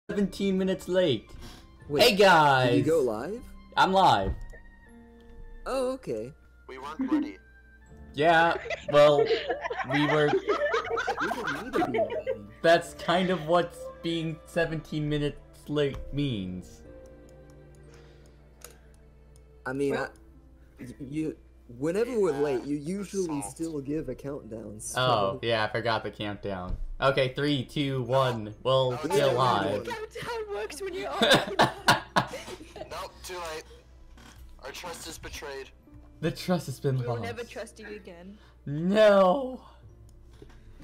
17 minutes late. Wait, hey guys! did you go live? I'm live. Oh, okay. We weren't ready. Yeah, well, we were... You don't need to be ready. That's kind of what being 17 minutes late means. I mean, whenever we're late, you usually still give a countdown. So... Oh, yeah, I forgot the countdown. Okay, 3, 2, 1, well, still live. Countdown works when you're on. Nope, too late. Our trust is betrayed. The trust has been We'll lost. never trust you again. No!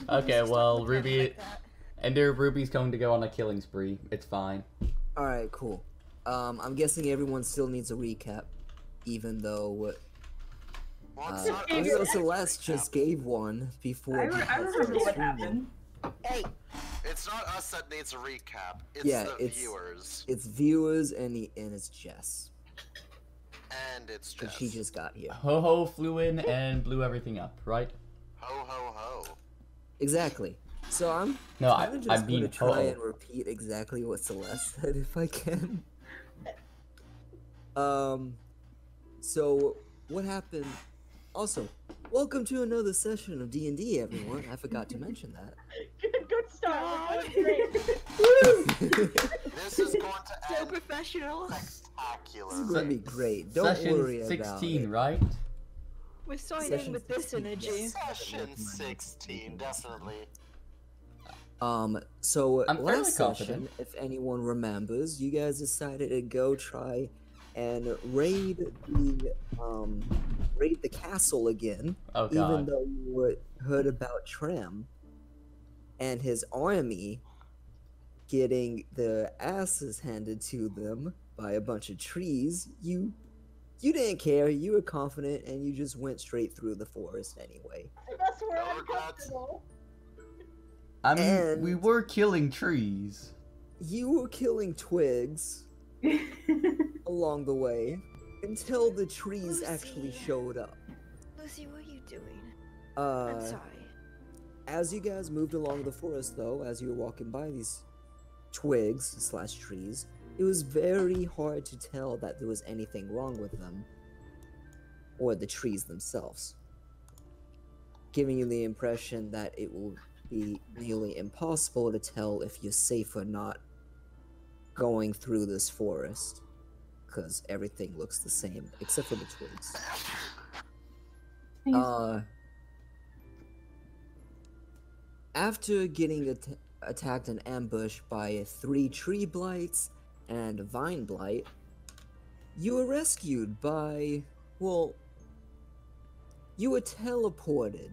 Okay, Just well, don't look at Ruby... me like that. Ender, Ruby's going to go on a killing spree. It's fine. Alright, cool. I'm guessing everyone still needs a recap, even though... even though Celeste just gave one before... I remember what happened. Hey, It's not us that needs a recap. It's the viewers. It's viewers and it's Jess. And it's But Jess. she just got here. Ho-Ho flew in and blew everything up, right? Ho ho ho. Exactly. So I'm No, kinda just I gonna mean try ho-ho. and repeat exactly what Celeste said if I can. So what happened? Also, welcome to another session of D&D, everyone. I forgot to mention that. Good start. Great. This is going to so end professional. This is spectacular. gonna be great. Don't Session worry 16, about it. right? We're signing Session with this 16, energy. yes. Session 16, definitely. So I'm fairly last session, confident. if anyone remembers, you guys decided to go try and raid the castle again. Oh Even god. though you heard about Trem and his army getting their asses handed to them by a bunch of trees, you didn't care. You were confident, and you just went straight through the forest anyway. That's where No I'm regrets. comfortable. I mean, And- we were killing trees. You were killing twigs along the way until the trees actually Lucy. showed up. Lucy, what are you doing? I'm sorry. As you guys moved along the forest, though, as you were walking by these twigs/trees, it was very hard to tell that there was anything wrong with them or the trees themselves, giving you the impression that it will be nearly impossible to tell if you're safe or not going through this forest, because everything looks the same except for the twigs. After getting attacked and ambushed by 3 tree blights and a vine blight, you were rescued by, well, you were teleported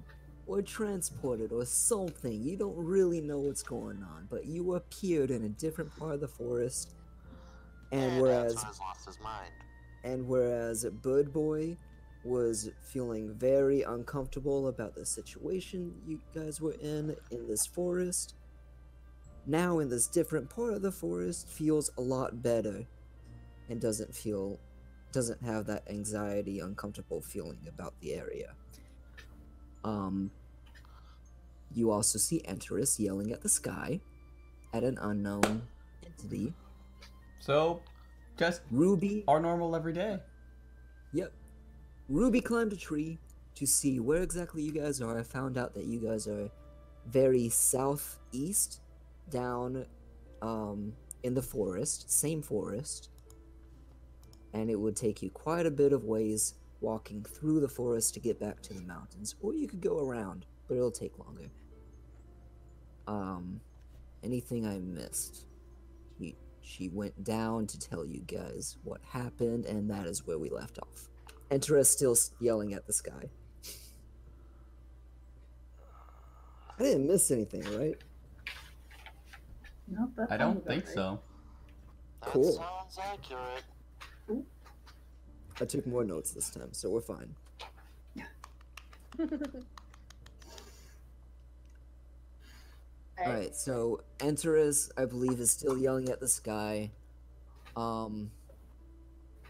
or transported or something. You don't really know what's going on, but you appeared in a different part of the forest, and whereas Anton's lost his mind. Bird Boy was feeling very uncomfortable about the situation you guys were in this forest, now in this different part of the forest feels a lot better and doesn't have that anxiety, uncomfortable feeling about the area. You also see Enterus yelling at the sky at an unknown entity. So, just Ruby our normal everyday. Yep. Ruby climbed a tree to see where exactly you guys are. I found out that you guys are very southeast, down in the forest, same forest. And it would take you quite a bit of ways walking through the forest to get back to the mountains. Or you could go around, but it'll take longer. Anything I missed? She went down to tell you guys what happened, and that is where we left off. Enterus still yelling at the sky. I didn't miss anything, right? Nope, that I sounds don't about think right. so. That Cool. sounds accurate. I took more notes this time, so we're fine. Alright, so Enterus, I believe, is still yelling at the sky.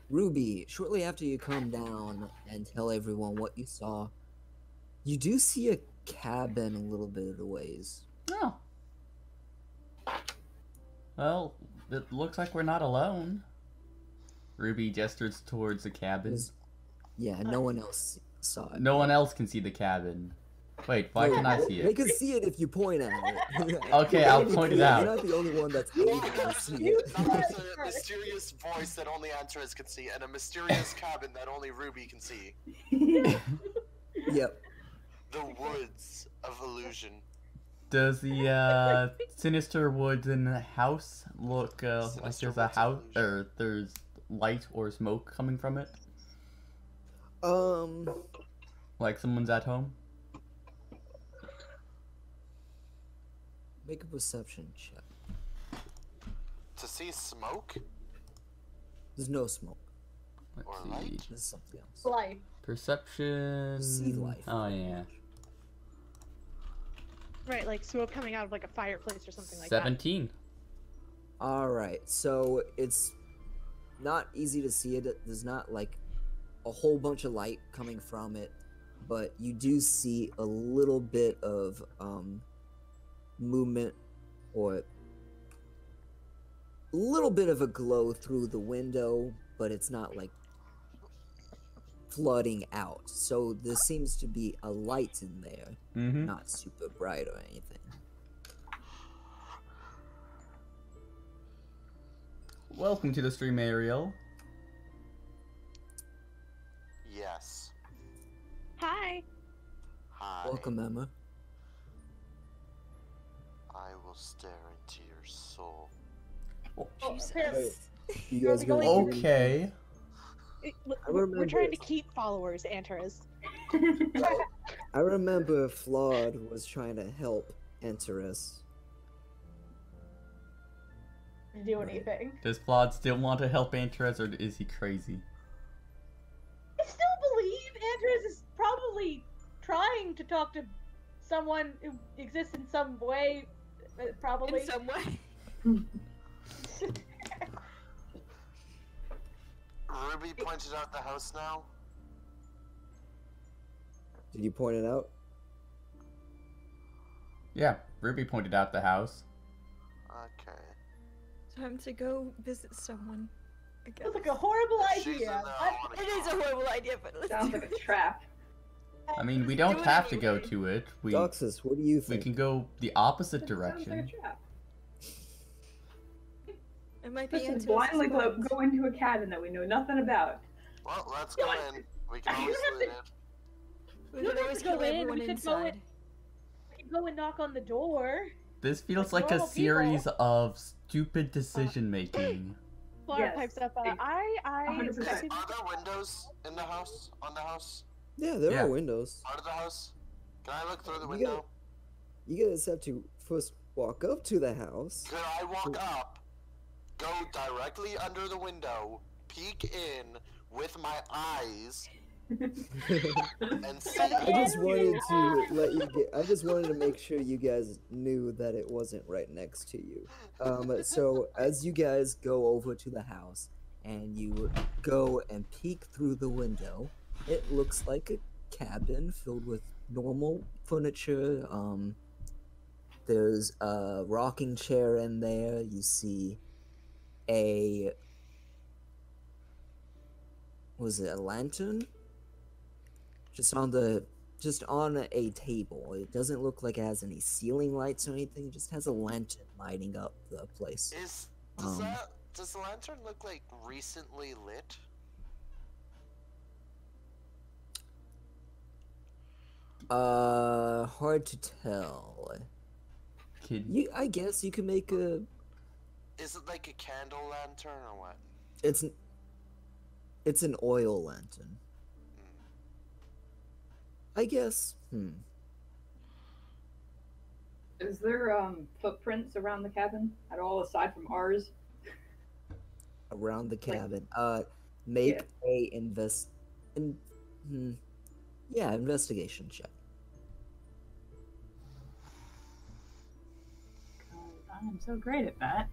Ruby, shortly after you come down and tell everyone what you saw, you do see a cabin a little bit of the ways. Oh. Well, it looks like we're not alone. Ruby gestures towards the cabin. Yeah, no one else saw it. No one else can see the cabin. Wait, why can I see They it? can see it if you point at it. Okay, I'll point it out. You're not the only one that's able to see it. There's a mysterious voice that only Antares can see, and a mysterious cabin that only Ruby can see. Yep. The woods of illusion. Does the sinister woods in the house look like there's a house or there's light or smoke coming from it? Like someone's at home? Make a perception check. To see smoke? There's no smoke. Let's Or see. light? This is something else. Life. Perception. See life. Oh yeah. Right, like smoke coming out of like a fireplace or something like 17. Alright, so it's not easy to see it. There's not like a whole bunch of light coming from it, but you do see a little bit of movement or a little bit of a glow through the window, but it's not like flooding out. So there seems to be a light in there, Mm-hmm. not super bright or anything. Welcome to the stream, Ariel. Yes. that. Hi. Hi. Welcome, Emma. I will stare into your soul. Oh, Jesus. apparently. You guys gonna do anything? Okay. We're trying remember- to keep followers, Antares. I remember Flawed was trying to help Enterus. Do Right. anything. Does Plod still want to help Antares, or is he crazy? I still believe Andres is probably trying to talk to someone who exists in some way. Probably. In some way. Ruby pointed out the house now. Did you point it out? Yeah, Ruby pointed out the house. Okay. Time to go visit someone. I guess. Sounds like a horrible She's in idea. there, I wanna It is a go. horrible idea, but let's Sounds do like it. a trap. I mean, we Do don't it have to go anyway. to it. We Doxus, what do you we think? can go the opposite Sounds like a direction. trap. It might be Let's just Antares' blindly fault. go into a cabin that we know nothing about. Well, let's go in. We can always You don't have loot to- it. We You don't could have always to go kill in, everyone we could go in. inside. We can go and knock on the door. This feels Like like a normal series people. of stupid decision making. Flora Yes. pipes up. Ex- I 100%. Are there windows in the house? On the house? Yeah, there Yeah. are windows. Part of the house? Can I look through the You window? You guys have to first walk up to the house. Could I walk up, go directly under the window, peek in with my eyes, and see? I just wanted to let you get. I just wanted to make sure you guys knew that it wasn't right next to you. So as you guys go over to the house and you go and peek through the window, it looks like a cabin filled with normal furniture. There's a rocking chair in there. You see a was it a lantern? Just on a table. It doesn't look like it has any ceiling lights or anything. It just has a lantern lighting up the place. Does the lantern look like recently lit? Hard to tell. Kid, I guess you can make a. Is it like a candle lantern or what? It's an oil lantern. I guess. Is there footprints around the cabin at all aside from ours? Around the cabin. Make a investigation check. I'm so great at that.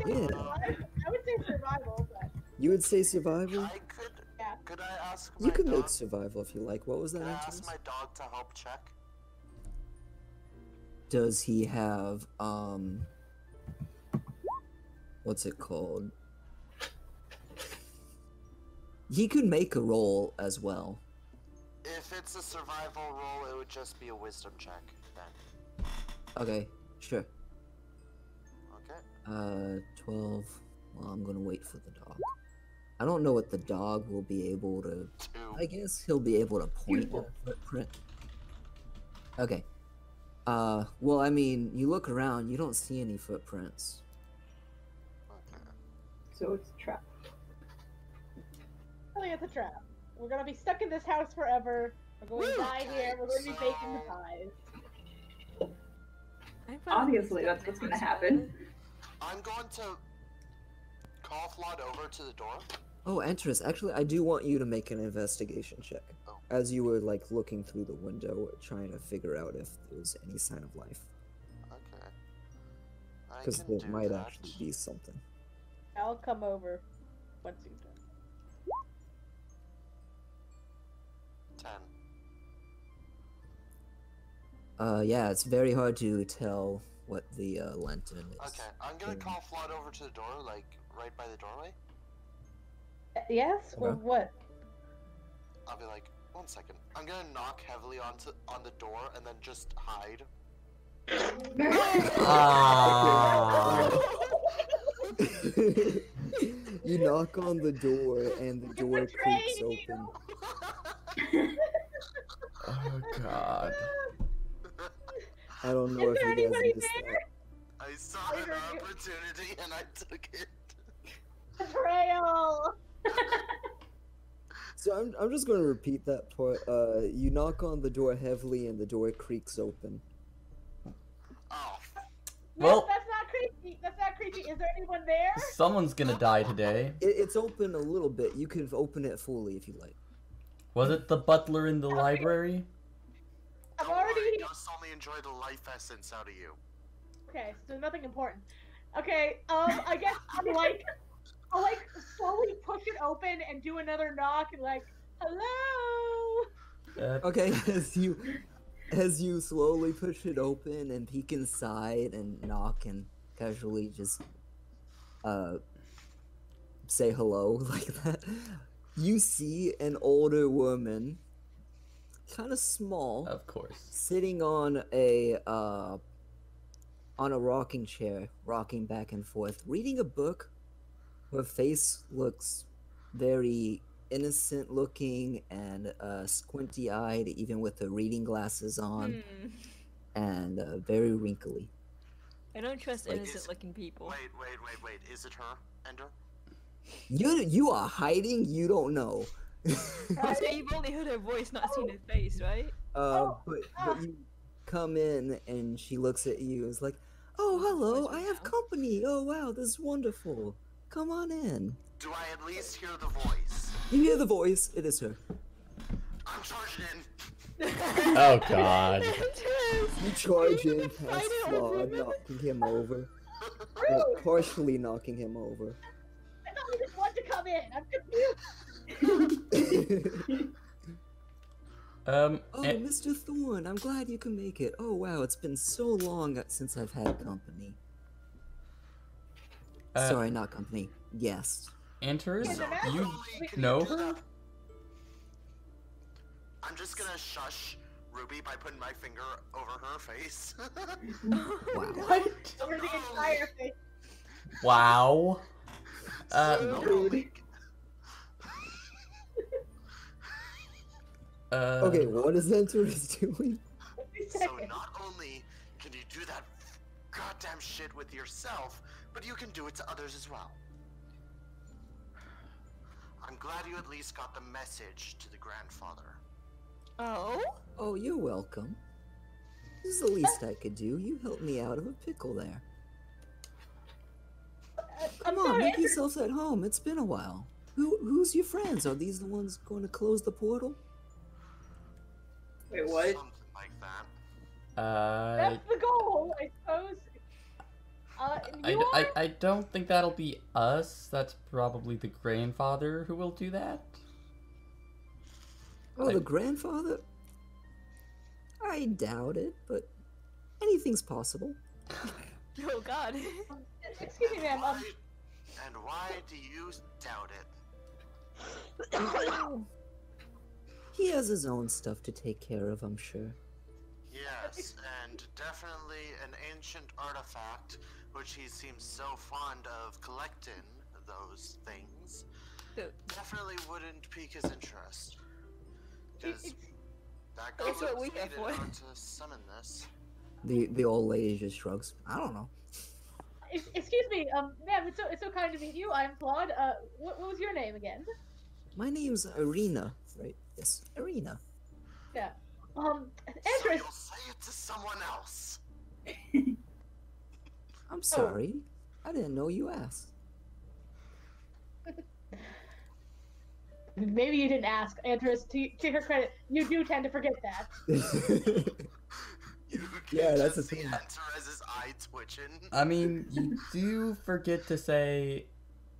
Yeah. I would say survival, but You would say survival? I could. Yeah. Could I ask my You can dog? make survival if you like. What was that? Could I Antares? ask my dog to help check? Does he have what's it called? He could make a roll as well. If it's a survival roll, it would just be a wisdom check then. Okay, sure. Okay. 12. Well, I'm gonna wait for the dog. I don't know what the dog will be able to. 2. I guess he'll be able to point at a footprint. Okay. Well, I mean, you look around, you don't see any footprints. Okay. So it's a trap. I think it's a trap. We're gonna be stuck in this house forever. We're going to die here. We're going to be baking the pies. Obviously, that's what's gonna happen. I'm going to call Flood over to the door. Oh, Entrus, actually, I do want you to make an investigation check. Oh. As you were, like, looking through the window, trying to figure out if there's any sign of life. Okay. I Because can there do might that. actually be something. I'll come over once you've done. 10. Yeah, it's very hard to tell what the lantern is. Okay, I'm gonna call Flood over to the door, like, right by the doorway. Yes? Or Okay. what? I'll be like, 1 second. I'm gonna knock heavily on the door and then just hide. Ah. You knock on the door, and the door creaks open. Oh god. I don't know Is if there you guys anybody missed there? I saw an opportunity and I took it. Betrayal! So I'm just going to repeat that part. You knock on the door heavily, and the door creaks open. Oh, Well- No, that's not creepy. That's not creepy. Is there anyone there? Someone's gonna die today. It's open a little bit. You can open it fully if you like. Was it the butler in the library? I'm don't worry, already. Gus only enjoyed the life essence out of you. Okay, so nothing important. Okay, I guess I'll slowly push it open and do another knock and like, hello. Okay, as you slowly push it open and peek inside and knock and casually just say hello like that, you see an older woman, kind of small, Of course. sitting on a rocking chair, rocking back and forth, reading a book. Her face looks very innocent looking and squinty eyed, even with the reading glasses on, and very wrinkly. I don't trust Like- innocent looking people. Wait. Is it her, Ender? You are hiding. You don't know. So you've only heard her voice, not seen her face, right? But you come in and she looks at you. Is like, oh hello, I have company. Oh wow, this is wonderful. Come on in. Do I at least hear the voice? You hear the voice. It is her. I'm charging in. Oh god. You charge in past Claude, knocking him over. Partially knocking him over. I thought we just wanted to come in. I'm confused. Oh, and- Mr. Thorne, I'm glad you can make it. Oh wow, it's been so long since I've had company. Sorry, not company. Guest. Enters? Yeah, You Can you know do her? that? I'm just gonna shush Ruby by putting my finger over her face. Wow. What? Over the entire thing. Wow. Rude. Okay, what is Enterus doing? So not only can you do that goddamn shit with yourself, but you can do it to others as well. I'm glad you at least got the message to the grandfather. Oh? Oh, you're welcome. This is the least I could do. You helped me out of a pickle there. I'm Come on, sorry. make yourselves at home. It's been a while. Who's your friends? Are these the ones going to close the portal? Wait, what? Something like that. That's the goal, I suppose. I don't think that'll be us. That's probably the grandfather who will do that. Oh, the grandfather? I doubt it, but anything's possible. Oh god. Excuse me, ma'am. And why do you doubt it? He has his own stuff to take care of, I'm sure. Yes, and definitely an ancient artifact, which he seems so fond of collecting those things. Definitely wouldn't pique his interest. Because that That's what we goblin have needed for. on to summon this. The old lady just shrugs. I don't know. Excuse me, ma'am, it's so kind to meet you. I'm Claude. What was your name again? My name's Arena, right? Yes, Arena. Yeah. So Andres. you'll say it to someone else. I'm sorry. I didn't know you asked. Maybe you didn't ask, Andres. To her credit, you do tend to forget that. Yeah, that's just the see thing. Antares's eye twitching. I mean, you do forget to say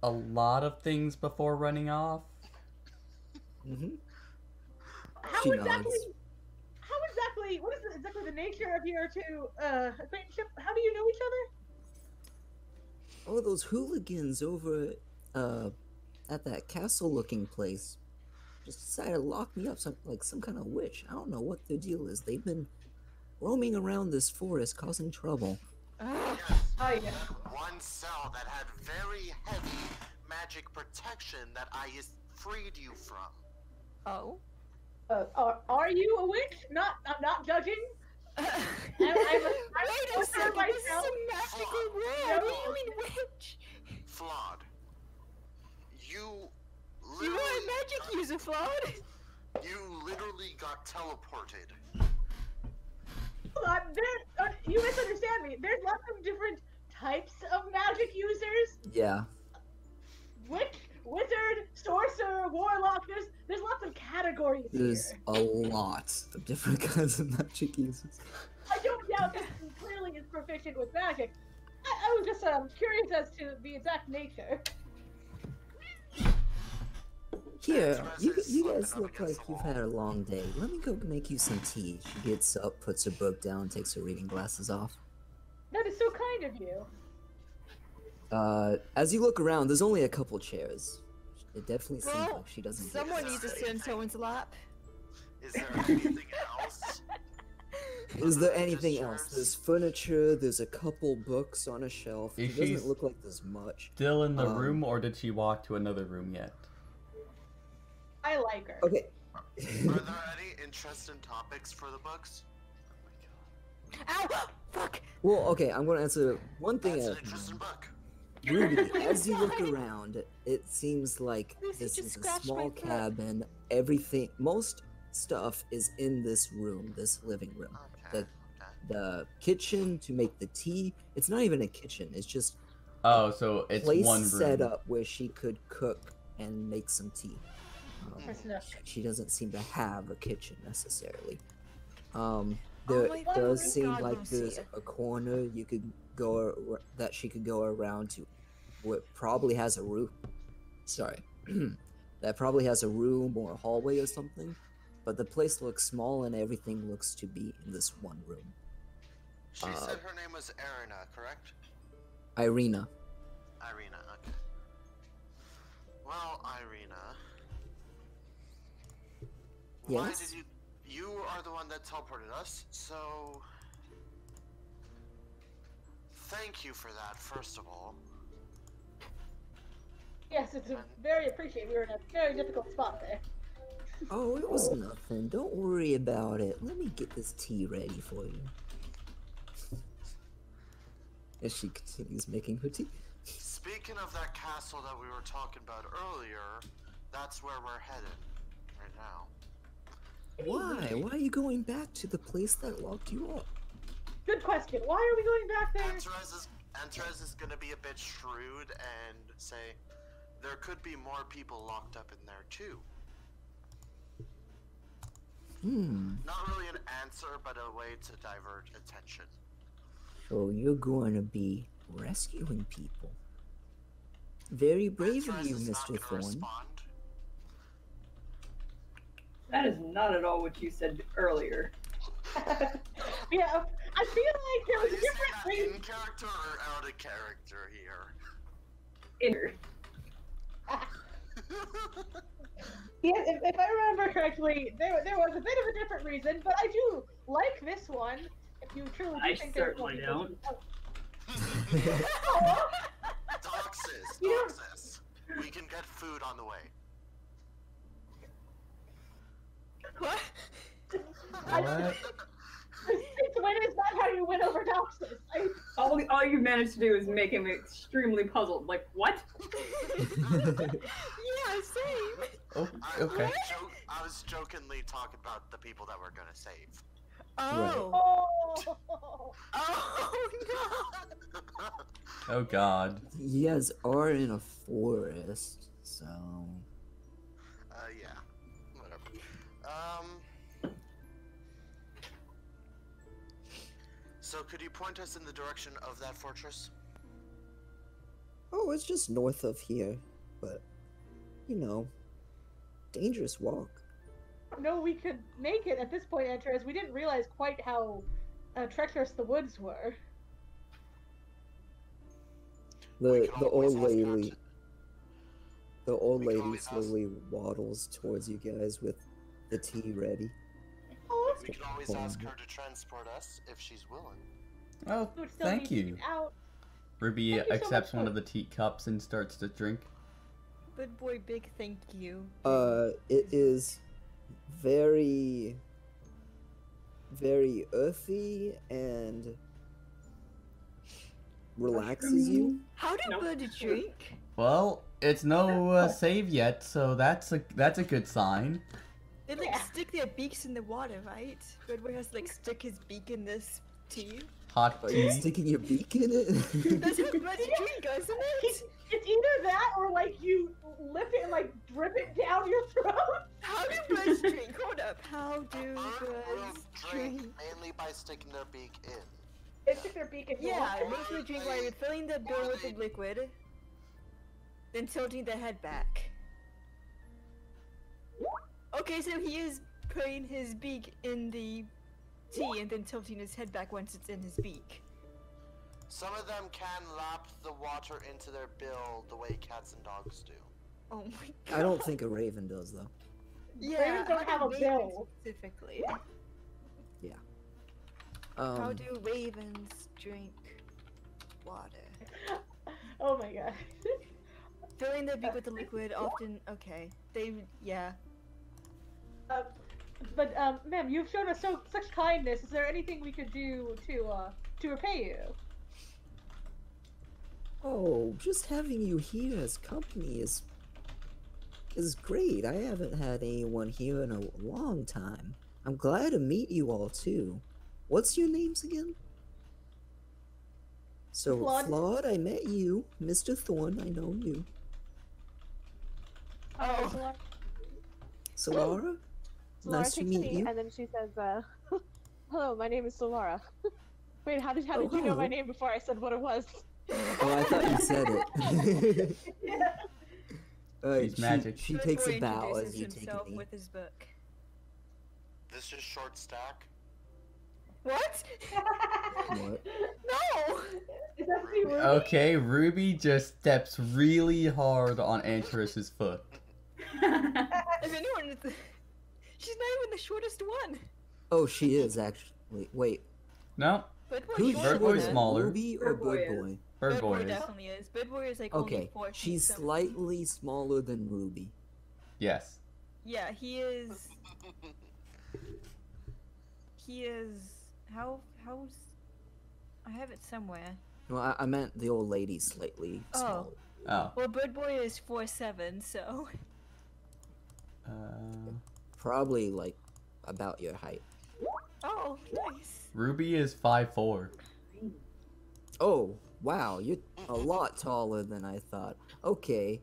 a lot of things before running off. Mm-hmm. How She exactly? nods. How exactly? What is exactly the nature of your two acquaintanceship? How do you know each other? Oh, those hooligans over at that castle-looking place just decided to lock me up like some kind of witch. I don't know what their deal is. They've been roaming around this forest causing trouble. Yes, Oh, yeah. that one cell that had very heavy magic protection that I freed you from. Oh. Are you a witch? I'm not judging. Wait a I'm second, this is myself. a magical Flawed. word. What do you mean witch? Flawed. You You literally are a magic user, Flawed. You literally got teleported. Hold on, you misunderstand me. There's lots of different types of magic users. Yeah. Witch, wizard, sorcerer, warlock. There's lots of categories There's here. a lot of different kinds of magic users. I don't doubt that he clearly is proficient with magic. I was just curious as to the exact nature. Here, you guys look like you've had a long day. Let me go make you some tea. She gets up, puts her book down, takes her reading glasses off. That is so kind of you. As you look around, there's only a couple chairs. It definitely seems Well, like she doesn't. Someone get needs to this. sit in someone's lap. Is there anything else? Is there Other than anything just else? chairs? There's furniture. There's a couple books on a shelf. It Is doesn't she look like there's much. Still in the room, or did she walk to another room yet? I like her. Okay. Are there any interesting topics for the books? Ow! Fuck! Well, okay. I'm gonna answer one thing That's at an a interesting time. book. Ruby, as you look around, it seems like Lucy this just is a scratched small my foot. cabin. Everything, most stuff is in this room, this living room. Okay. The kitchen to make the tea. It's not even a kitchen. It's just Oh, so it's place one room. set up where she could cook and make some tea. She doesn't seem to have a kitchen necessarily. There my does thank seem God like Lucy. there's a corner you could go that she could go around to, what probably has a room. Sorry, that probably has a room or a hallway or something. But the place looks small and everything looks to be in this one room. She said her name was Erina, correct? Irina. Irina, okay. Well, Irina. Why Yes? did you are the one that teleported us, so thank you for that, first of all. Yes, it's very appreciated. We were in a very difficult spot there. Oh, it was nothing. Don't worry about it. Let me get this tea ready for you. As she continues making her tea. Speaking of that castle that we were talking about earlier, that's where we're headed right now. Why? Why are you going back to the place that locked you up? Good question. Why are we going back there? Antares is gonna be a bit shrewd and say there could be more people locked up in there too. Not really an answer, but a way to divert attention. So you're going to be rescuing people. Very brave of Antares you, is not Mr. gonna Thorne. respond. That is not at all what you said earlier. Yeah, I feel like there Are was you saying different that ways. in character or out of character here? inner. Yes, if I remember correctly, there was a bit of a different reason, but I do like this one. If you truly do I think there's more certainly people don't. Doxus, You- Doxus. We can get food on the way. What? What? Since when is that how you win over Doxus? All you managed to do is make him extremely puzzled. Like, what? Yeah, same. Oh, okay. I was jokingly talking about the people that we're gonna save. Oh. Oh! Oh no. Oh god. You guys are in a forest, so Yeah. Whatever. So could you point us in the direction of that fortress? oh, it's just north of here, but you know, dangerous walk. No, we could make it at this point, Enter, as we didn't realize quite how treacherous the woods were. We The can the always old ask lady, Captain- the old we can lady always ask- slowly waddles towards you guys with the tea ready. Oh, We can always ask her to transport us if she's willing. Oh, it would still thank need to you. get out. Ruby Thank you so accepts much one for- of the teacups and starts to drink. Good boy, big thank you. It is very, very earthy and relaxes you. How do Nope. birds drink? Well, it's no save yet, so that's a good sign. They like Yeah. stick their beaks in the water, right? Good boy has to like stick his beak in this tea. Hot Are you tea. sticking your beak in it? That's how birds drink, isn't it? It's either that or like you lift it and like drip it down your throat. How do birds drink? Hold up. How do A bird will birds drink drink? mainly by sticking their beak in. They stick their beak in Yeah, water. most will drink while you're filling the bill with the liquid, then tilting the head back. Okay, so he is putting his beak in the tea and then tilting his head back once it's in his beak. Some of them can lap the water into their bill the way cats and dogs do. Oh my god. I don't think a raven does though. Yeah, Ravens don't how have do a ravens bill. specifically. How do ravens drink water? Oh my god. Filling their beak with the liquid often. Okay, yeah. But ma'am, you've shown us such kindness. Is there anything we could do to repay you? Oh, just having you here as company is great. I haven't had anyone here in a long time. I'm glad to meet you all too. What's your names again? So, Flawed. I met you. Mr. Thorn, I know you. Oh. Solara? Laura Nice to takes the meet knee, you. and then she says, "Hello, my name is Solara." Wait, how did you know hello. my name before I said what it was? Oh, I thought you said it. She's magic. She Good takes boy a bow introduces as you take a himself knee. with his book. This is short stack. What? What? No! Is that the Ruby? Okay, Ruby just steps really hard on Antares's foot. If anyone, she's not even the shortest one. Oh, she is actually. Wait, No, Bird boy who's Bird shorter Boy's shorter, than- smaller. Ruby or Bird Boy Bird is. Boy? Bird Boy is. definitely is. Bird boy is like only Okay, 4 feet she's something. slightly smaller than Ruby. Yes. Yeah, he is. He is. How's? I have it somewhere. Well, I meant the old lady slightly Oh. smaller. Oh. Well, Bird boy is 4'7", so. Uh, Probably like about your height. Oh, nice. Ruby is 5'4". Oh, wow, you're a lot taller than I thought. Okay,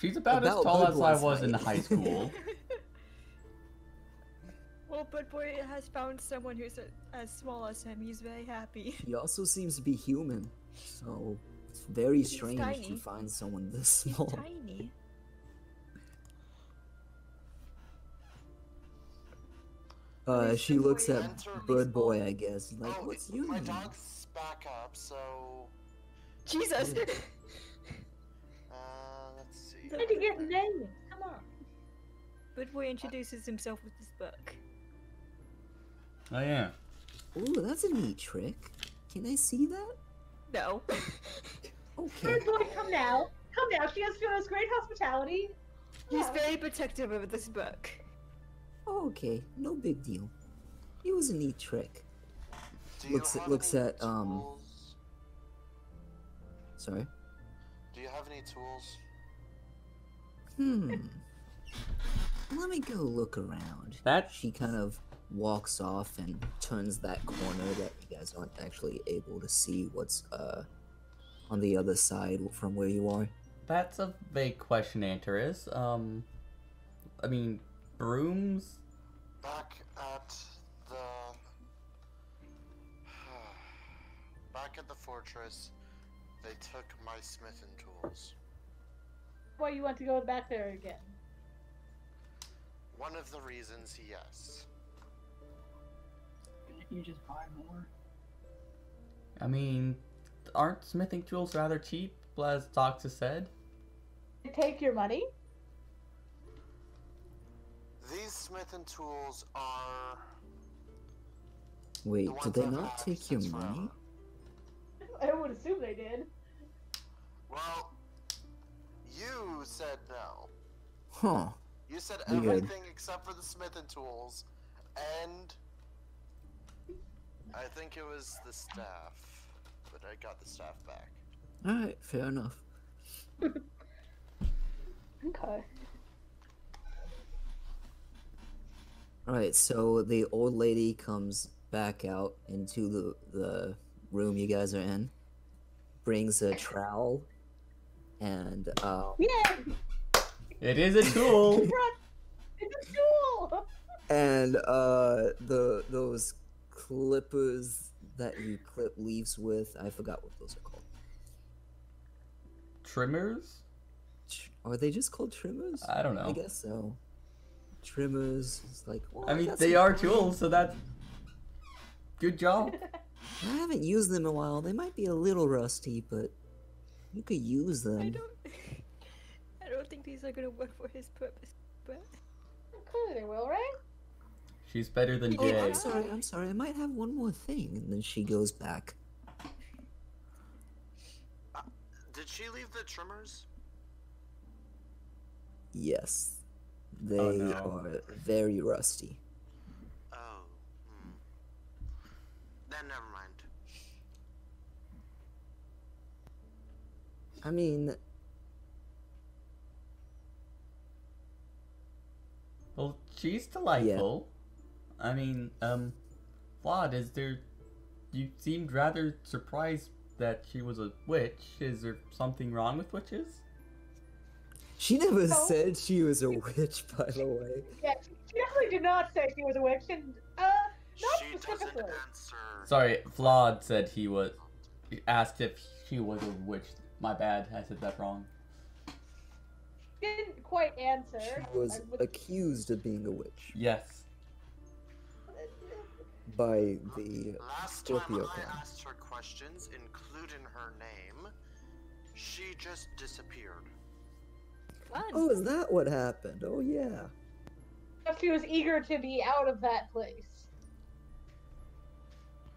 She's about as About tall Bird as I Boy's was in height. high school. Well, Bird boy has found someone who's as small as him. He's very happy. he also seems to be human, so it's very He's strange tiny. to find someone this He's small. tiny. She looks at Enter Bird Boy, I guess. Like, Oh, what's your my name? dog's back up, so Jesus! Let's see. Trying to get names. Come on. But boy introduces himself with this book. Oh yeah. Ooh, that's a neat trick. Can I see that? No. Okay. Bird boy, come now. Come now. She has shown us great hospitality. He's Yeah. very protective of this book. Okay, no big deal. It was a neat trick. Do you Looks have looks any at tools? Sorry. Do you have any tools? Let me go look around. That- She kind of walks off and turns that corner that you guys aren't actually able to see what's on the other side from where you are. That's a vague question, Antares. I mean, brooms? Back at the fortress, they took my smithing tools. Why you want to go back there again? One of the reasons, yes. You just buy more. I mean, aren't smithing tools rather cheap, as Doxa said? They take your money? These smithing tools are... Wait, the ones did they I've not had take your since money? forever. I would assume they did. Well, you said no. Huh. You said Weird. everything except for the smithing tools, and I think it was the staff, but I got the staff back. Alright, fair enough. Okay. Alright, so the old lady comes back out into the room you guys are in, brings a trowel, and Yeah! It is a tool! It's a tool! and those clippers that you clip leaves with, I forgot what those are called. Trimmers? Are they just called trimmers? I don't know. I guess so. Trimmers, it's like, well, I mean, that's they some are fun. tools, so that's... Good job. I haven't used them in a while. They might be a little rusty, but you could use them. I don't think these are gonna work for his purpose, but... Clearly they will, right? She's better than Oh, Jay. I'm sorry. I might have one more thing. And then she goes back. Did she leave the trimmers? Yes. They Oh, no. are very rusty. Oh, Then never mind. I mean, Well, she's delightful. I mean, Flawed, is there... You seemed rather surprised that she was a witch. Is there something wrong with witches? she never No. said she was a witch, by the way. Yeah, she definitely did not say she was a witch, and, not She doesn't specifically. answer. Sorry, Flawed said he was... Asked if she was a witch. My bad, I said that wrong. Didn't quite answer. She was I would- accused of being a witch Yes. by the Last time Scorpio I clan. asked her questions, including her name, she just disappeared. Fun. Oh, is that what happened? Oh, yeah. She was eager to be out of that place.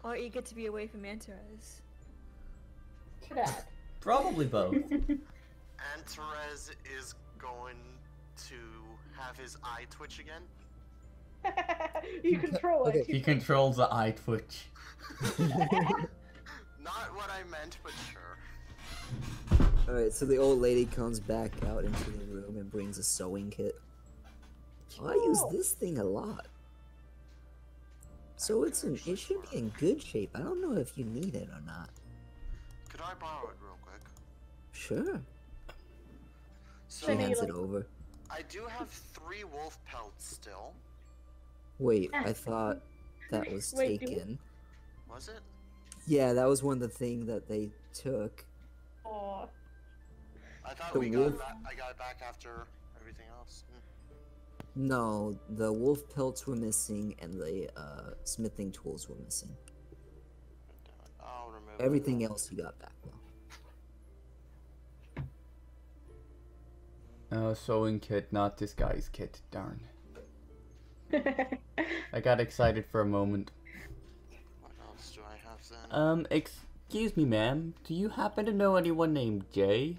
Or eager to be away from Antares. For that. Probably both. And Therese is going to have his eye twitch again. You control it. Okay. He controls the eye twitch. Not what I meant, but sure. Alright, so the old lady comes back out into the room and brings a sewing kit. Oh, I use this thing a lot. So it should be in good shape. I don't know if you need it or not. Could I borrow it real quick? Sure. So, She Maybe, hands it like- over. I do have 3 wolf pelts still. Wait, I thought that was Wait, do- taken. Was it? Yeah, that was one of the things that they took. Aw. I thought The I wolf- got it back after everything else. No, the wolf pelts were missing and the smithing tools were missing. I'll remove Everything else you got back though. Sewing kit, not disguise kit. Darn. I got excited for a moment. What else do I have then? Excuse me, ma'am. Do you happen to know anyone named Jay?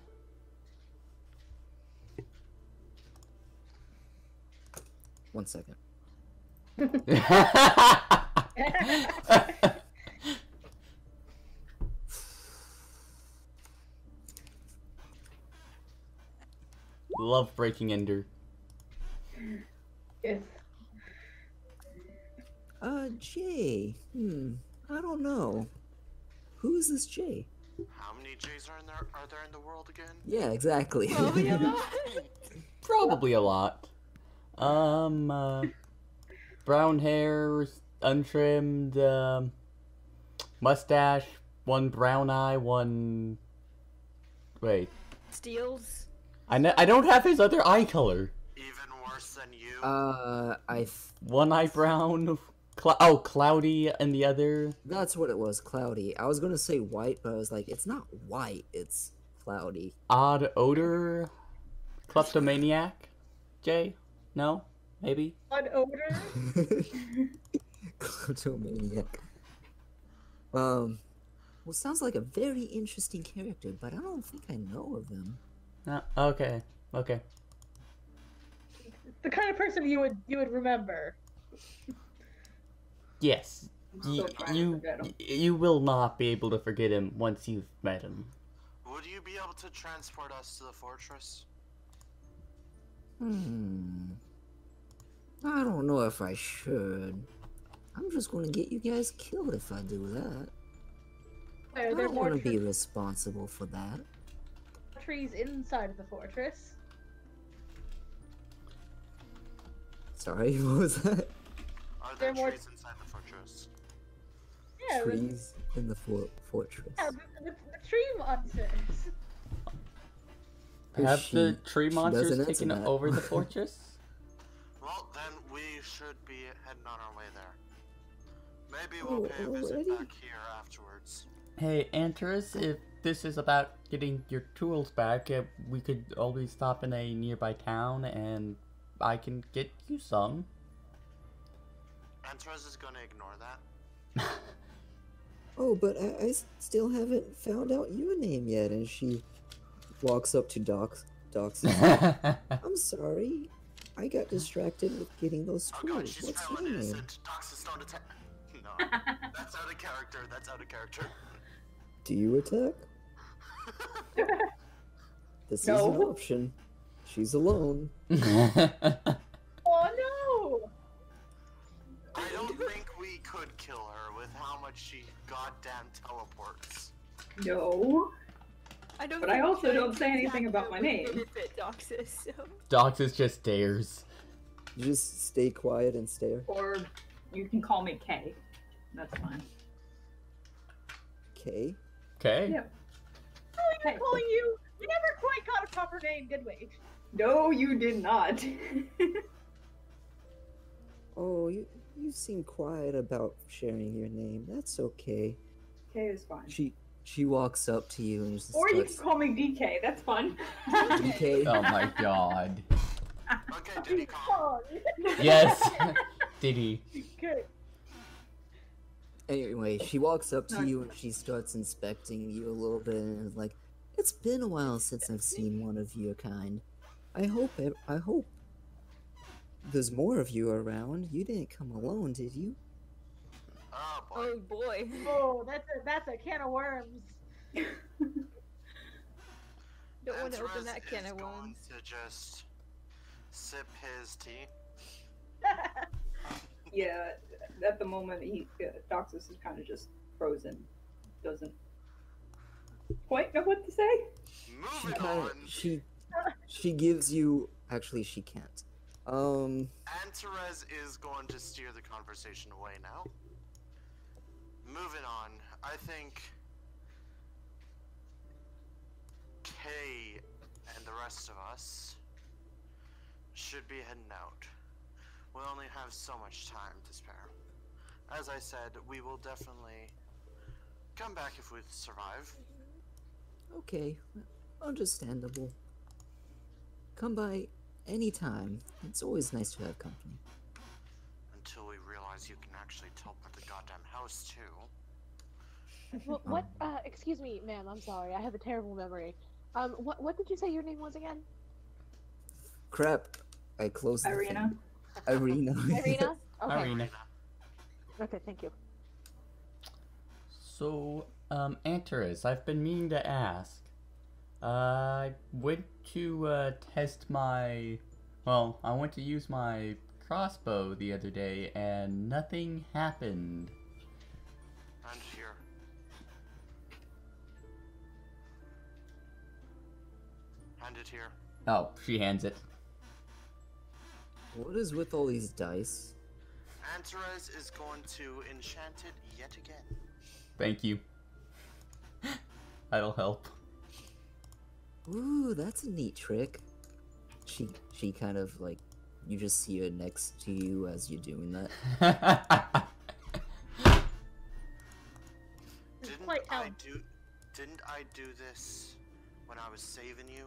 One second. Love breaking Ender. Yes. Jay. I don't know. Who is this Jay? How many J's are there in the world again? Yeah, exactly. Probably a lot. Probably a lot. Brown hair, untrimmed, mustache, one brown eye, one... Wait. Steals. I don't have his other eye color. Even worse than you? One eye brown, cloudy, and the other... That's what it was, cloudy. I was gonna say white, but I was like, it's not white, it's cloudy. Odd odor, kleptomaniac, Jay? No? Maybe? Odd odor? Kleptomaniac. Well, sounds like a very interesting character, but I don't think I know of him. Okay. The kind of person you would remember. Yes. Still trying to forget him. You will not be able to forget him once you've met him. Would you be able to transport us to the fortress? I don't know if I should. I'm just gonna get you guys killed if I do that. I Are there don't more want to be responsible for that. trees inside of the fortress? Sorry, what was that? Are There there are more- trees inside the fortress? Yeah, Trees in the fortress. the tree monsters. Have the She tree monsters doesn't answer taken that. over the fortress? Well, then we should be heading on our way there. Maybe Oh, we'll pay a visit already? back here afterwards. Hey, Antares, if this is about getting your tools back, we could always stop in a nearby town and I can get you some. Antares is gonna ignore that. Oh, but I still haven't found out your name yet. And she walks up to Dox. I'm sorry. I got distracted with getting those Oh god, tools. she's What's feeling your name? innocent. Doxus don't attack. No, that's out of character. That's out of character. Do you attack? This is an No. option. She's alone. Oh no! I don't think we could kill her with how much she goddamn teleports. No. I don't. But I think also killing don't say anything about my would name. benefit Doxus, so. Doxus just stares. You just stay quiet and stare. Or you can call me Kay. That's fine. Okay. Okay. Yeah. I'm calling you. We never quite got a proper name, did we? No, you did not. Oh, you seem quiet about sharing your name. That's okay. Kay is fine. She walks up to you and just Or you can starts. call me DK. That's fun. DK. Oh my god. Okay, Diddy Kong. Yes. Did he? Good. Anyway, she walks up to you and she starts inspecting you a little bit and is like, "It's been a while since I've seen one of your kind. I hope there's more of you around. You didn't come alone, did you?" Oh boy. Oh boy. Oh, that's a can of worms. Don't want to open Antares that can is of going worms. to just sip his tea. Yeah, at the moment, Doxus is kind of just frozen. Doesn't quite know what to say. Moving on. She gives you. Actually, she can't. Antares is going to steer the conversation away now. Moving on, I think Kay and the rest of us should be heading out. We'll only have so much time to spare. As I said, we will definitely come back if we survive. Okay, understandable. come by anytime. It's always nice to have company. Until we realize you can actually teleport the goddamn house too. What? Excuse me, ma'am. I'm sorry. I have a terrible memory. What did you say your name was again? Crap. I closed Irina. the thing. Irina. Irina? Okay. Irina. Okay, thank you. So, Antares, I've been meaning to ask. I went to test my. Well, I went to use my crossbow the other day, and nothing happened. And here. Hand it here. Oh, she hands it. What is with all these dice? Antares is going to enchant it yet again. Thank you. That'll help. Ooh, that's a neat trick. She kind of like, you just see her next to you as you're doing that. Didn't I do this when I was saving you?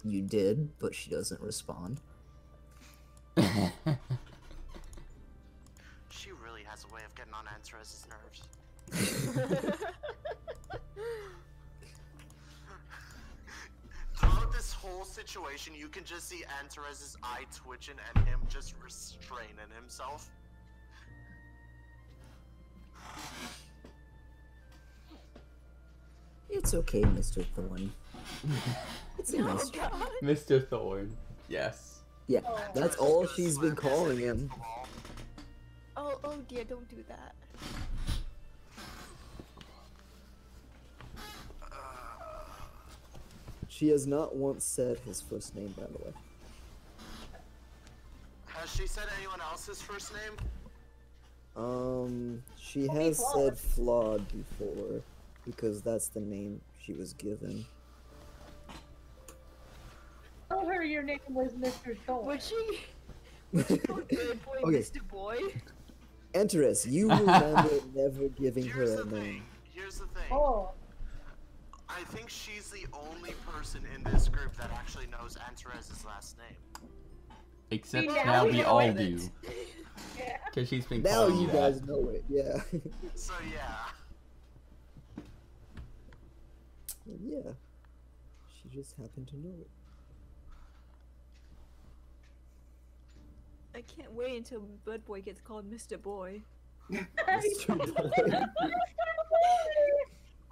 You did, but she doesn't respond. She really has a way of getting on Antares' nerves. Throughout this whole situation, you can just see Antares' eye twitching and him just restraining himself. It's okay, Mr. Thorn. It's a nice try. Mr. Thorn. Yes. Yeah, that's all Antares she's goes been slam his calling head against him. the wall. Oh dear, don't do that. She has not once said his first name, by the way. Has she said anyone else's first name? She has said flawed before, because that's the name she was given. Tell her your name was Mr. Thorn. Would she? Would she call good boy Okay. Mr. Boy? Enterus, you remember never giving her Here's a the name. thing. Here's the thing. Oh, I think she's the only person in this group that actually knows Antares' last name. Except See, now now we we know all it. do. yeah. Because she's been Now calling you you guys that. know it, yeah. So yeah. Yeah. She just happened to know it. I can't wait until Blood Boy gets called Mr. Boy. Mr. Boy.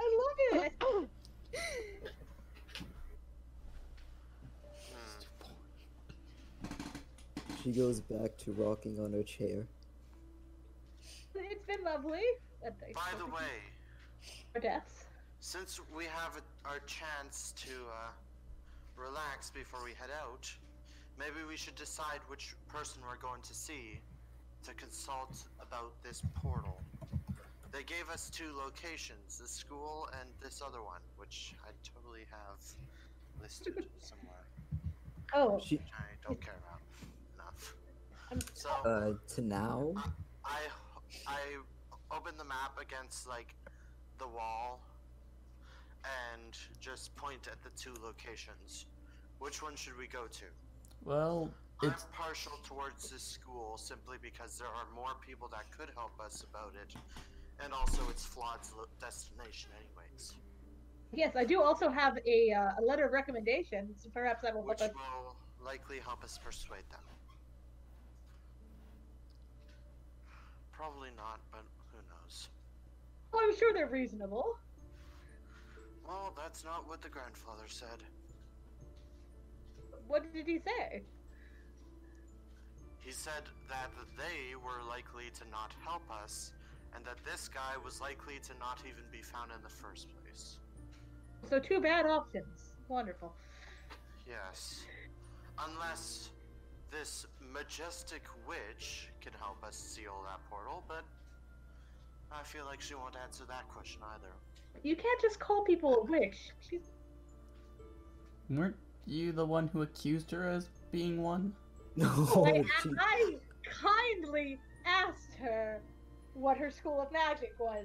I love it. She goes back to rocking on her chair. It's been lovely. By the way, For deaths. since we have our chance to relax before we head out, maybe we should decide which person we're going to see to consult about this portal. They gave us 2 locations, the school and this other one, which I totally have listed somewhere, Oh, She, which I don't care about enough. So to now? I open the map against like the wall and just point at the 2 locations. Which one should we go to? Well, it's. I'm partial towards this school simply because there are more people that could help us about it, and also it's Flawed's destination anyways. yes, I do also have a letter of recommendation. So perhaps that will help Which us. will likely help us persuade them. Probably not, but who knows. Well, I'm sure they're reasonable. Well, that's not what the grandfather said. What did he say? He said that they were likely to not help us, and that this guy was likely to not even be found in the first place. So 2 bad options. Wonderful. Yes. Unless this majestic witch can help us seal that portal, but I feel like she won't answer that question either. You can't just call people a witch. She's... Weren't you the one who accused her as being one? No, I kindly asked her what her school of magic was.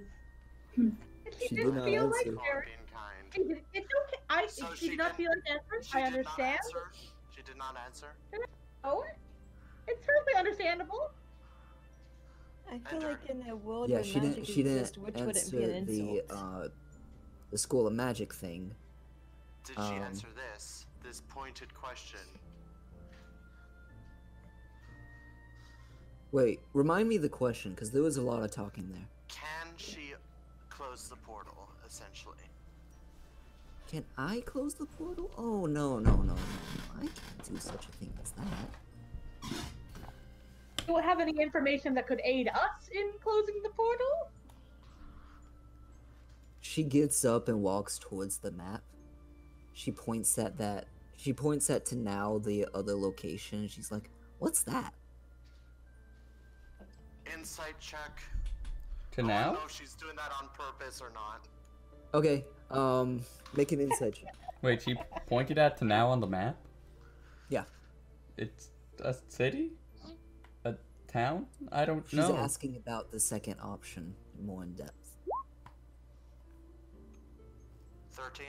And she She didn't did not feel like answer. Call her. being kind. It's okay. So she did not feel like answering. she I did not understand. answer? did not answer? Oh, it's perfectly understandable. I feel Ender. like in a world Yeah, where she magic didn't exists, which would it be an answer insult? the School of Magic thing. Did she answer this pointed question? Wait, remind me the question, because there was a lot of talking there. Can she close the portal, essentially? Can I close the portal? Oh, no. I can't do such a thing as that. Do you have any information that could aid us in closing the portal? She gets up and walks towards the map. She points at to now the other location. She's like, "What's that?" Insight check. To I now? don't know if she's doing that on purpose or not. Okay, make an insight check. Wait, she pointed at to now on the map? Yeah. It's a city? A town? I don't She's know. asking about the second option more in depth. 13.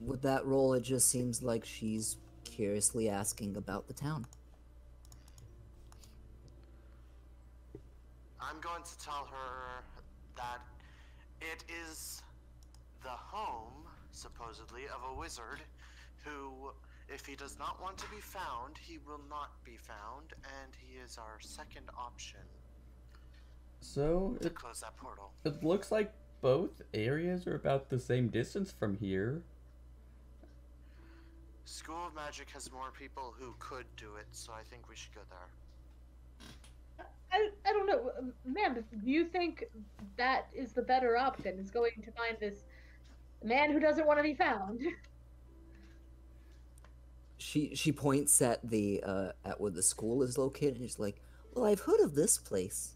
With that roll, it just seems like she's curiously asking about the town. I'm going to tell her that it is the home, supposedly, of a wizard who, if he does not want to be found, he will not be found, and he is our second option So, to close that portal. it looks like both areas are about the same distance from here. School of Magic has more people who could do it, so I think we should go there. I don't know, ma'am. Do you think that is the better option? Is going to find this man who doesn't want to be found? She points at the at where the school is located, and she's like, "Well, I've heard of this place.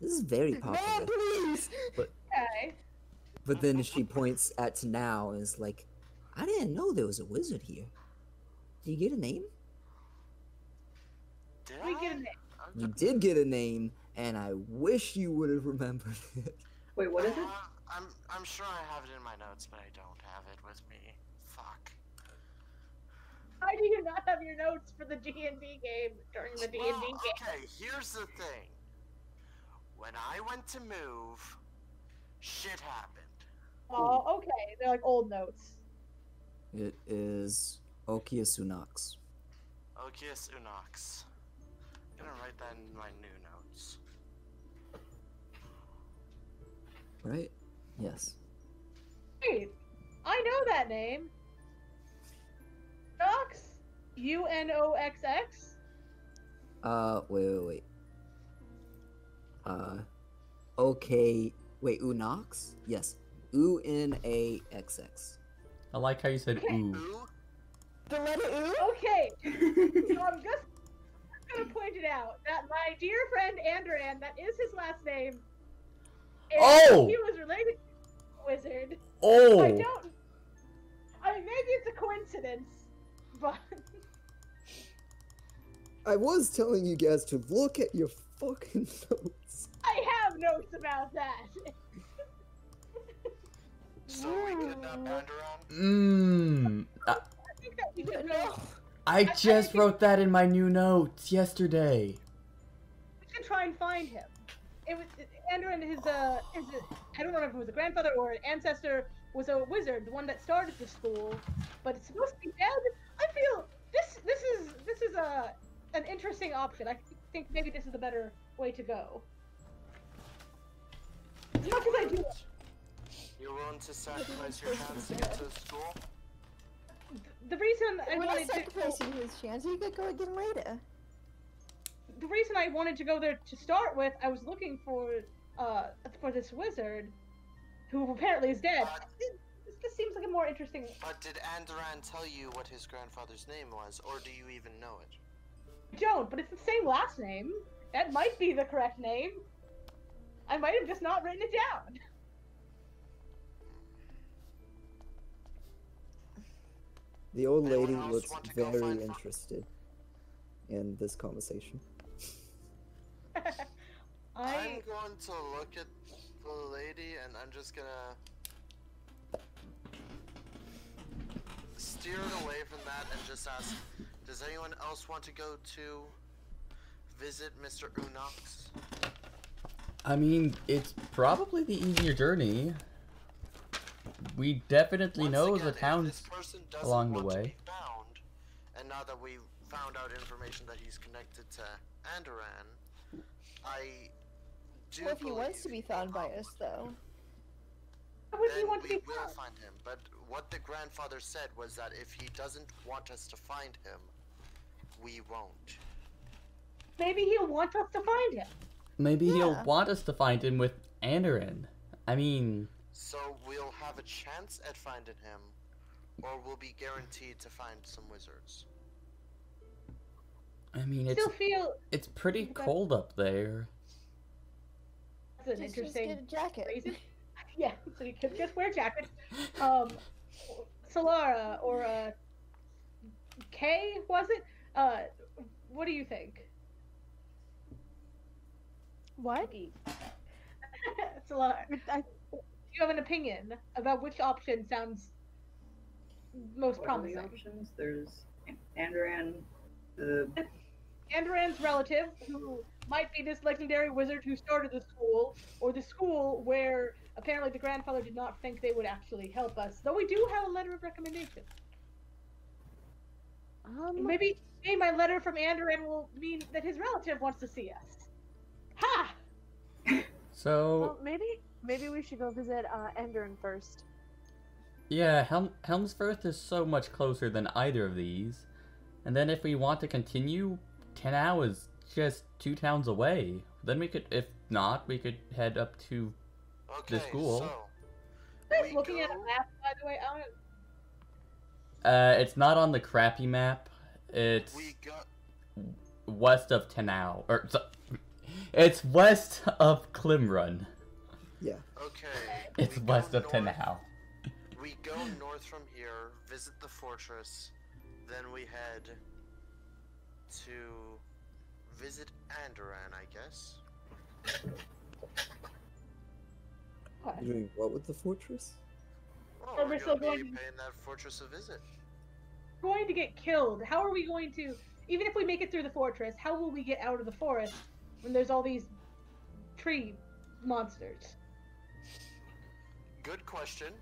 This is very popular." Man, please! Okay. But then she points at now and is like, "I didn't know there was a wizard here. Do you get a name?" Did We I? get a name. You did get a name, and I wish you would have remembered it. Wait, what is it? I'm sure I have it in my notes, but I don't have it with me. Fuck. Why do you not have your notes for the D&D game during the D&D Well, game? okay, here's the thing. When I went to move, shit happened. Oh, okay. They're like old notes. It is Okius Unox. Okius Unox. I'm gonna write that in my new notes. Right? Yes. Wait, I know that name. Nox? UNOXX? Wait. Okay. Wait, Unox? Yes. UNAXX. I like how you said Okay. ooh. Ooh? The letter U? Okay, so I'm just gonna point it out that my dear friend Andran, that is his last name, and Oh! he was related to a wizard. Oh! I mean, maybe it's a coincidence, but I was telling you guys to look at your fucking notes. I have notes about that. So we kidnapped Anderon? I think that we should go. I just wrote that in my new notes yesterday. We should try and find him. It was Andrew and his I don't know if it was a grandfather or an ancestor was a wizard, the one that started the school, but it's supposed to be dead. I feel this is an interesting option. I think maybe this is a better way to go. As much as I do, You're willing to sacrifice your chance to get to school? the reason I We're not wanted to sacrificing his chance. You could go again later. the reason I wanted to go there to start with, I was looking for this wizard, who apparently is dead. This seems like a more interesting. But did Anderon tell you what his grandfather's name was, or do you even know it? I don't, but it's the same last name. That might be the correct name. I might have just not written it down. The old Anyone lady else looks want to go very find- interested in this conversation. I'm going to look at the lady, and I'm just gonna steer it away from that and just ask, does anyone else want to go to visit Mr. Unox? I mean, it's probably the easier journey. We definitely know the towns along the way. Found, and now that we found out information that he's connected to Andoran, I do Well, if he wants to be found by us, though. How would then he want to we be will found? find him. But what the grandfather said was that if he doesn't want us to find him, we won't. Maybe he'll want us to find him. Maybe he'll want us to find him with Andoran. I mean... So we'll have a chance at finding him, or we'll be guaranteed to find some wizards. I mean, it's pretty cold up there. That's an interesting just get a jacket. reason. Yeah, so you could just wear jackets. Solara or Kay, was it? What do you think? What? Solara, do you have an opinion about which option sounds most What are the promising? options? There's Andoran, the Andoran's relative, who might be this legendary wizard who started the school, or the school where apparently the grandfather did not think they would actually help us, though we do have a letter of recommendation. Maybe my letter from Andoran will mean that his relative wants to see us. Ha! So... Well, maybe we should go visit Enderin first. Yeah, Helmsworth is so much closer than either of these. And then if we want to continue, Tenau is just 2 towns away. Then we could, if not, we could head up to the school. Just looking at a map, by the way, I don't... It's not on the crappy map. It's west of Tenau. It's west of Klimrun. Yeah. Okay. It's west of Tenau. We go north from here, visit the fortress, then we head to visit Andoran, I guess. You're doing what with the fortress? Oh, Or we're we're still going to going be paying that fortress a visit. going to get killed. How are we going to, even if we make it through the fortress, how will we get out of the forest when there's all these tree monsters? Good question.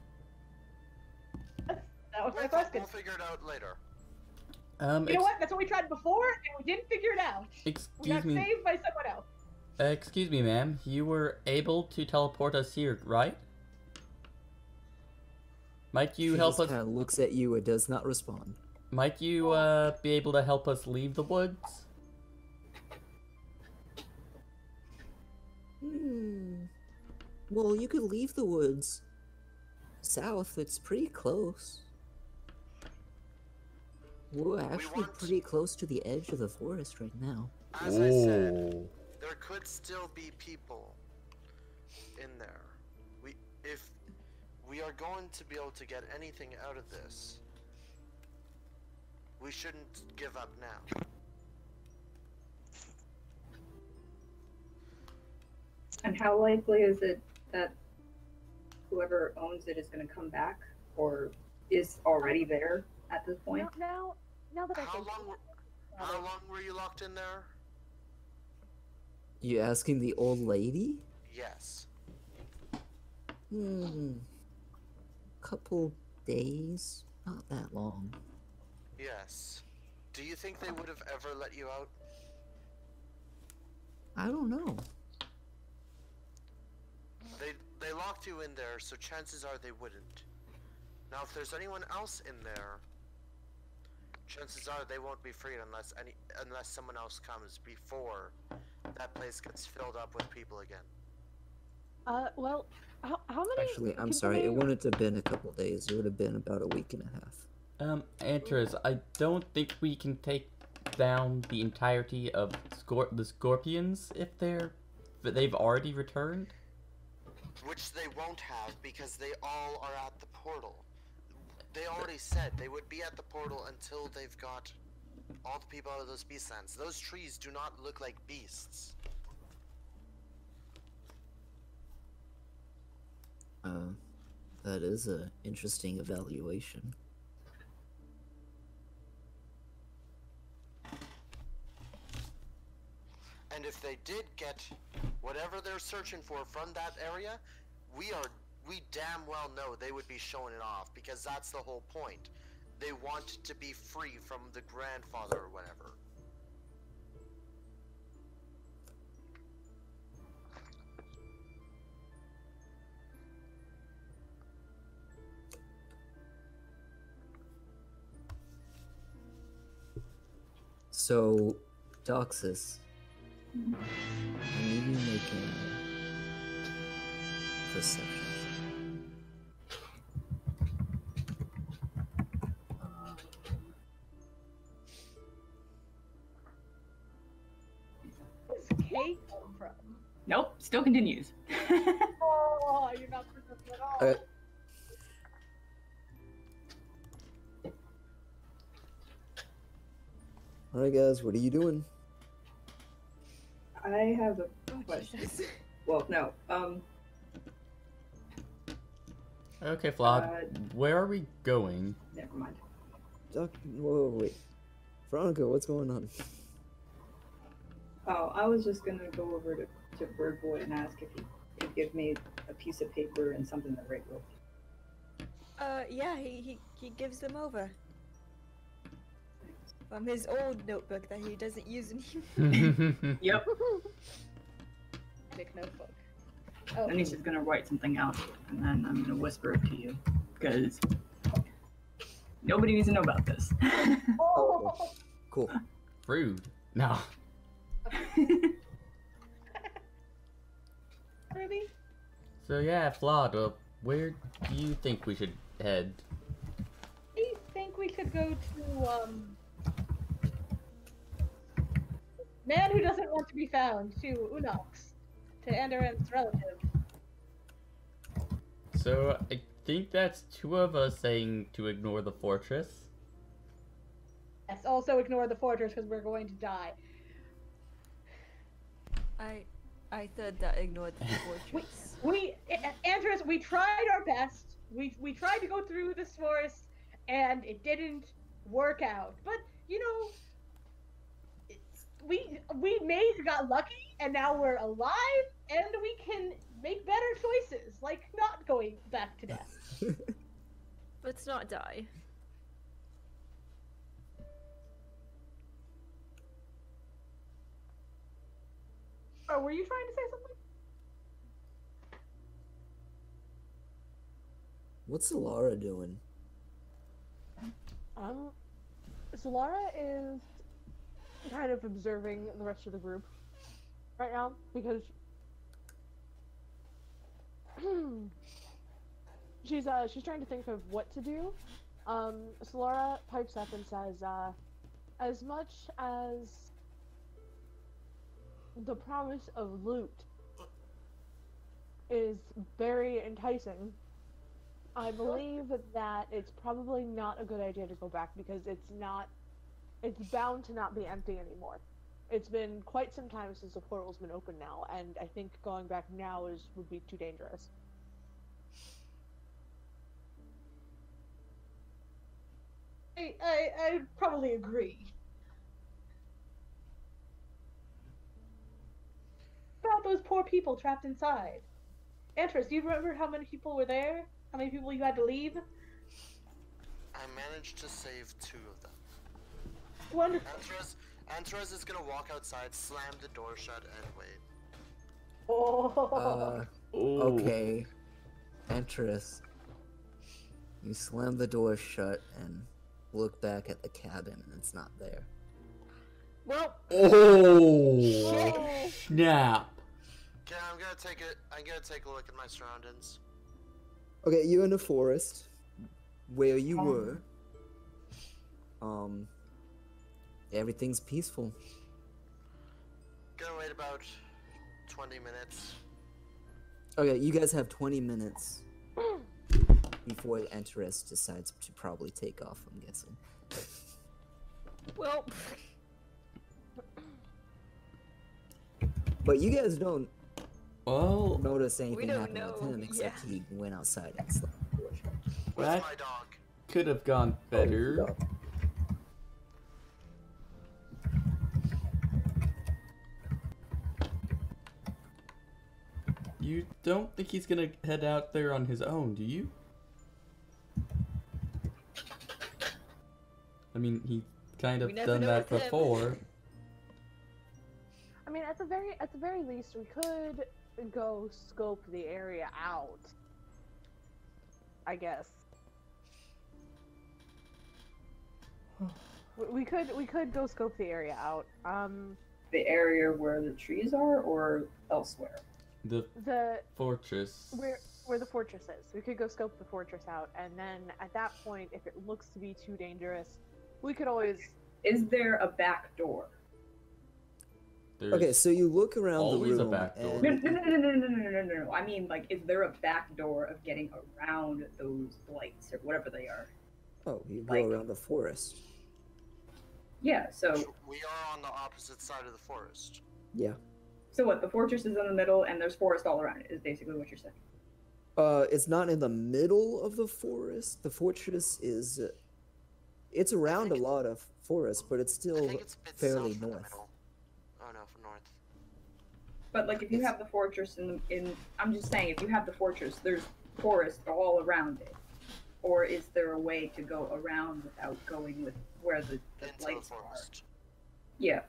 That was my question. We'll figure it out later. You know what? That's what we tried before, and we didn't figure it out. We got Excuse me. saved by someone else. Excuse me, ma'am. You were able to teleport us here, right? Might you She help just us? kind of looks at you and does not respond. Might you be able to help us leave the woods? Well, you could leave the woods south. It's pretty close. We're actually pretty close to the edge of the forest right now. As I said, there could still be people in there. If we are going to be able to get anything out of this, we shouldn't give up now. And how likely is it that whoever owns it is going to come back, or is already there at this point? Now that I How think long were you locked in there? You asking the old lady? Yes. Couple days, not that long. Yes. Do you think they would have ever let you out? I don't know. They locked you in there, so chances are they wouldn't. Now, if there's anyone else in there, chances are they won't be freed unless someone else comes before that place gets filled up with people again. Well, how many? Actually, I'm sorry. It wouldn't have been a couple days. It would have been about a week and a half. Antras, I don't think we can take down the entirety of the Scorpions if they've already returned. Which they won't have, because they all are at the portal. They already said they would be at the portal until they've got all the people out of those beast lands. Those trees do not look like beasts. That is a interesting evaluation. did get whatever they're searching for from that area, we damn well know they would be showing it off, because that's the whole point. They want to be free from the grandfather or whatever. So, Doxus, I need you making perception. Where's Kate come from? Nope, still continues. Oh, you're not perceptive at all. Okay. Alright guys, what are you doing? I have a question. Well, no. Okay, Flawed. Where are we going? Never mind. Whoa, wait. Veronica, what's going on? Oh, I was just gonna go over to Bird Boy and ask if he could give me a piece of paper and something to write with. Yeah, he gives them over. From his old notebook that he doesn't use anymore. Yep. Big notebook. Oh. And he's just gonna write something out, and then I'm gonna whisper it to you, because nobody needs to know about this. Oh. Cool. Rude. No. Ruby? So yeah, Flawed, where do you think we should head? I think we should go to, Man Who Doesn't Want to Be Found, to Unox, to Andoran's relative. So I think that's two of us saying to ignore the fortress. Yes, also ignore the fortress because we're going to die. I said that ignored the fortress. Andres, we tried our best. We tried to go through this forest, and it didn't work out. But you know, we got lucky, and now we're alive, and we can make better choices, like not going back to death. Let's not die. Oh, were you trying to say something? What's Solara doing? Solara is kind of observing the rest of the group right now because she's trying to think of what to do. Solara pipes up and says, as much as the promise of loot is very enticing, I believe that it's probably not a good idea to go back because it's bound to not be empty anymore. It's been quite some time since the portal's been open now, and I think going back now would be too dangerous. I probably agree. About those poor people trapped inside. Andres, do you remember how many people were there? How many people you had to leave? I managed to save 2 of them. Wonderful. Andres is gonna walk outside, slam the door shut, and wait. Oh. Okay. Entris. You slam the door shut and look back at the cabin and it's not there. Well. Oh! Snap. Okay, I'm gonna take a look at my surroundings. Okay, you're in a forest where you were. Everything's peaceful. Gonna wait about 20 minutes. Okay, you guys have 20 minutes before Enterus decides to probably take off, I'm guessing. Well. But you guys don't notice We anything don't happen with know, him except he went outside and slept. That my dog. could have gone better. You don't think he's gonna head out there on his own, do you? I mean, he's kind of done that before. I mean, at the very least, we could go scope the area out. I guess. We could go scope the area out. The area where the trees are, or elsewhere? The fortress. Where the fortress is. We could go scope the fortress out, and then at that point, if it looks to be too dangerous, we could always... Is there a back door? Okay, so you look around the room. Always a back door. No. I mean, like, is there a back door of getting around those blights or whatever they are? Oh, you go around the forest. Yeah, so... We are on the opposite side of the forest. Yeah. So what, the fortress is in the middle and there's forest all around it, is basically what you're saying? It's not in the middle of the forest. The fortress is... it's around a lot of forest, but it's still fairly north. Oh no, for north. But like if you have the fortress in I'm just saying, if you have the fortress, there's forest all around it. Or is there a way to go around without going with where the lights are? Yeah.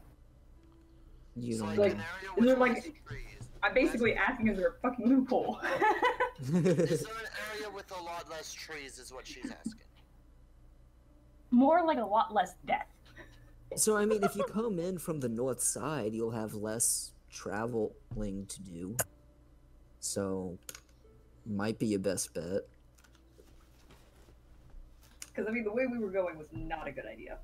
You know, like, is there like, I'm basically asking, is there a fucking loophole? Is there an area with a lot less trees is what she's asking. More like a lot less death. So, I mean, if you come in from the north side, you'll have less traveling to do. So, might be your best bet. Because, I mean, the way we were going was not a good idea.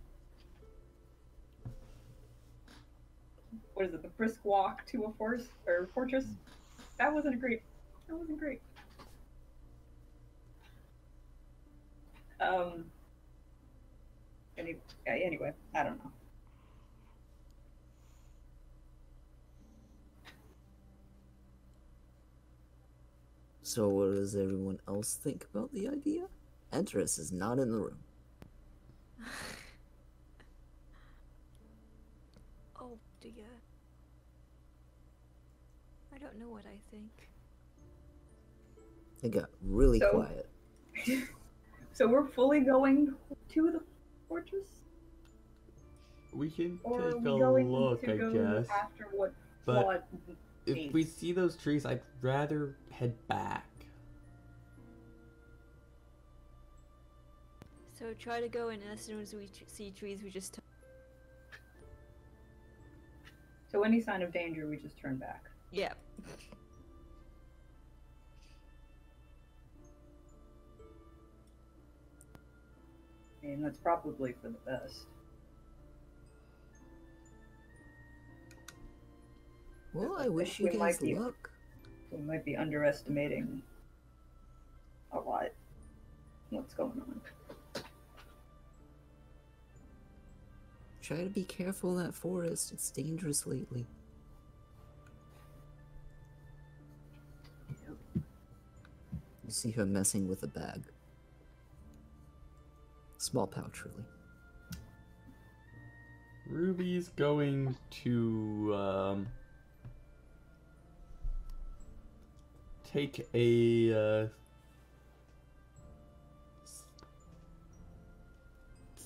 What is it, the brisk walk to a fortress? That wasn't great. That wasn't great. Anyway, I don't know. So what does everyone else think about the idea? Enterus is not in the room. Oh dear. I don't know what I think. It got really quiet. So we're fully going to the fortress? We can or take are we a going look, to I go guess. After what But if we see those trees, I'd rather head back. So try to go, and as soon as we see trees, we just... So any sign of danger, we just turn back. Yeah. And that's probably for the best. Well, I wish you guys luck. We might be underestimating a lot what's going on. Try to be careful in that forest. It's dangerous lately. You see her messing with a bag. Small pouch, really. Ruby's going to take a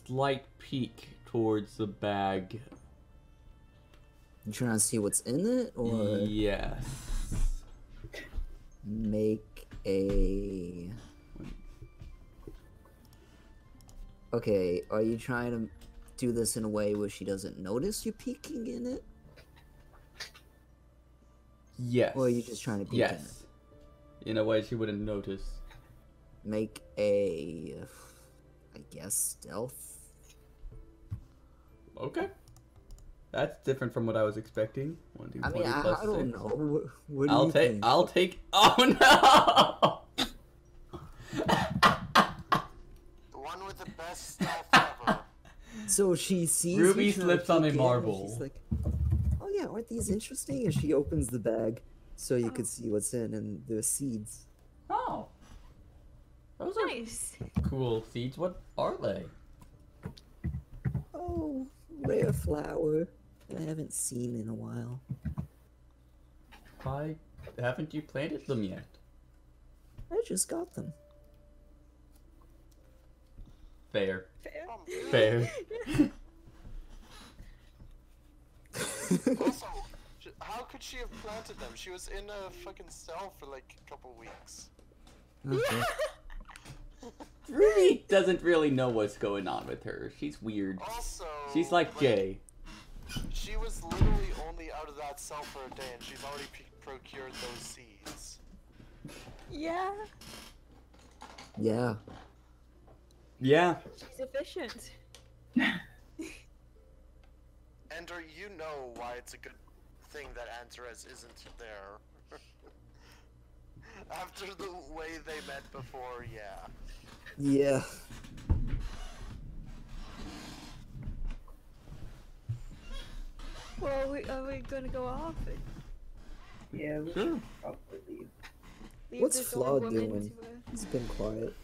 slight peek towards the bag. You trying to see what's in it, or yes? Make a. Okay, are you trying to do this in a way where she doesn't notice you peeking in it? Yes. Or are you just trying to peek in it? In a way she wouldn't notice. Make a, I guess, stealth. Okay. That's different from what I was expecting. 1, 2, I mean, I don't know. What do you think? I'll take. Oh no! The one with the best stealth ever. So she sees Ruby slips on a peek in, marble. She's like, "Oh yeah, aren't these interesting?" And she opens the bag so you could see what's in, and there's seeds. Oh. Those nice. are cool seeds. What are they? Oh, rare flower. I haven't seen in a while. haven't you planted them yet? I just got them. Fair. Fair. Fair. Also, how could she have planted them? She was in a fucking cell for like a couple weeks. Okay. Ruby doesn't really know what's going on with her. She's weird. Also, She's like Jay. she was literally only out of that cell for a day, and she's already procured those seeds. Yeah, Yeah. Yeah. she's efficient. Ender, you know why it's a good thing that Antares isn't there. After the way they met before, yeah. Yeah. Well, are we gonna go off? Yeah, we Sure. should probably leave. Leave What's this old Flaw woman doing? to, He's been quiet.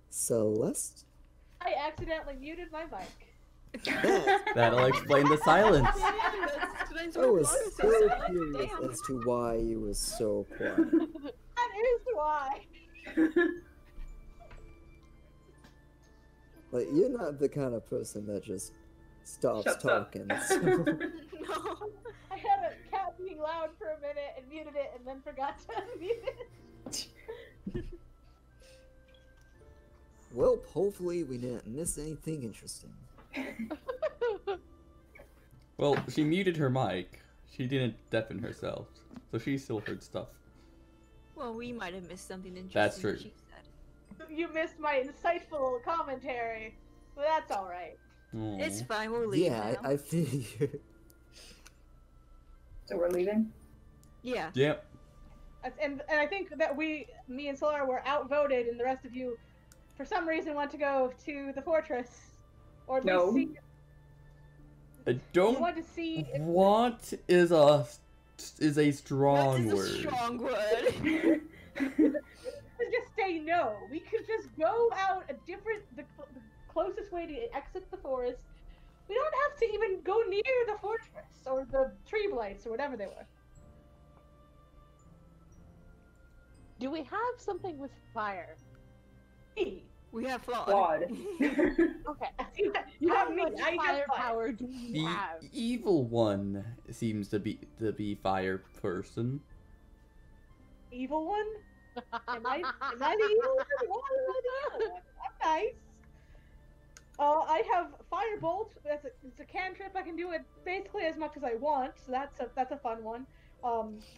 Celeste? I accidentally muted my mic. That'll explain the silence. I was so curious as to why you was so quiet. That is why. Like, you're not the kind of person that just stops Shuts up. talking. No. I had a cat being loud for a minute and muted it and then forgot to unmute it. Well, hopefully we didn't miss anything interesting. Well, she muted her mic. She didn't deafen herself, so she still heard stuff. Well, we might have missed something interesting. That's true. She said. You missed my insightful commentary, but that's alright. It's Aw. fine. We'll leave Yeah, now. I figured. So we're leaving? Yeah. Yep. And I think that me and Solar were outvoted, and the rest of you, for some reason, want to go to the fortress, or at No. least see. I You don't want to see. If, want is a strong That is word. a strong word. just say no. We could just go out the closest way to exit the forest. We don't have to even go near the fortress or the tree blights or whatever they were. Do we have something with fire? We have flawed. Flawed. Okay. You How have me. much I have fire. firepower do we The have? evil one seems to be fire person. Evil one? Am I the evil one? Why am I the evil one? I'm nice. I have firebolt. It's a cantrip. I can do it basically as much as I want. So that's a fun one.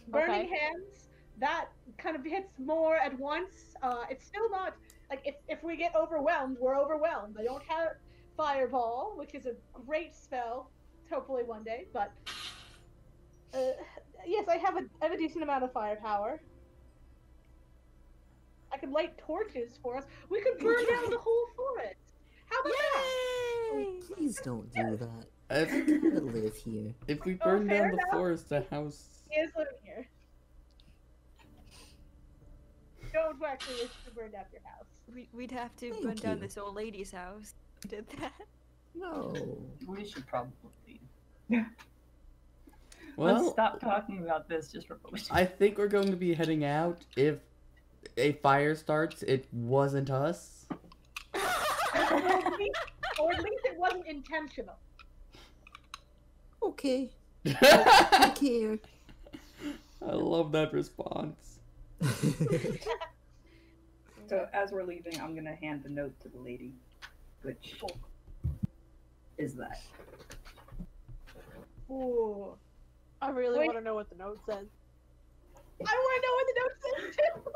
Burning hands. That kind of hits more at once. It's still not like if we get overwhelmed, we're overwhelmed. I don't have fireball, which is a great spell. Hopefully one day, but yes, I have a decent amount of firepower. I could light torches for us. We could burn down the whole forest. How about that? Please don't do that. If, I gotta live here. if we burn fair down the enough. forest, the house. He is living here. Don't actually wish to burn down your house. We'd have to Thank burn down you. this old lady's house. Did that? No. We should probably leave. Let's Well, stop talking about this just for I think we're going to be heading out. If a fire starts, it wasn't us. Or at least it wasn't intentional. Okay. I care. I love that response. So as we're leaving, I'm gonna hand the note to the lady. Which is that? Ooh. I really Wait. want to know what the note says. I want to know what the note says too.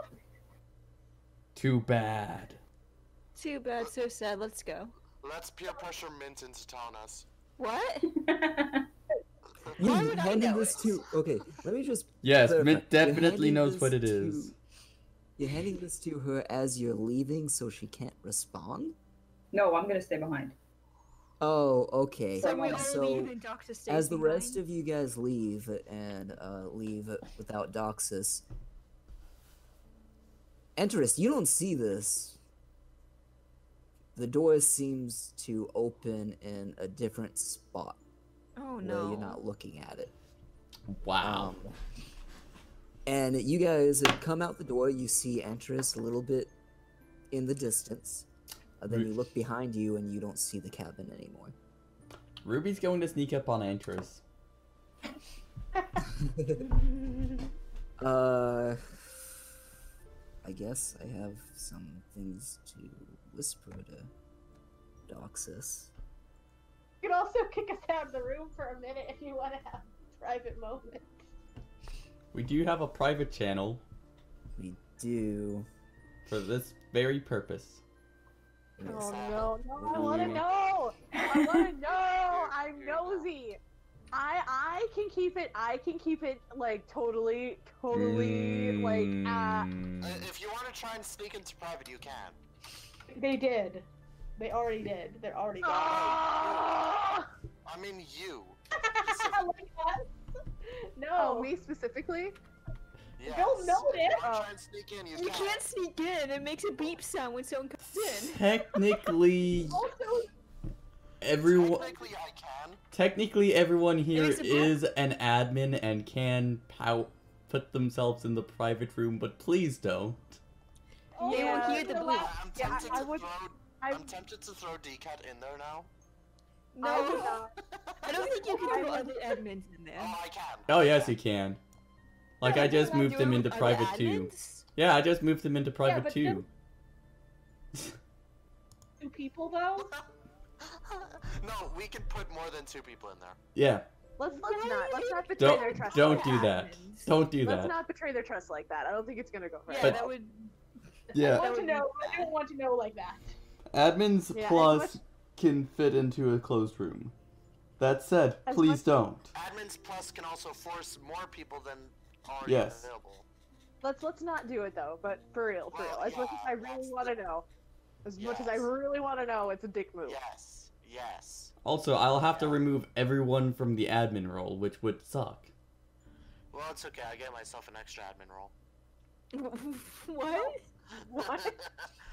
Too bad. Too bad, so sad. Let's go. Let's peer pressure Mint into telling us. What? You Why would I handed know this it? to. Okay, let me just. Yes, clarify. Mint You're definitely handing knows this what it to- is. You're handing this to her as you're leaving so she can't respond? No, I'm gonna stay behind. Oh, okay. So we all So, leave and Doctor stays as the behind? rest of you guys leave and leave without Doxus, Enterist, you don't see this. The door seems to open in a different spot Oh where no. you're not looking at it. Wow. And you guys come out the door. You see Antris a little bit in the distance. Then you look behind you and you don't see the cabin anymore. Ruby's going to sneak up on Antris. I guess I have some things to whisper to Doxus. You can also kick us out of the room for a minute if you want to have a private moment. We do have a private channel. We do. For this very purpose. Oh no, I wanna know! I wanna know! I'm nosy! I can keep it like totally like If you want to try and sneak into private, you can. They did. They already did. They're already gone. I mean you. Like us? No. Oh, me specifically? Yes. Don't know If you it. want to try and sneak in, You can't sneak in. It makes a beep sound when someone comes in. Technically, everyone. Technically, I can. Technically, everyone here makes a is an admin and can put themselves in the private room, but please don't. They won't hear the bleep. I'm tempted to throw DCAT in there now. No, I don't think you can throw other admins in there. Oh, I can. Oh yes, you can. Like I just moved them into Other private too. admins? Yeah, I just moved them into private but too. Two people though? No, we can put more than 2 people in there. Yeah. Let's not betray their trust. Don't like do that. Don't do Let's that. not betray their trust like that. I don't think it's gonna go very Yeah, But- that would. Yeah. I don't want to know like that. Admins Yeah, plus can fit into a closed room. That said, As please much- don't. Admins Plus can also force more people than already Yes. available. Let's not do it though. But for real. Well, As much as yeah, I really that's want to know, it's a dick move. Yes. Yes. Also, I'll have to remove everyone from the admin role, which would suck. Well, it's okay. I get myself an extra admin role. What? What?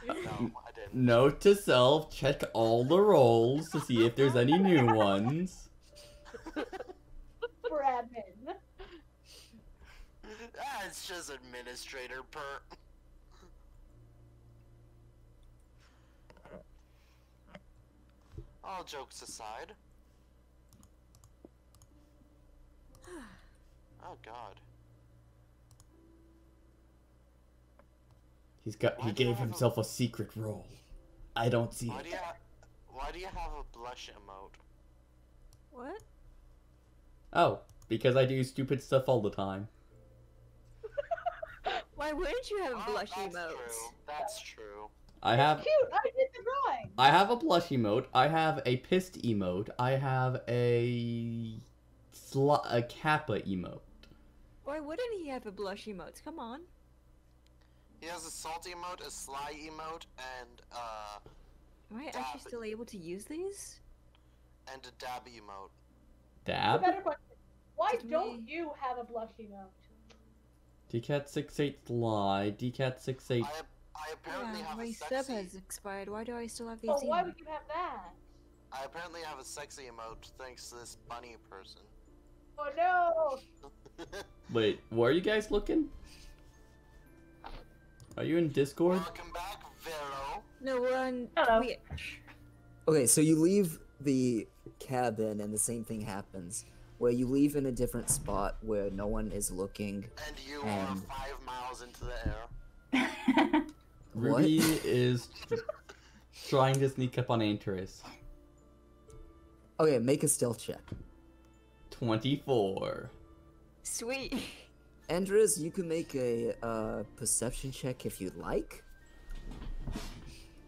No, I didn't. Note to self, check all the roles to see if there's any new ones. For admin. It's just administrator per. All jokes aside. Oh God. He gave himself a secret role. I don't see Why it. do you have a blush emote? What? Oh, because I do stupid stuff all the time. Why wouldn't you have a blush that's emote? True. That's true. I have Cute. I did the drawing. I have a blush emote. I have a pissed emote. I have a kappa emote. Why wouldn't he have a blush emote? Come on. He has a salty emote, a sly emote, and Am I actually still able to use these? and a dab emote. Dab? Better question. Why Did don't we- you have a blush emote? DCAT68 lie. DCAT68. I apparently have my a sub sexy. has expired. Why do I still have these? Oh, why emotes? would you have that? I apparently have a sexy emote thanks to this bunny person. Oh no! Wait, where are you guys looking? Are you in Discord? Welcome back, Vero. No, we're on Hello. Twitch. Okay, so you leave the cabin and the same thing happens. Where you leave in a different spot where no one is looking. And you And- are 5 miles into the air. Ruby is trying to sneak up on Antris. Okay, make a stealth check. 24. Sweet. Andres, you can make a perception check if you'd like.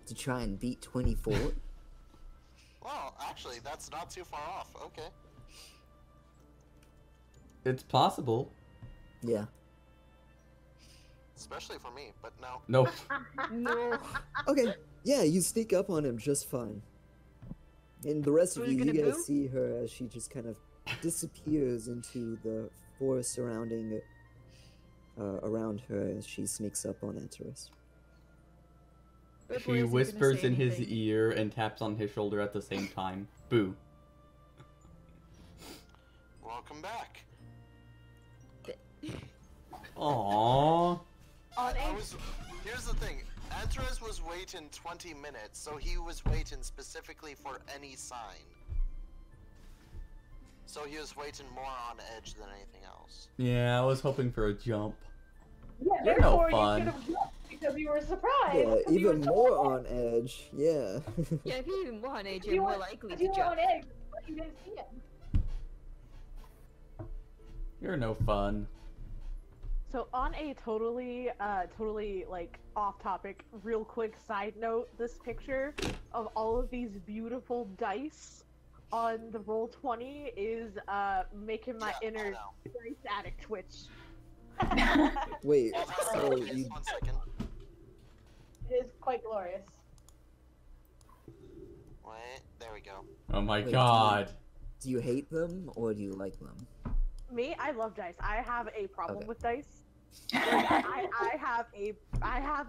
To try and beat 24. Well, actually, that's not too far off. Okay. It's possible. Yeah. Especially for me, but no. Nope. No. Okay, yeah, you sneak up on him just fine. And the rest of Are you you gonna guys boo? see her as she just kind of disappears into the forest surrounding around her as she sneaks up on Antares. But boy, She is he gonna whispers say in his anything. ear and taps on his shoulder at the same time. Boo. Welcome back. Aww. Here's the thing. Andres was waiting 20 minutes, so he was waiting specifically for any sign. So he was waiting more on edge than anything else. Yeah, I was hoping for a jump. Yeah, You're no therefore fun. you should have jumped because you were surprised. Yeah, 'cause you even were so more upset. on edge. Yeah. Yeah, if you even want age, You you're more were- likely you to were jump. on edge, but you didn't see him. You're no fun. So on a totally like off-topic, real quick side note, this picture of all of these beautiful dice on the Roll20 is making my inner dice addict twitch. Wait, Hold on, so hold on, you 1 second. It is quite glorious. Wait, there we go. Oh my Wait, god. do you hate them or do you like them? Me, I love dice. I have a problem Okay. with dice. I have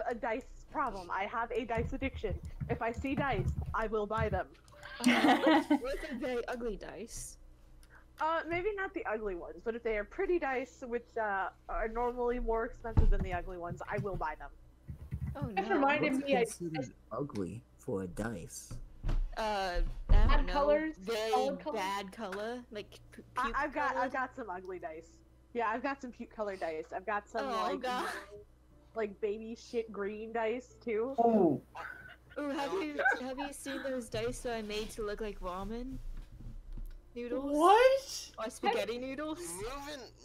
a dice problem. I have a dice addiction. If I see dice, I will buy them. What if they're very ugly dice? Maybe not the ugly ones, but if they are pretty dice, which are normally more expensive than the ugly ones, I will buy them. Oh no. Just reminded What's me, I considered ugly for a dice? I Bad don't know. colors? Very Solid colors? bad color, like puke I've colored. got some ugly dice. Yeah, I've got some puke colored dice. I've got some Oh, God. like baby shit green dice too. Oh, Ooh, have you seen those dice that I made to look like ramen noodles? What? Or spaghetti noodles?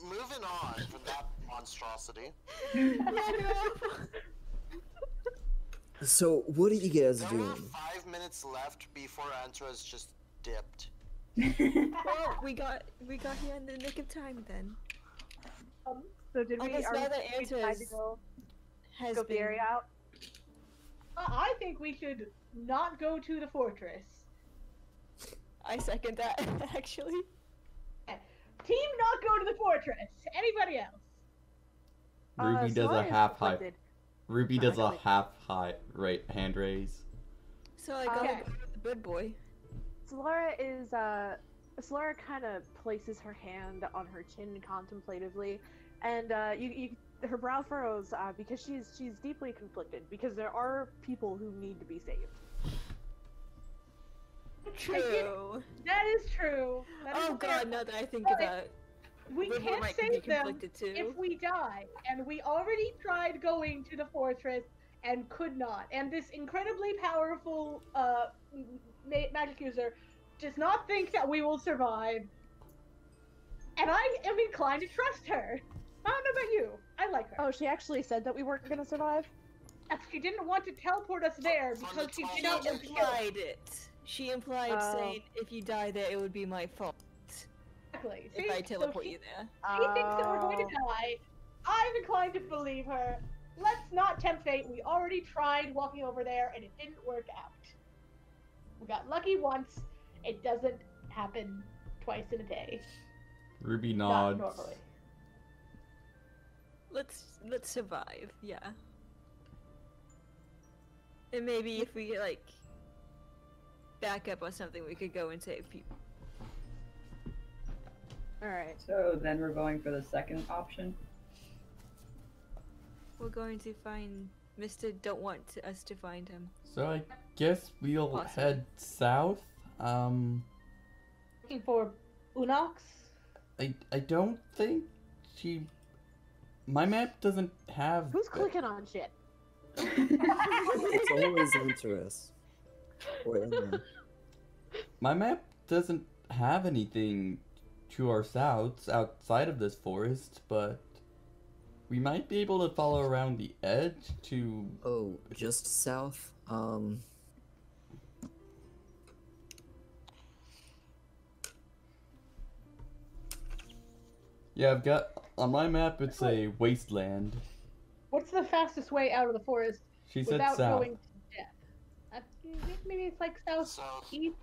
Moving on from that monstrosity. So what are you guys There were doing? 5 minutes left before Andres just dipped. Well, we got here in the nick of time then. So did I we? guess Are now that we decide to Andres go has scope the been area out? I think we should not go to the fortress. I second that, actually. Team not go to the fortress. Anybody else? Ruby does a Solaris half high. conflicted. Ruby does a Actually- half high hand raise. So I gotta Okay. go with the good boy. Solara kind of places her hand on her chin contemplatively, and her brow furrows because she's deeply conflicted because there are people who need to be saved. True. That is true. That is Oh a fair god, point. now that I think But about it. We River can't might be save them conflicted too. if we die, and we already tried going to the fortress and could not. And this incredibly powerful magic user does not think that we will survive. And I am inclined to trust her. I don't know about you. I like her. Oh, she actually said that we weren't gonna survive? She didn't want to teleport us there because she did not want to kill us. Implied it. She implied Oh. saying if you die there, it would be my fault Exactly. if I See? teleport So you there. She thinks that we're going Oh. to die. I'm inclined to believe her. Let's not tempt fate. We already tried walking over there and it didn't work out. We got lucky once. It doesn't happen twice in a day. Ruby Not nods. normally. Let's survive, yeah. And maybe if we like back up or something, we could go and save people. Alright. So then we're going for the second option. We're going to find Mr. Don't Want us to find him. So I guess we'll Awesome. head south. Looking for Unox? I don't think she. My map doesn't have. Who's clicking on shit? It's always interest. Or in My map doesn't have anything to our south outside of this forest, but we might be able to follow around the edge to. Oh, just south. Yeah, I've got on my map. It's a wasteland. What's the fastest way out of the forest She said without south. going to death? Maybe it's like southeast?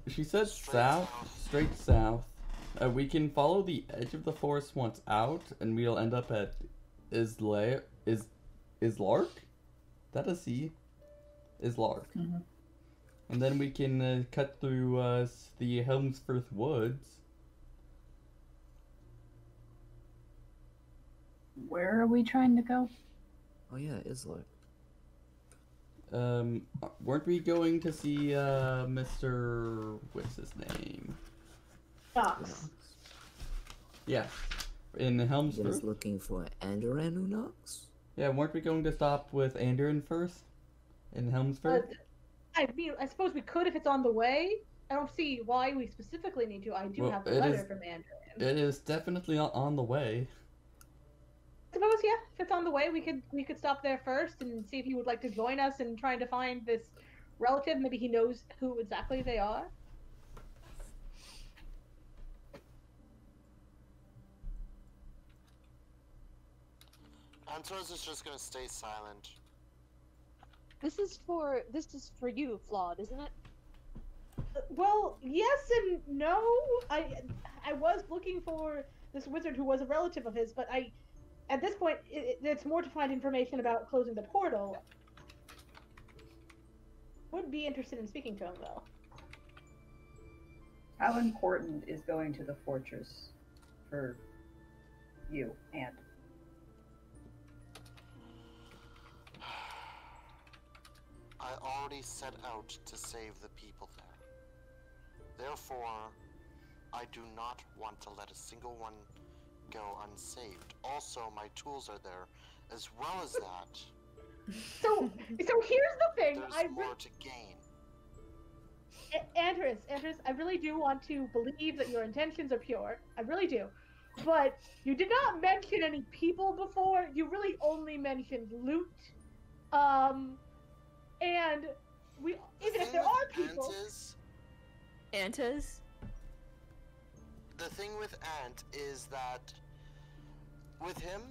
She said Straight south, south. straight south. We can follow the edge of the forest once out, and we'll end up at Islark? That a C? Islark. Mhm. And then we can cut through the Helmsforth woods. Where are we trying to go? Oh yeah, Islar. Weren't we going to see, Mr. What's his name? Knox. Yeah. In You Helm's guys Roof? looking for Andoran Unox? Yeah, weren't we going to stop with Andoran first? In Helmsford? I mean, I suppose we could if it's on the way. I don't see why we specifically need to. I do Well, have the it letter is- from Andrew. It is definitely on the way. I suppose, yeah, if it's on the way, we could stop there first and see if he would like to join us in trying to find this relative. Maybe he knows who exactly they are. Antois is just gonna stay silent. This is for you, Flawed, isn't it? Well, yes and no. I was looking for this wizard who was a relative of his, but at this point it's more to find information about closing the portal. Would be interested in speaking to him though. How important is going to the fortress for you and? I already set out to save the people there. Therefore, I do not want to let a single one go unsaved. Also, my tools are there, as well as that. So here's the thing. There's more to gain. Andres, I really do want to believe that your intentions are pure. I really do. But you did not mention any people before. You really only mentioned loot. And even if there are people. Antas? The thing with Ant is that with him,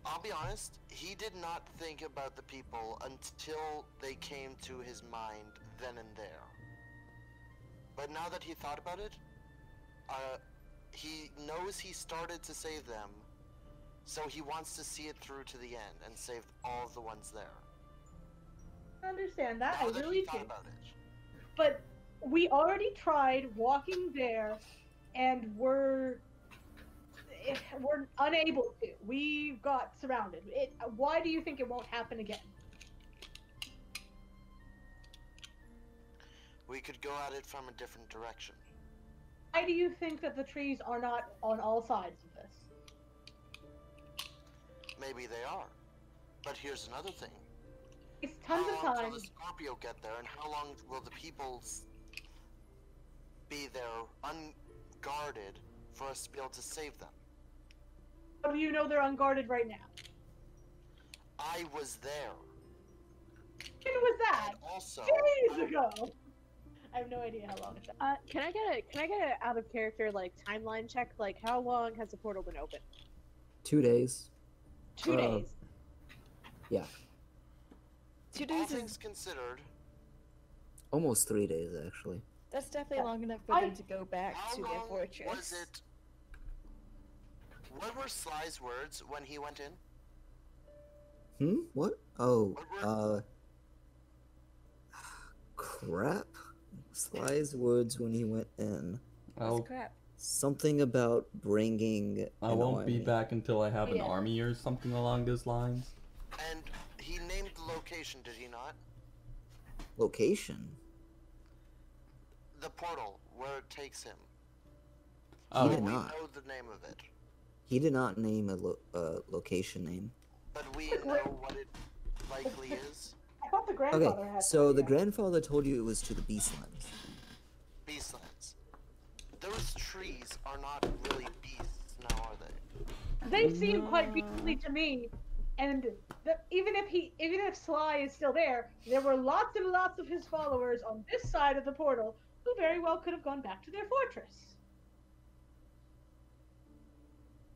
I'll be honest, he did not think about the people until they came to his mind then and there. But now that he thought about it, he knows he started to save them, so he wants to see it through to the end and save all of the ones there. I understand that. Now I that really he thought do. about it. But we already tried walking there, and we're unable to. We got surrounded. Why do you think it won't happen again? We could go at it from a different direction. Why do you think that the trees are not on all sides of this? Maybe they are. But here's another thing. It's tons of How long time. till the Scorpio get there, and how long will the people be there unguarded for us to be able to save them? How do you know they're unguarded right now? I was there. When was that? And also, Days ago. I have no idea how long it's been. Can I get an out of character like timeline check? Like how long has the portal been open? 2 days. 2 days. Yeah. 2 all days things is considered, Almost 3 days, actually. that's definitely long enough for them to go back how to their long fortress. was it? What were Sly's words when he went in? What? Oh, What crap. Sly's words when he went in. I'll, Crap. Something about bringing I an won't be army. back until I have an Yeah. army or something along those lines. And he named the location, did he not? Location? The portal, where it takes him. Oh, He did we not. know the name of it, He did not name a location name. but we know what it likely is. I thought the grandfather Okay, had. so the yeah. grandfather told you it was to the Beastlands. Beastlands. Those trees are not really beasts now, are they? They seem quite beastly to me, and even if Sly is still there were lots and lots of his followers on this side of the portal who very well could have gone back to their fortress.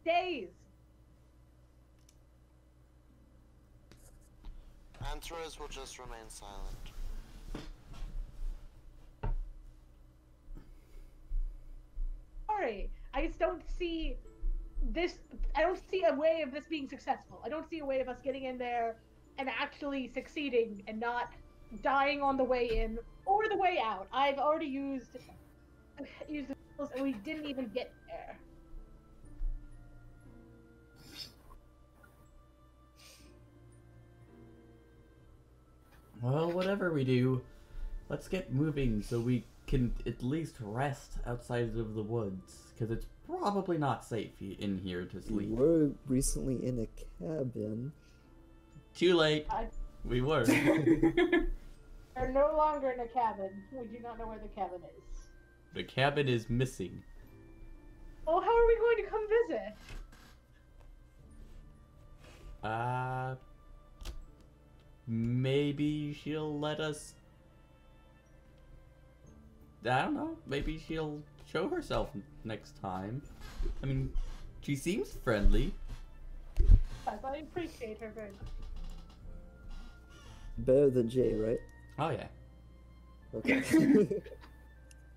Days. Antares will just remain silent. Sorry, I just don't see this. I don't see a way of this being successful. I don't see a way of us getting in there and actually succeeding and not dying on the way in or the way out. I've already used the tools and we didn't even get there. Well, whatever we do, let's get moving so we can at least rest outside of the woods, because it's probably not safe in here to We sleep. were recently in a cabin. Too late. We were. We're no longer in a cabin. We do not know where the cabin is. The cabin is missing. Oh, how are we going to come visit? Maybe she'll let us. I don't know. Maybe she'll show herself next time. I mean, she seems friendly. I appreciate her very much. Better than Jay, right? Oh yeah, Okay.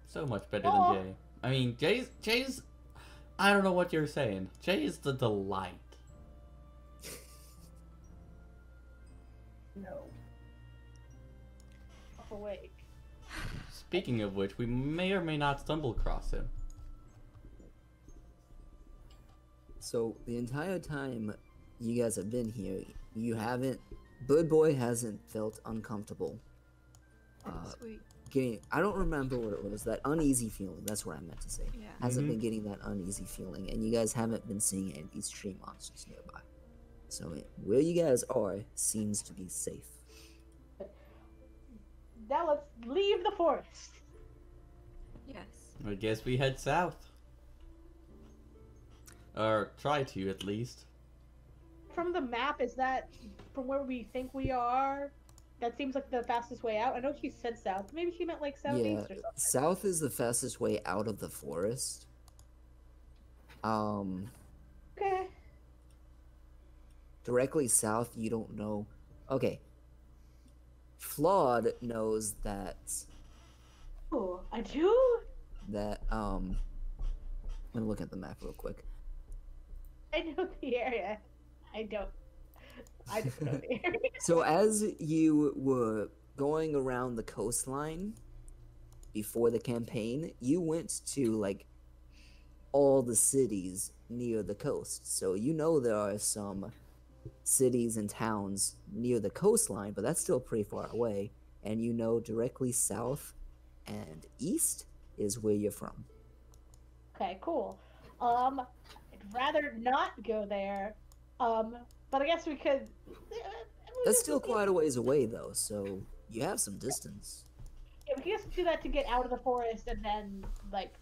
so much better than Jay. I mean, Jay's. I don't know what you're saying. Jay is the delight. No. Awake. Speaking of which, we may or may not stumble across him. So the entire time you guys have been here, you haven't. Bird Boy hasn't felt uncomfortable. Sweet. I don't remember what it was. That uneasy feeling. That's what I meant to say. Yeah. Hasn't been getting that uneasy feeling, and you guys haven't been seeing any of these tree monsters nearby. So where you guys are seems to be safe. Now let's leave the forest. Yes. I guess we head south. Or try to, at least. From the map, is that from where we think we are? That seems like the fastest way out. I know she said south. Maybe she meant like southeast Yeah, or something. south is the fastest way out of the forest. Okay. Directly south, you don't know. Okay. Flawed knows that Oh, I do? I'm gonna look at the map real quick. I know the area. I don't know the area. So as you were going around the coastline before the campaign, you went to like all the cities near the coast. So you know there are some cities and towns near the coastline, but that's still pretty far away. And you know directly south and east is where you're from. Okay, cool. I'd rather not go there. But I guess we could. That's still quite a ways away though, so you have some distance. Yeah, we can just do that to get out of the forest and then like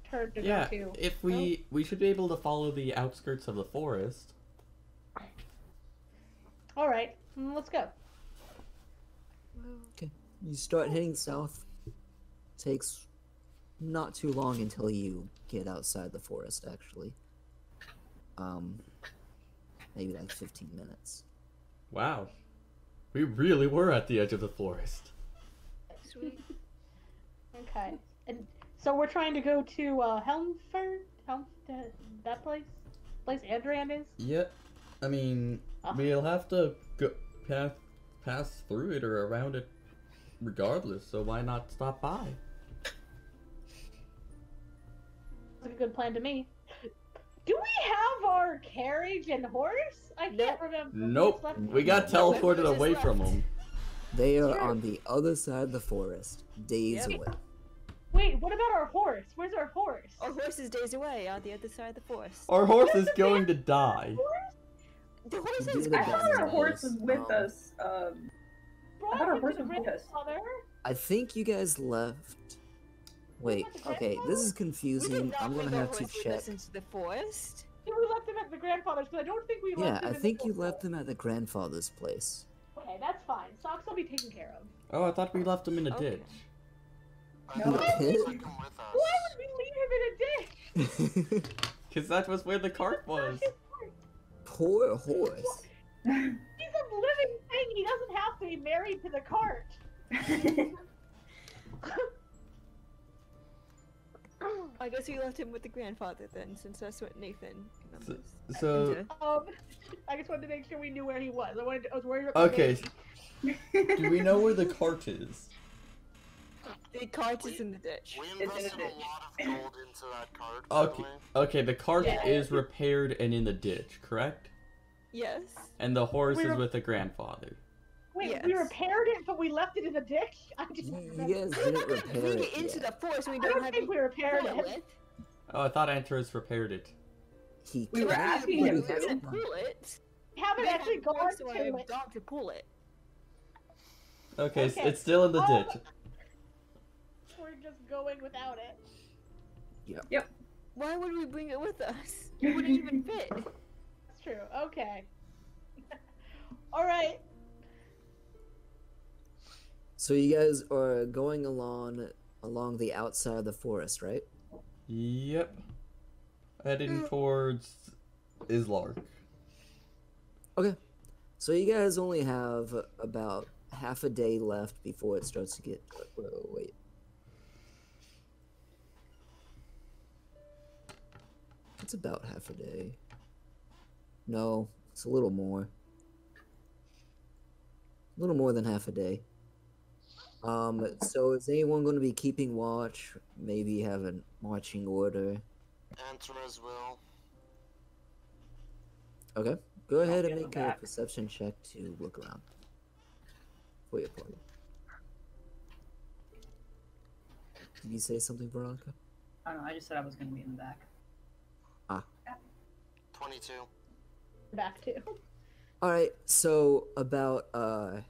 turn to Yeah, go to. if we should be able to follow the outskirts of the forest. All right, let's go. Okay. You start heading south. Takes not too long until you get outside the forest, actually. Maybe like 15 minutes. Wow. We really were at the edge of the forest. Sweet. Okay, and so we're trying to go to Helmford, that place Andran is. Yep. I mean, we'll have to go pass through it or around it regardless, so why not stop by? That's a good plan to me. Do we have our carriage and horse? I can't remember. Nope. What's left. We got teleported away from them. They are on the other side of the forest, days away. Wait, what about our horse? Where's our horse? Our horse is days away on the other side of the forest. Our horse is going to die. The horse You is do the I thought our best. horse was with us. I thought our horse was with us. Grandfather? I think you guys left. Wait, okay, this is We confusing. did not I'm gonna bring our have to horse with check. us into the forest. Yeah, we left him at the grandfather's, but I don't think we Yeah, left him I in think the you store. left them at the grandfather's place. Okay, that's fine. Socks will be taken care of. Oh, I thought we left him in a Okay. ditch. I No. thought Pit? you took him with us. Why would we leave him in a ditch? Because that was where the cart was. Poor horse. He's a living thing. He doesn't have to be married to the cart. I guess we left him with the grandfather then, since that's what Nathan remembers. So, I just wanted to make sure we knew where he was. I was worried about. okay. Do we know where the cart is? The cart is in the ditch. We invested a lot of gold into that card. Okay, okay, the cart Yeah. is repaired and in the ditch, correct? Yes. And the horse We is were- with the grandfather. Wait, Yes. we repaired it, but we left it in the ditch? I just You guys didn't repair Bring it it into yet. the forest and we I don't don't have think we repaired pull it. with. Oh, I thought Antros repaired it. He We were can't, asking but him he to. hasn't. Pull it. We haven't They actually have gone forks, so to I've it. gone to pull it. Okay, Okay. it's still in the Oh. ditch. We're just going without it. Why would we bring it with us? It wouldn't even fit. That's true. Okay. All right. So you guys are going along the outside of the forest, right? Yep. Heading towards Islark. Okay. So you guys only have about half a day left before it starts to get. Wait. It's about half a day. No, it's a little more. A little more than half a day. So is anyone going to be keeping watch? Maybe have a marching order? Antras will. Okay. Go ahead get and them make a back. perception check to look around for your party. Did you say something, Veronica? I don't know. I just said I was going to be in the back. 22. Back to. All right. So about an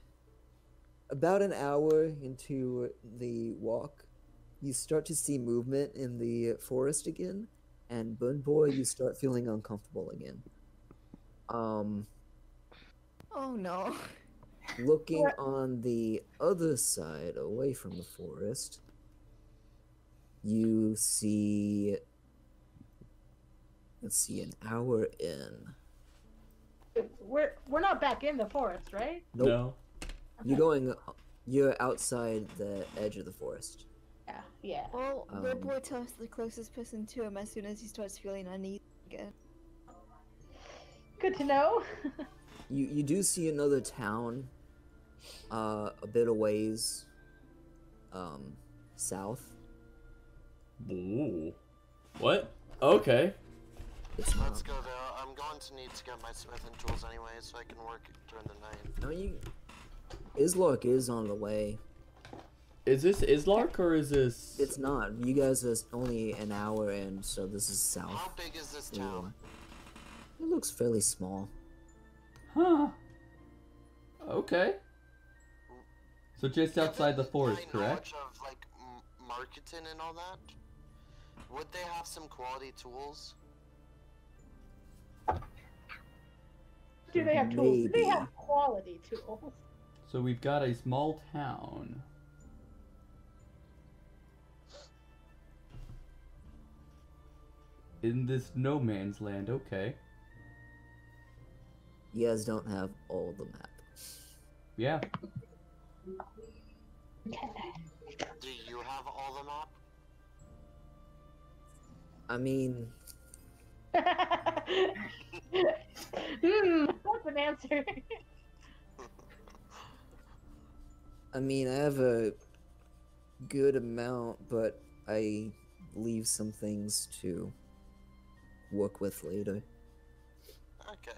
hour into the walk, you start to see movement in the forest again, and Bun Boy, you start feeling uncomfortable again. Oh no. Looking on the other side, away from the forest, you see. Let's see, an hour in. We're not back in the forest, right? Nope. No. You're outside the edge of the forest. Yeah. Yeah. Well, the Um, boy tells the closest person to him as soon as he starts feeling uneasy again. Good to know. You do see another town, a bit a ways, south. Ooh. What? Okay. It's not. Let's go there. I'm going to need to get my smithing tools anyway, so I can work during the night. I mean, Islark is on the way. Is this Islark or is this? It's not. You guys are only an hour in, so this is south. How big is this where you town? are. It looks fairly small. Huh. Okay. So just outside the Given forest, my correct? knowledge of like marketing and all that, would they have some quality tools? Do they have tools? Do they Maybe. have quality tools? So we've got a small town. In this no man's land, okay. You guys don't have all the map. Yeah. Do you have all the map? I mean, That's an answer. I have a good amount, but I leave some things to work with later. Okay.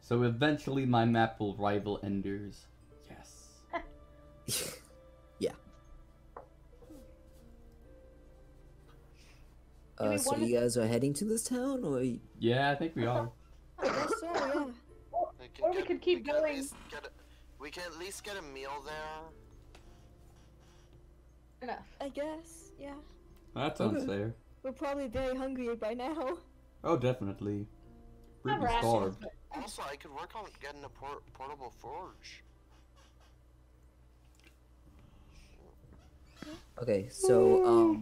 So eventually my map will rival Ender's. Yes. Yeah. I mean, So what you guys are heading to this town, or Yeah, I think we are. I guess so, yeah. Or we could keep at going. least we can at least get a meal there. Enough. I guess, yeah. That sounds fair. We're probably very hungry by now. Oh, definitely. Have Pretty rations, starved. but- Also, I could work on getting a portable forge. okay? So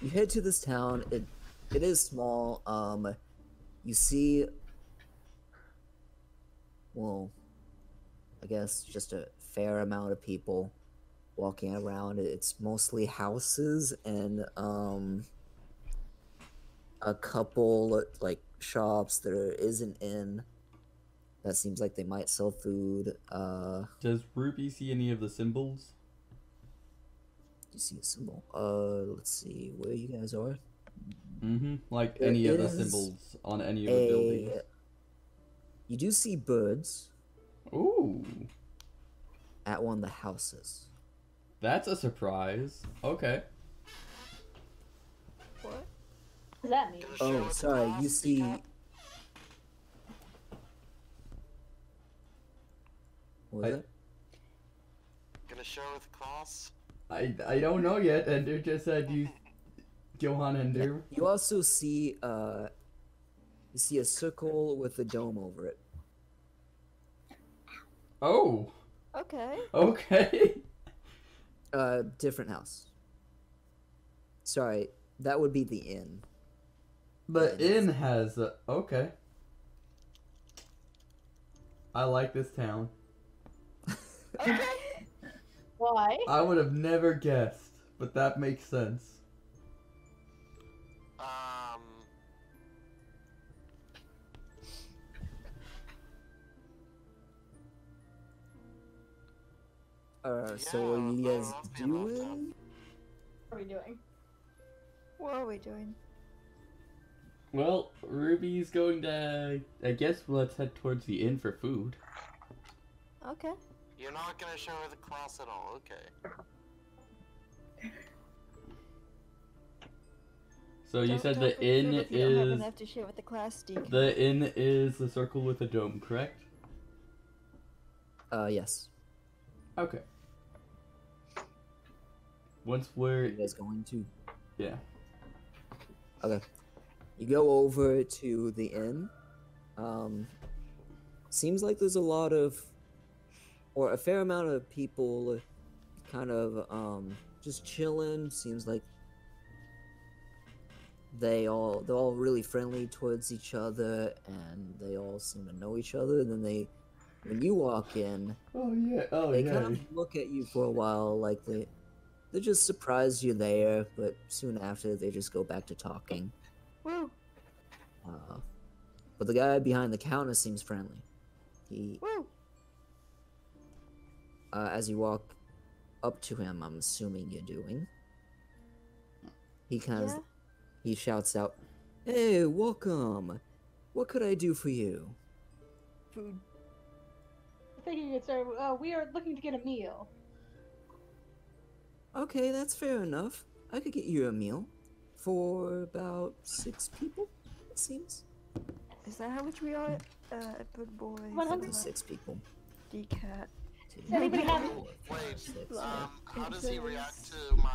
you head to this town. It is small. You see, well, I guess just a fair amount of people walking around. It's mostly houses and a couple like shops. There is an inn that seems like they might sell food. Does Ruby see any of the symbols? You see a symbol. Let's see where you guys are. Mm-hmm. Like There any of the is symbols on any of the buildings. You do see birds Ooh, at one of the houses. that's a surprise. Okay. What? What does that mean? Gonna share Oh, with the sorry. class, You see. Decap? What was I- that? Gonna share with class? I don't know yet. Ender just said you. Johan Ender. You also see you see a circle with a dome over it. Oh. Okay. Okay. Different house. Sorry, that would be the inn. The inn has a... Okay. I like this town. Okay. Why? I would have never guessed, but that makes sense. So what are you guys doing? What are we doing? What are we doing? Well, Ruby's going to... I guess let's head towards the inn for food. Okay. You're not gonna share with the class at all, okay. So you Don't- said don't the be good inn if you don't have is... enough to share with the class, Deacon. The inn is the circle with a dome, correct? Yes. Okay. Once Are we're... you guys going to? Yeah. Okay. You go over to the inn. Seems like there's a lot of, or a fair amount of people kind of, just chilling. Seems like they're all really friendly towards each other, and they all seem to know each other. And then when you walk in, they kind of look at you for a while, like they're just surprised you're there, but soon after they just go back to talking. Woo! But the guy behind the counter seems friendly. He, Woo! as you walk up to him, I'm assuming you're doing. He kind of, Yeah? he shouts out, "Hey, welcome. What could I do for you?" Food. Thinking it's we are looking to get a meal. Okay, that's fair enough. I could get you a meal for about 6 people, it seems. Is that how much we are? Good boy. 100? 6 people. Decat. Does anybody have? Wait, 6. how does he react to my,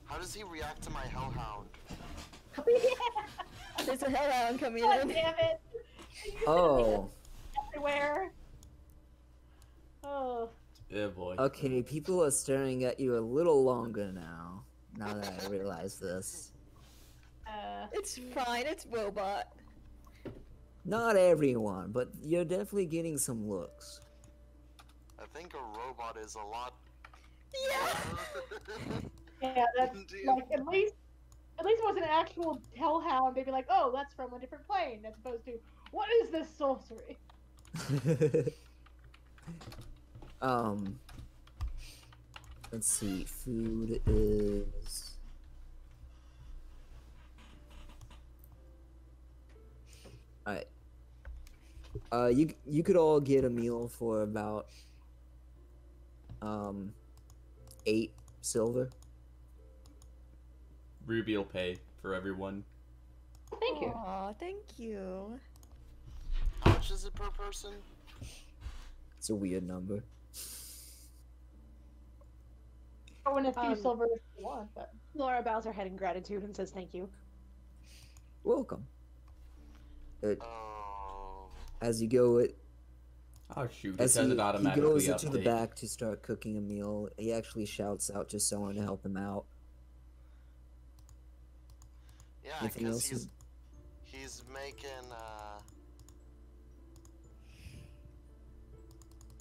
how does he react to my hellhound? There's a hellhound coming God in. damn it! Oh, Everywhere. Oh. Yeah, boy. okay, people are staring at you a little longer now. Now that I realize this. It's fine, it's robot. Not everyone, but you're definitely getting some looks. I think a robot is a lot. Yeah! Yeah, that's like at least it was an actual hellhound. They'd be like, oh, that's from a different plane, as opposed to what is this sorcery? Let's see. Food is. Alright. You could all get a meal for about 8 silver. Ruby will pay for everyone. Thank you. Aw, thank you. How much is it per person? It's a weird number. I win a few silver if you want, but Laura bows her head in gratitude and says thank you. Welcome. Oh. As you go, Oh shoot, it as says it he automatically goes into the update. back to start cooking a meal, he actually shouts out to someone to help him out. Yeah, Anything because else? he's making,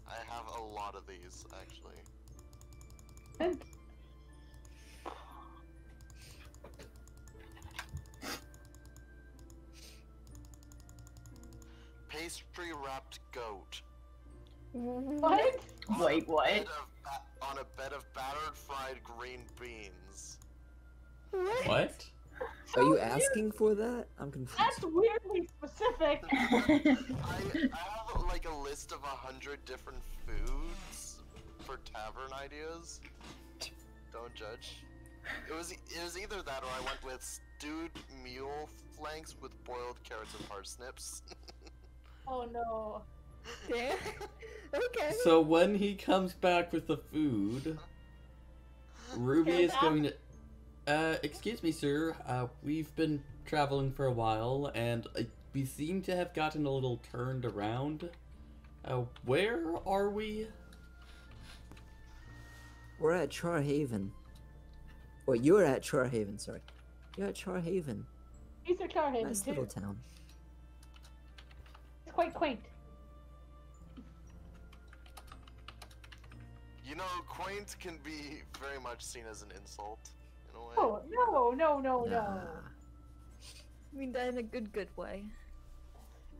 I have a lot of these, actually. Pastry wrapped goat. What? Wait, what? On a bed of battered fried green beans. What? Are you asking for that? I'm confused. That's weirdly specific. I have like a list of 100 different foods for tavern ideas. Don't judge. It was either that or I went with stewed mule flanks with boiled carrots and parsnips. Oh no. Damn. Okay. So when he comes back with the food, Ruby is going to... excuse me, sir. We've been traveling for a while, and we seem to have gotten a little turned around. Where are we? We're at Charhaven. Or you're at Charhaven, sorry. You're at Charhaven. He's a Charhaven Nice too. little town. It's quite quaint. You know, quaint can be very much seen as an insult, in a way. Oh, no. Nah. I mean that in a good way.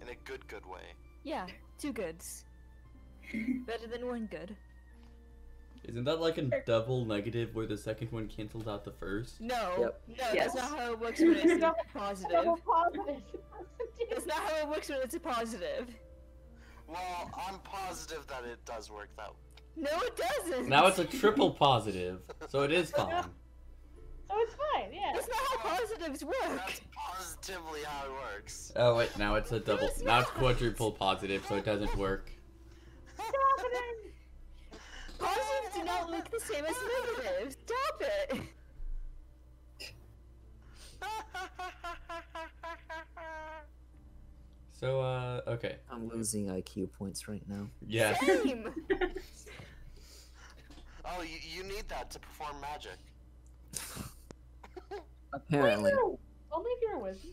In a good way. Yeah, 2 goods. Better than 1 good. Isn't that like a double negative where the second one cancels out the first? No, Yep. no, Yes. that's not how it works when it's a Double positive. positive. That's not how it works when it's a positive. Well, I'm positive that it does work that way. No, it doesn't. Now it's a triple positive, so it is fine. So it's fine, yeah. That's not how positives work. That's positively how it works. Oh wait, now it's a double. Now it's quadruple positive, so it doesn't work. Stop it! Positives do not look the same as negatives. Stop it. So, okay. I'm losing IQ points right now. Yeah. Same. Oh, you need that to perform magic. Apparently. Only if you're a wizard.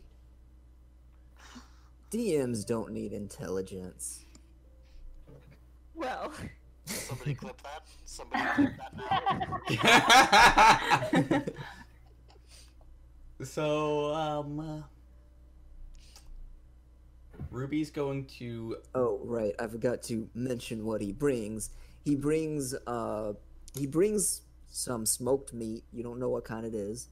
DMs don't need intelligence. Well, Somebody clip that. Somebody clip that now. So, Ruby's going to... Oh, right. I forgot to mention what he brings. He brings some smoked meat. You don't know what kind it is.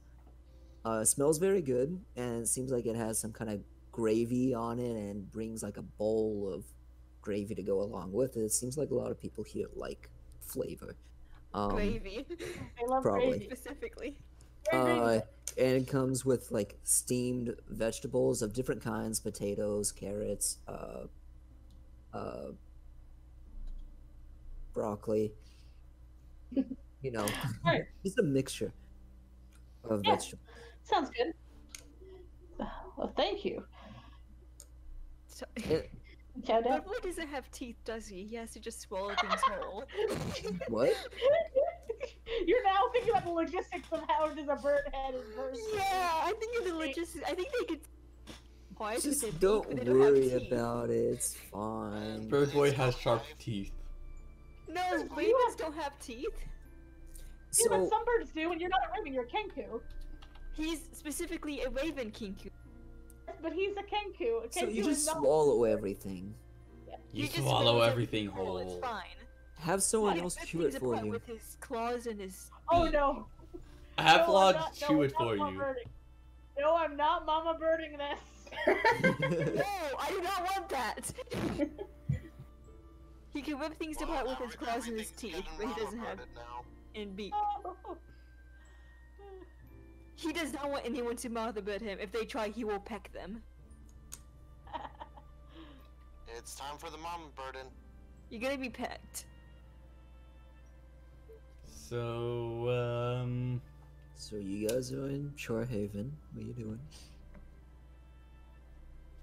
Smells very good, and it seems like it has some kind of gravy on it, and brings like a bowl of gravy to go along with it. It seems like a lot of people here like flavor. gravy. I love Probably. gravy. Specifically. And it comes with like steamed vegetables of different kinds: potatoes, carrots, broccoli. You know, Right. just a mixture of Yeah. vegetables. Sounds good. Well, thank you. So, Chow down. but Boy doesn't have teeth, does he? He has to just swallow things whole. What? You're now thinking about the logistics of how does a bird head is versus. Yeah, I think in the logistics, I think they could. Why do they Just think don't they don't have worry teeth? about it. It's fine. Bird Boy has sharp teeth. No, ravens don't have teeth. Yeah, but So some birds do, and you're not a raven, you're a kenku. He's specifically a raven kinku. But he's a kenku. A So you kenku just is not- swallow everything. You He just swallow swallows everything It's whole. fine. Have someone He else rips chew things it for apart you. with his claws and his. Oh beak. no. Have No, I'm Lodge not- chew no, it I'm for not you. birding. No, I'm not mama birding this. No, I do not want that. He can rip things apart with his claws and his teeth, but he doesn't have in beak. Oh. He does not want anyone to mother bird him. If they try, he will peck them. It's time for the mama burden. You're gonna be pecked. So, So you guys are in Shorehaven. What are you doing?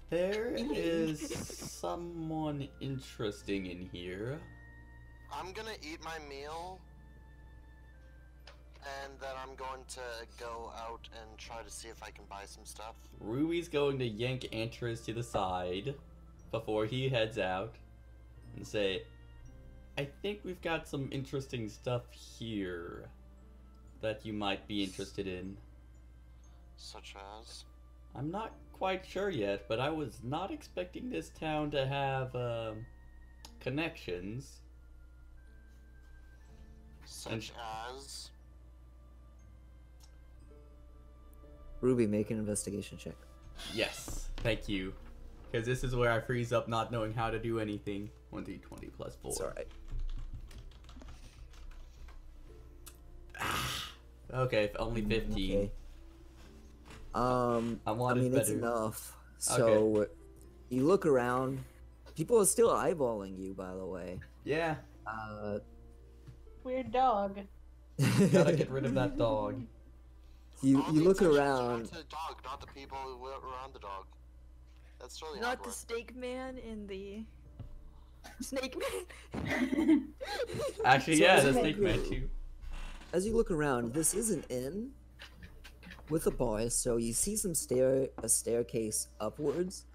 there is someone interesting in here. I'm gonna eat my meal, and then I'm going to go out and try to see if I can buy some stuff. Ruby's going to yank Antris to the side before he heads out and say, I think we've got some interesting stuff here that you might be interested in. Such as? I'm not quite sure yet, but I was not expecting this town to have connections. Such as? Ruby, make an investigation check. Yes, thank you. Because this is where I freeze up not knowing how to do anything. 1d20 plus 4. It's alright. Okay, only 15. Okay. I wanted it's better. enough. So you look around. People are still eyeballing you, by the way. Yeah. Weird dog. Gotta get rid of that dog. You All the look attention around. to the dog, not the people who were around the dog. That's really Not the awkward. snake man in the snake man. Actually, So yeah, as the you snake look- man too. As you look around, this is an inn with a bar, so you see a staircase upwards.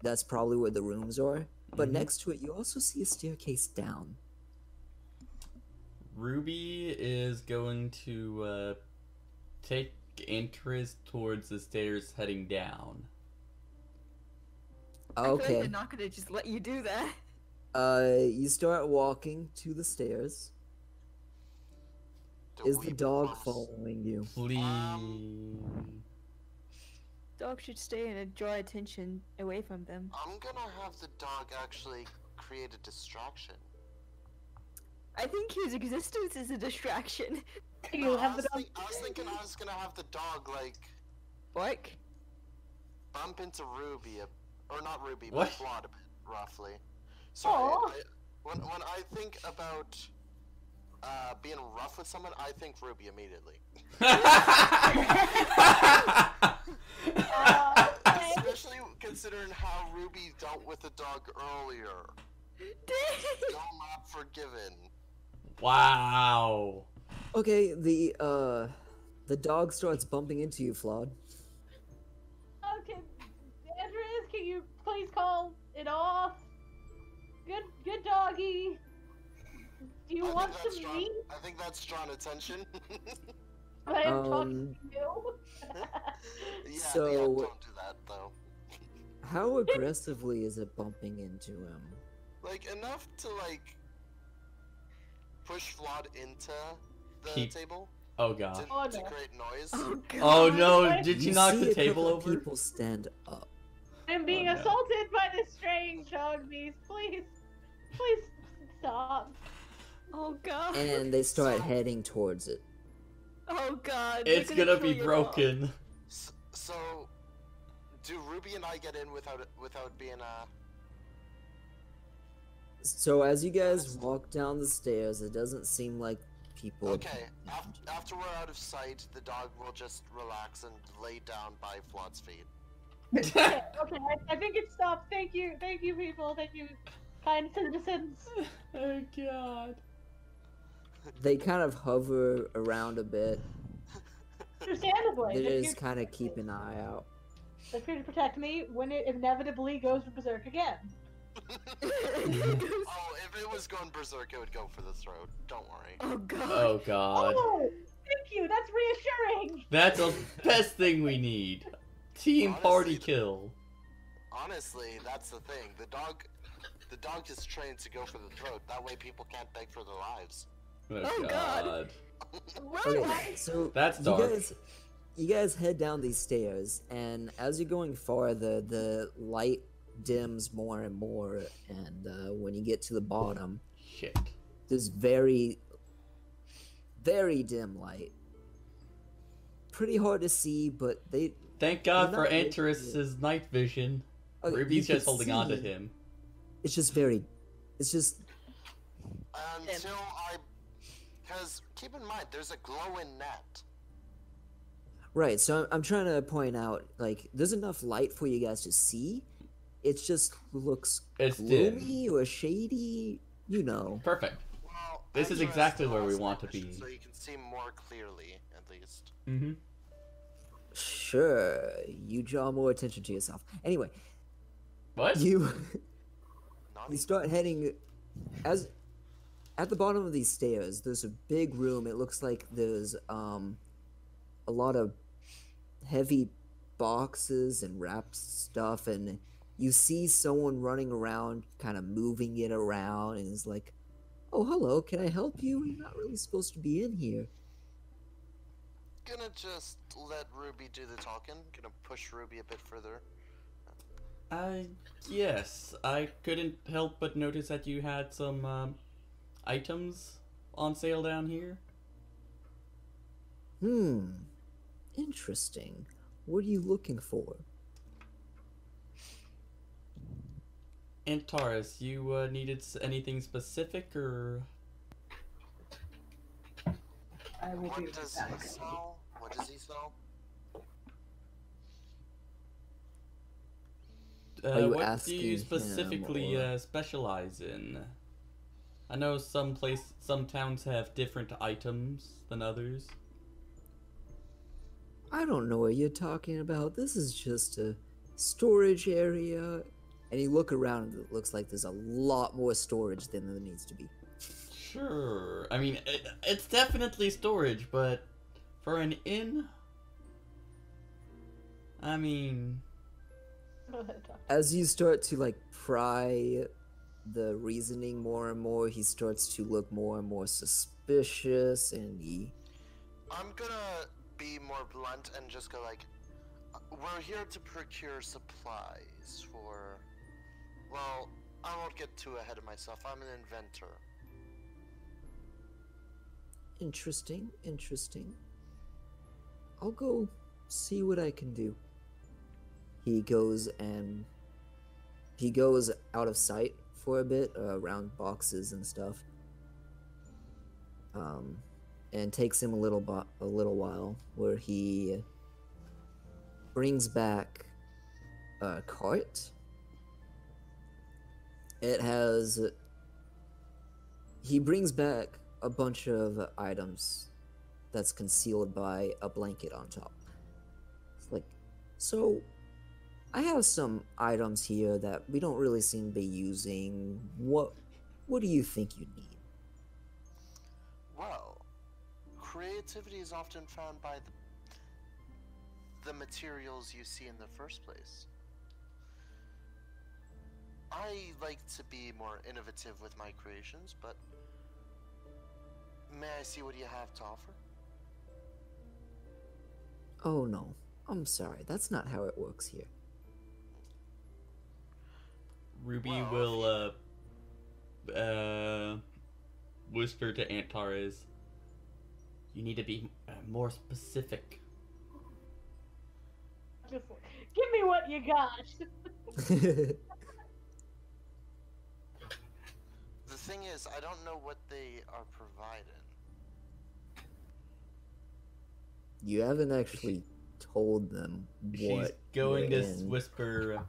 That's probably where the rooms are. But next to it, you also see a staircase down. Ruby is going to take interest towards the stairs heading down. I feel like Okay. they're not gonna just let you do that. You start walking to the stairs. Do Is we the dog promise- following you? Please. Dog should stay and draw attention away from them. I'm gonna have the dog actually create a distraction. I think his existence is a distraction. You No, have the dog. I was thinking I was gonna have the dog like Bark? bump into Ruby, or not Ruby, What? but Flawed a bit, roughly. Sorry, Aw. when I think about being rough with someone, I think Ruby immediately. Especially considering how Ruby dealt with the dog earlier. Still not forgiven. Wow. Okay, the dog starts bumping into you, Flawed. Okay, Andreas, can you please call it off? Good doggy. Do you want some meat? I think that's drawn attention. I am talking to you. Yeah, So- yeah, don't do that though. How aggressively is it bumping into him? Like enough to like push Flawed into the Keep- table Oh to, god. Oh, to no. create noise. Oh god. Oh no, did you knock see the a table couple of over? people stand up. I'm being Oh, no. assaulted by this strange dog beast. Please stop. Oh god. And they start heading towards it. Oh god. It's they're gonna kill be your dog. broken. So, do Ruby and I get in without being So as you guys walk down the stairs, it doesn't seem like people. okay? After we're out of sight, the dog will just relax and lay down by Flawed's feet. Okay, I think it stopped. Thank you, people. Thank you, kind citizens. Oh god. They kind of hover around a bit. Understandably, They they're just kind of keep an eye out. here to protect me when it inevitably goes berserk again. Oh, if it was going berserk, it would go for the throat. Don't worry. Oh god. Oh god. Oh, thank you. That's reassuring. That's the best thing we need. Team party Honestly, kill. Honestly, that's the thing. The dog is trained to go for the throat. That way, people can't beg for their lives. Oh, God. Okay, so That's dark. You guys head down these stairs, and as you're going farther, the light dims more and more, and when you get to the bottom, Shit. there's very, very dim light. Pretty hard to see, but they. Thank God You're for not Antares' night vision. Okay, Ruby's you just can holding on to see- him. It's just very. It's just. Until because keep in mind, there's a glowing net. Right, so I'm trying to point out, like, there's enough light for you guys to see. It just looks It's gloomy or shady, you know. Perfect. Well, This is Andreas exactly still where we has want to night vision, be. so you can see more clearly, at least. Mm-hmm. Sure, you draw more attention to yourself. Anyway, What? you Naughty. start heading as at the bottom of these stairs. There's a big room. It looks like there's a lot of heavy boxes and wrapped stuff, and you see someone running around, kind of moving it around, and is like, "Oh, hello, can I help you? You're not really supposed to be in here." gonna just let Ruby do the talking. Gonna push Ruby a bit further. Yes. I couldn't help but notice that you had some, items on sale down here. Interesting. What are you looking for? Antares, you, needed anything specific, or...? I will What be does back. he sell? What does he sell? Are you What do asking you him, specifically, or- specialize in? I know some towns have different items than others. I don't know what you're talking about. This is just a storage area. And you look around and it looks like there's a lot more storage than there needs to be. Sure. I mean, it's definitely storage, but for an inn? I mean... As you start to, like, pry the reasoning more and more, he starts to look more and more suspicious, and he... I'm gonna be more blunt and just go like, we're here to procure supplies for... Well, I won't get too ahead of myself. I'm an inventor. Interesting, interesting. I'll go see what I can do. He goes out of sight for a bit, around boxes and stuff. And takes him a little while, where he brings back a cart. He brings back a bunch of items that's concealed by a blanket on top. It's like, so I have some items here that we don't really seem to be using. What do you think you need? Well, creativity is often found by the materials you see in the first place. I like to be more innovative with my creations, but may I see what you have to offer? Oh no, I'm sorry, that's not how it works here. Ruby will, whisper to Antares, you need to be more specific. Just give me what you got. The thing is, I don't know what they are providing. You haven't actually told them what She's going you're to in. whisper a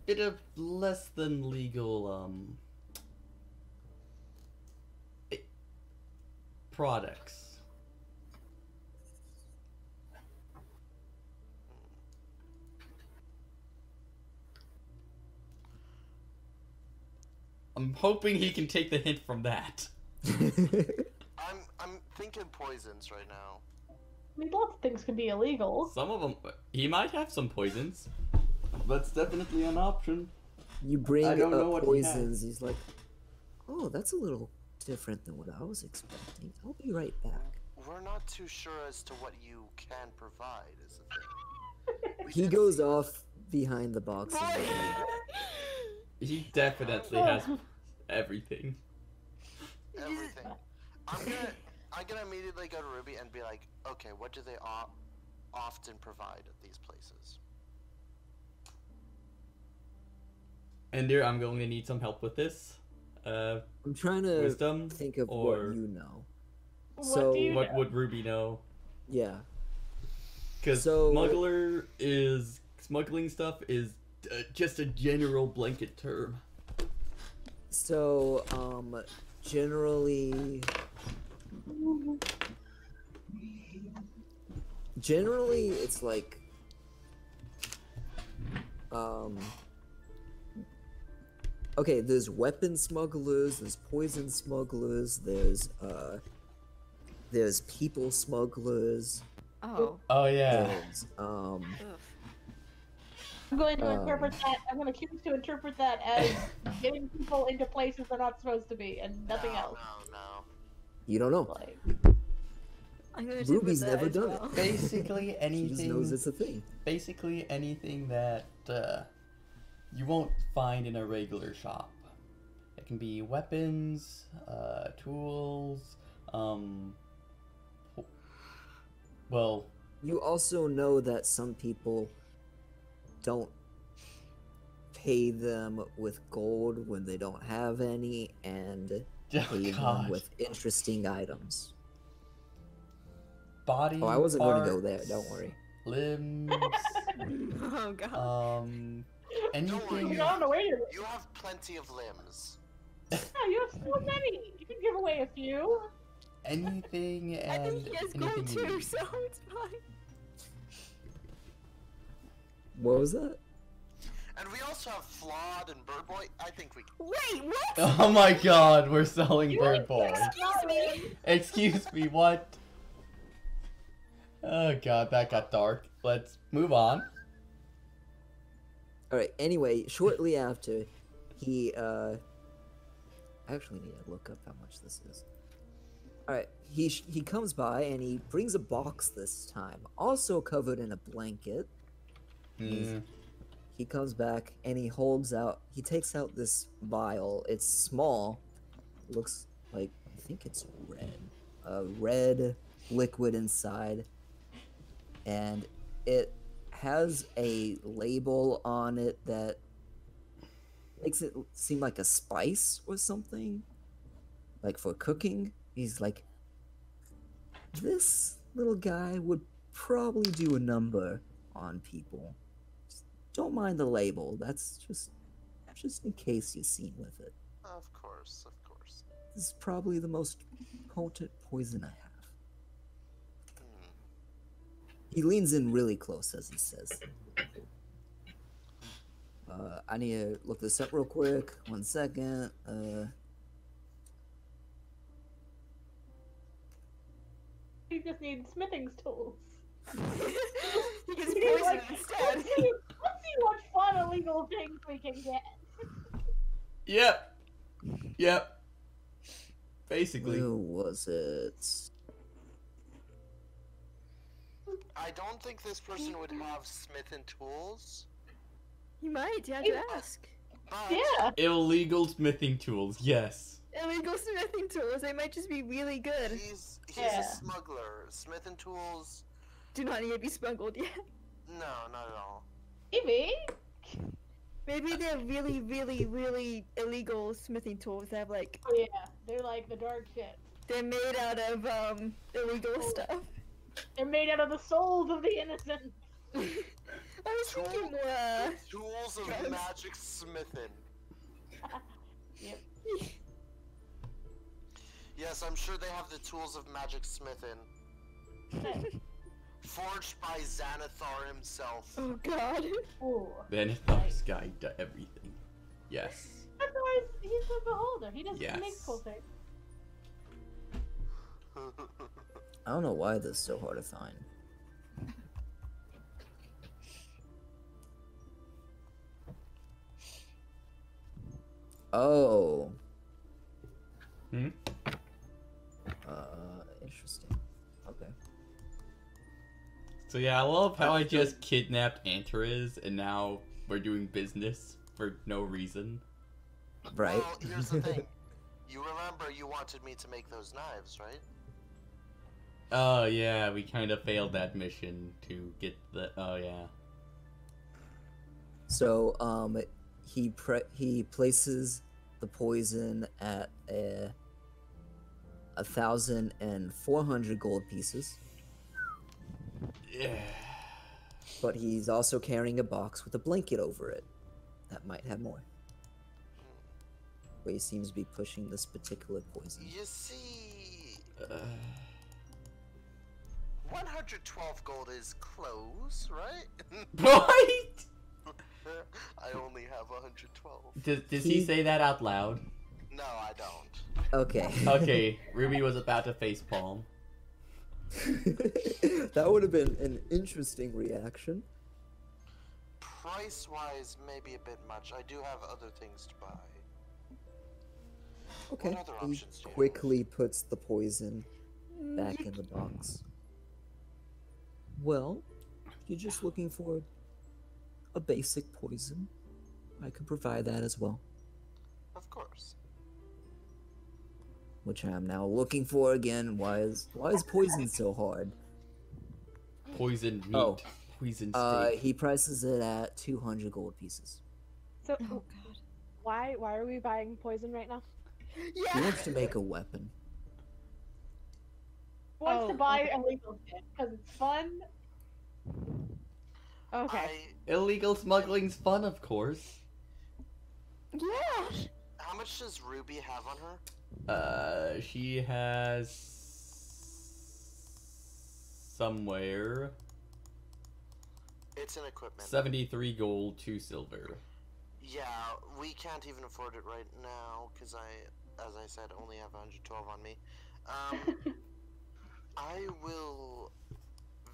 bit of less than legal, products. I'm hoping he can take the hint from that. I'm thinking poisons right now. I mean, lots of things can be illegal. Some of them, he might have some poisons. That's definitely an option. You bring I don't know up what he poisons, he's like, oh, that's a little different than what I was expecting. I'll be right back. We're not too sure as to what you can provide, is the thing. He goes off behind the boxes. He definitely has everything. Everything. I'm gonna immediately go to Ruby and be like, okay, what do they often provide at these places? Ender, I'm going to need some help with this. I'm trying to Wisdom think of or what you know. What do you what know? would Ruby know? Yeah. Because So- smuggling stuff is just a general blanket term. So, generally it's like, okay, there's weapon smugglers, there's poison smugglers, there's people smugglers, Oh. Oh yeah. there's, Ugh. I'm going to interpret that. I'm going to choose to interpret that as getting people into places they're not supposed to be, and nothing else. No. you don't know. Like, I'm gonna tip Ruby's with that never as done well. it. Basically She just knows anything. it's a thing. Basically anything that you won't find in a regular shop. It can be weapons, tools. Well, You also know that some people don't pay them with gold when they don't have any, and pay them God. with interesting items. Body. Oh, I wasn't going to go there. parts, Don't worry. Limbs. Oh god. Anything. You're on the way to it. You have plenty of limbs. Yeah, you have so many. You can give away a few. Anything I and think he has anything gold you too, need. so it's fine. What was that? And we also have Flawed and Bird Boy. I think we can. Wait, what? Oh my God, we're selling Bird Boy. Excuse me. Excuse me, what? Oh God, that got dark. Let's move on. Alright, anyway, shortly after, he, I actually need to look up how much this is. Alright, he comes by and he brings a box this time, also covered in a blanket. Hmm. He comes back and he takes out this vial. It's small. Looks like, I think it's red. A red liquid inside. And it has a label on it that makes it seem like a spice or something. Like for cooking. He's like, this little guy would probably do a number on people. Don't mind the label. That's just in case you're seen with it. Of course, of course. This is probably the most potent poison I have. Hmm. He leans in really close as he says. I need to look this up real quick. 1 second. You just need smithing tools. He gets You poisoned like, instead. let's see what fun illegal things we can get. Yep. Yep. Basically. Where was it? I don't think this person would have smith and tools, You might, you have to ask. but Yeah. Illegal smithing tools, yes. Illegal smithing tools, they might just be really good. he's Yeah. a smuggler. Smith and tools, Do not need to be smuggled yet. no, not at all. Maybe. Maybe they're really, really, really illegal smithing tools. They have like, Oh yeah, they're like the dark shit. they're made out of illegal stuff. They're made out of the souls of the innocent. I was thinking more. Tools of drugs. magic smithing. Yep. Yes, I'm sure they have the tools of magic smithing. Forged by Xanathar himself. Oh god. Ooh. Then Thoughts Guide to everything. Yes. That's why he's the beholder. He doesn't Yes. make cool things. I don't know why this is so hard to find. Oh. Hmm? Interesting. Okay. So yeah, I love how I just kidnapped Antares and now we're doing business for no reason. Right. Well, here's the thing. You remember you wanted me to make those knives, right? Oh yeah, we kind of failed that mission to get the. Oh yeah. So, he places the poison at 1,400 gold pieces, Yeah. but he's also carrying a box with a blanket over it. That might have more. But he seems to be pushing this particular poison. You see, 112 gold is close, right? Right? I only have 112. Does he say that out loud? No, I don't. Okay. Okay, Ruby was about to facepalm. That would have been an interesting reaction. Price-wise, maybe a bit much. I do have other things to buy. Okay. What other He options do you have? quickly puts the poison back in the box. Well, if you're just looking for a basic poison, I could provide that as well. Of course. Which I'm now looking for again. Why is poison so hard? Poisoned meat. Oh. Poisoned steak. He prices it at 200 gold pieces. So, Oh god. why are we buying poison right now? He Yeah. wants to make a weapon. Wants to Oh, buy okay. illegal shit because it's fun. Okay. Illegal smuggling's fun, of course. Yeah. How much does Ruby have on her? She has somewhere It's an equipment. 73 gold, 2 silver. Yeah, we can't even afford it right now because as I said, only have 112 on me. I will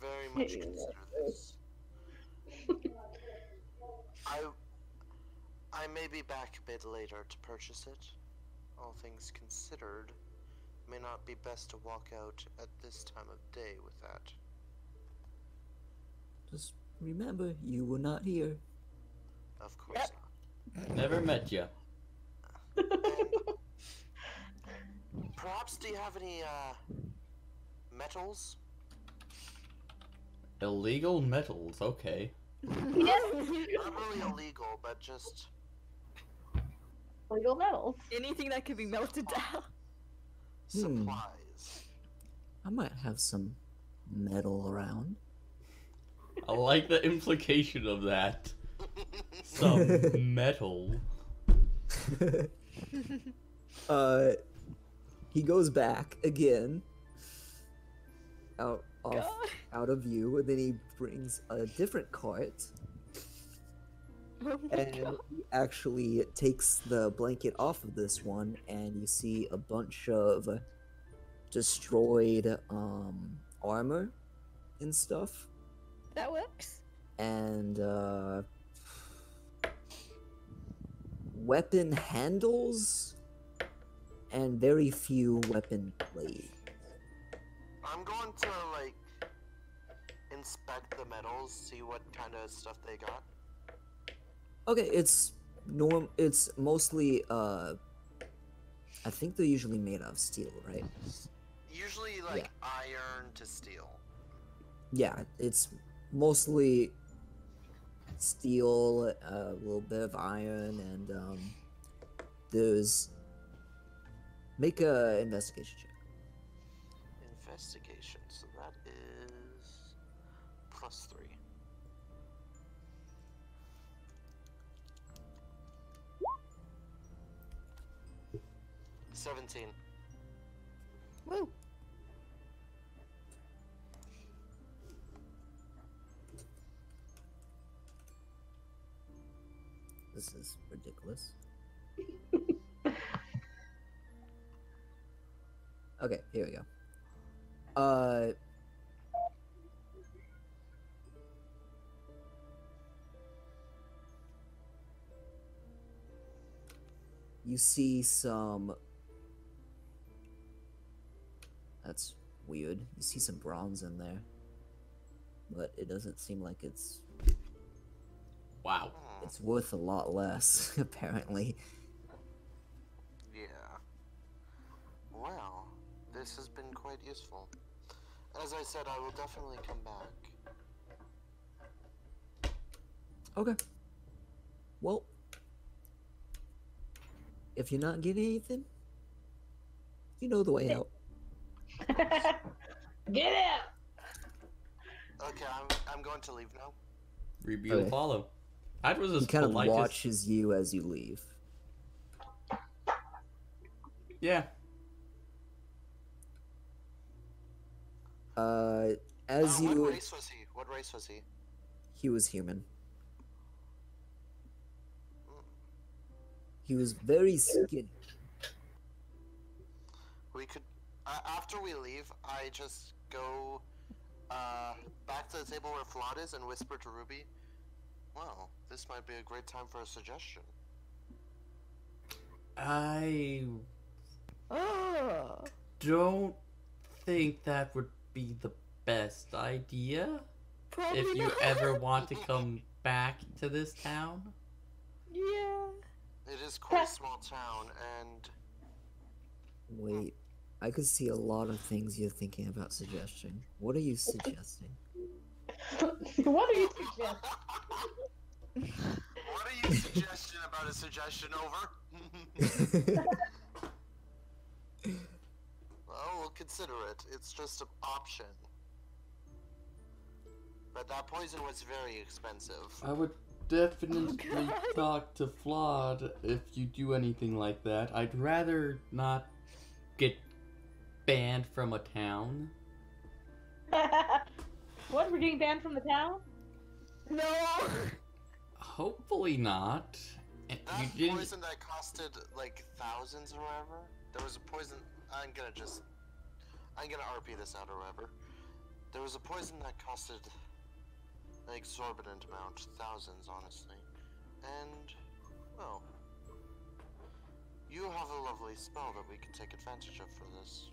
very much consider this. I may be back a bit later to purchase it. All things considered, may not be best to walk out at this time of day with that. Just remember, you were not here. Of course not. Never met ya. Perhaps do you have any metals? Illegal metals, okay. Not really illegal, but just Illegal metals. Anything that could be melted down. supplies. I might have some metal around. I like the implication of that. Some metal. He goes back again. Out of view, and then he brings a different cart. Oh my And god. he actually takes the blanket off of this one, and you see a bunch of destroyed armor and stuff. That works. And weapon handles and very few weapon blades. I'm going to like inspect the metals, see what kind of stuff they got. Okay, it's mostly I think they're usually made out of steel, right? Usually like iron to steel. Yeah, it's mostly steel, a little bit of iron, and there's make a investigation check. Investigation, so that is +3. $17. Woo. This is ridiculous. Okay, here we go. You see some. That's weird. You see some bronze in there, but it doesn't seem like it's Wow. it's worth a lot less, apparently. Yeah. Well, this has been quite useful. As I said, I will definitely come back. Okay. Well, if you're not getting anything, you know the way out. Get it! Okay, I'm going to leave now. Ruby will Okay. follow. That was He as kind of polite as... watches you as you leave. Yeah. As What you, race was he? What race was he? he was human. He was very skinny. We could, after we leave, I just go back to the table where Flawed is and whisper to Ruby, well, this might be a great time for a suggestion. I Oh. don't think that would be the best idea. Probably if you not. ever want to come back to this town. Yeah. It is quite a small town, and Wait, I could see a lot of things you're thinking about suggesting. What are you suggesting? What are you suggesting? what are you suggesting about a suggestion? Over. Well, we'll consider it. It's just an option. But that poison was very expensive. I would definitely talk to Flawed if you do anything like that. I'd rather not get banned from a town. What? We're getting banned from the town? No. Hopefully not. And That you didn't. poison that costed like thousands or whatever. There was a poison. I'm gonna RP this out or whatever. There was a poison that costed an exorbitant amount, thousands honestly. And, well, you have a lovely spell that we can take advantage of for this.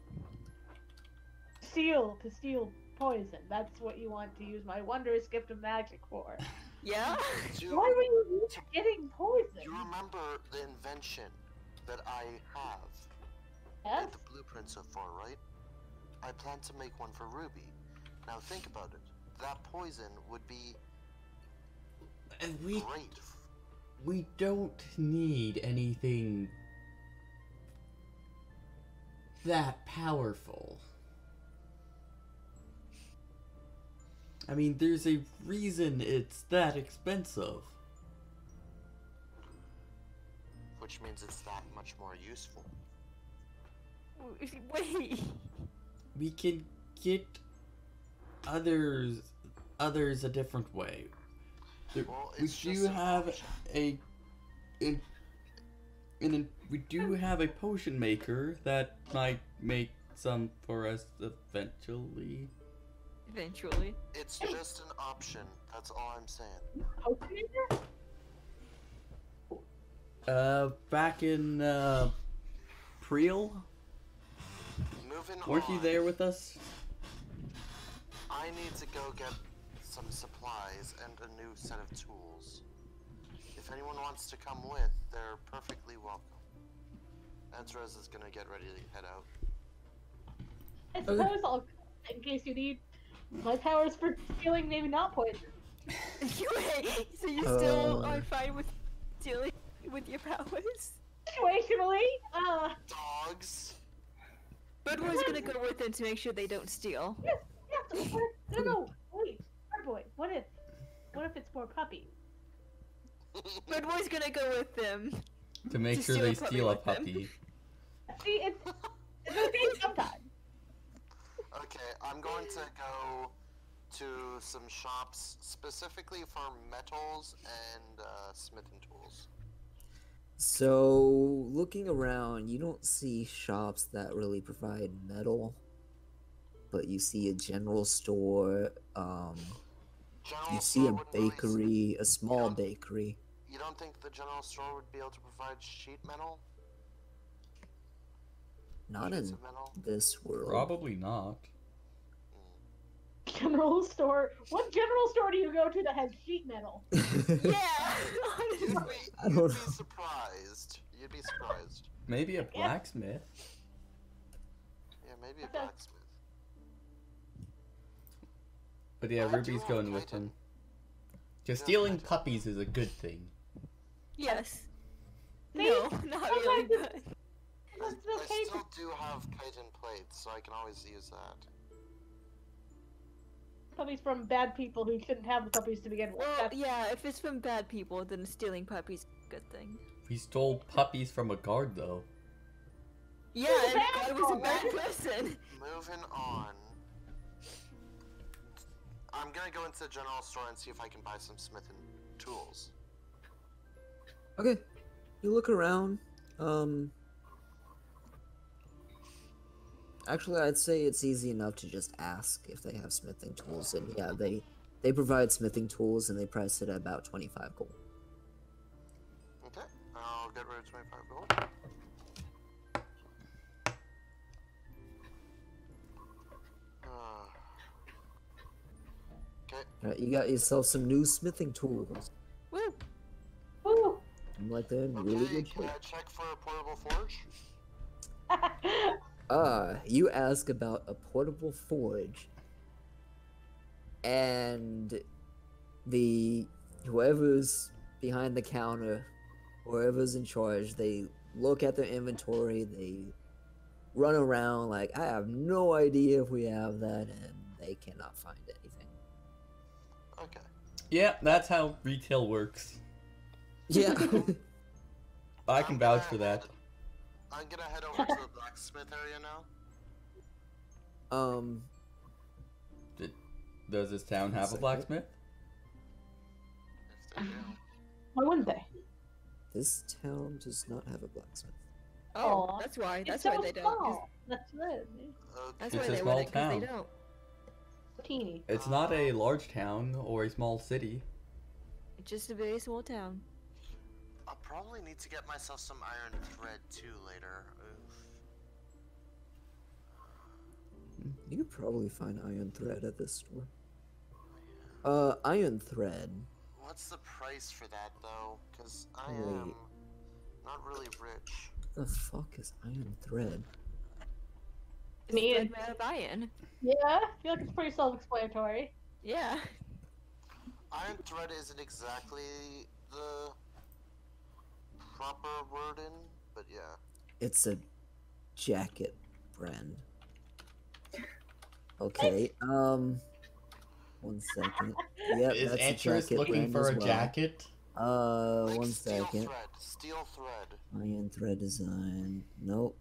To steal poison. That's what you want to use my wondrous gift of magic for. Yeah? Why were you getting poison? You remember the invention that I have? Yes? The blueprints are for, right? I plan to make one for Ruby. Now think about it. That poison would be And great. we don't need anything that powerful. I mean, there's a reason it's that expensive. Which means it's that much more useful. Wait. We can get others a different way. Well, We it's just do an have option. we do have a potion maker that might make some for us eventually. Eventually. It's just an option. That's all I'm saying. Back in Priel, Moving weren't on. you there with us? I need to go get some supplies and a new set of tools. If anyone wants to come with, they're perfectly welcome. Antares is gonna get ready to head out. I suppose I'll, in case you need my powers for stealing, maybe not poison. Wait, so you still are fine with dealing with your powers? Situationally, Dogs! Budboy's gonna go with them to make sure they don't steal. Yes, no, wait, boy, what if it's more puppy? Budboy's gonna go with them. To make To sure steal they a puppy steal a with them. puppy. See, it's okay sometimes. Okay, I'm going to go to some shops specifically for metals and smithing tools. So, looking around, you don't see shops that really provide metal, but you see a general store, General you see store a wouldn't really- bakery, a small bakery. You don't think the general store would be able to provide sheet metal? Not Sheets in of metal? this world. Probably not. General store? What general store do you go to that has sheet metal? Yeah! You'd I be don't know. surprised. You'd be surprised. Maybe a blacksmith. Yeah, maybe a Okay. blacksmith. But yeah, I do Ruby's have going with Titan. him. Because stealing puppies is a good thing. Yes. See? No, not really, but... I okay. still do have chitin plates, so I can always use that. Puppies from bad people who shouldn't have the puppies to begin with. Well, That's- yeah, if it's from bad people, then stealing puppies is a good thing. We stole puppies from a guard, though. Yeah, Who's and bad God was a for bad it? person. Moving on. I'm gonna go into the general store and see if I can buy some smithing tools. Okay, you look around. Actually, I'd say it's easy enough to just ask if they have smithing tools, and yeah, they provide smithing tools, and they price it at about 25 gold. Okay, I'll get rid of 25 gold. Okay. Alright, you got yourself some new smithing tools. Woo! Ooh. I'm like they're in really Okay, good can shape. I check for a portable forge? You ask about a portable forge, and whoever's behind the counter, whoever's in charge, they look at their inventory, they run around like, I have no idea if we have that, and they cannot find anything. Okay. Yeah, that's how retail works. Yeah. I can vouch for that. I'm gonna head over to the blacksmith area now. Does this town have a blacksmith? If they do. Why wouldn't they? This town does not have a blacksmith. Oh, Aw. that's why. It's That's so why they don't. 'Cause small. That's it. That's It's why a they small wouldn't. 'Cause town. they don't. Teeny. It's not a large town or a small city. It's just a very small town. I'll probably need to get myself some iron thread too later. Oof. You could probably find iron thread at this store. Iron thread. What's the price for that though? Cause I Wait. am not really rich. What the fuck is iron thread? Me It's and made out of iron. yeah, I feel like it's pretty self-explanatory. Yeah. Iron thread isn't exactly the proper wording, but yeah. It's a jacket brand. Okay, 1 second. Yep, Is that's a Antrus jacket looking brand for as a well. jacket? Like 1 steel second. thread. Steel thread. Iron thread design. Nope.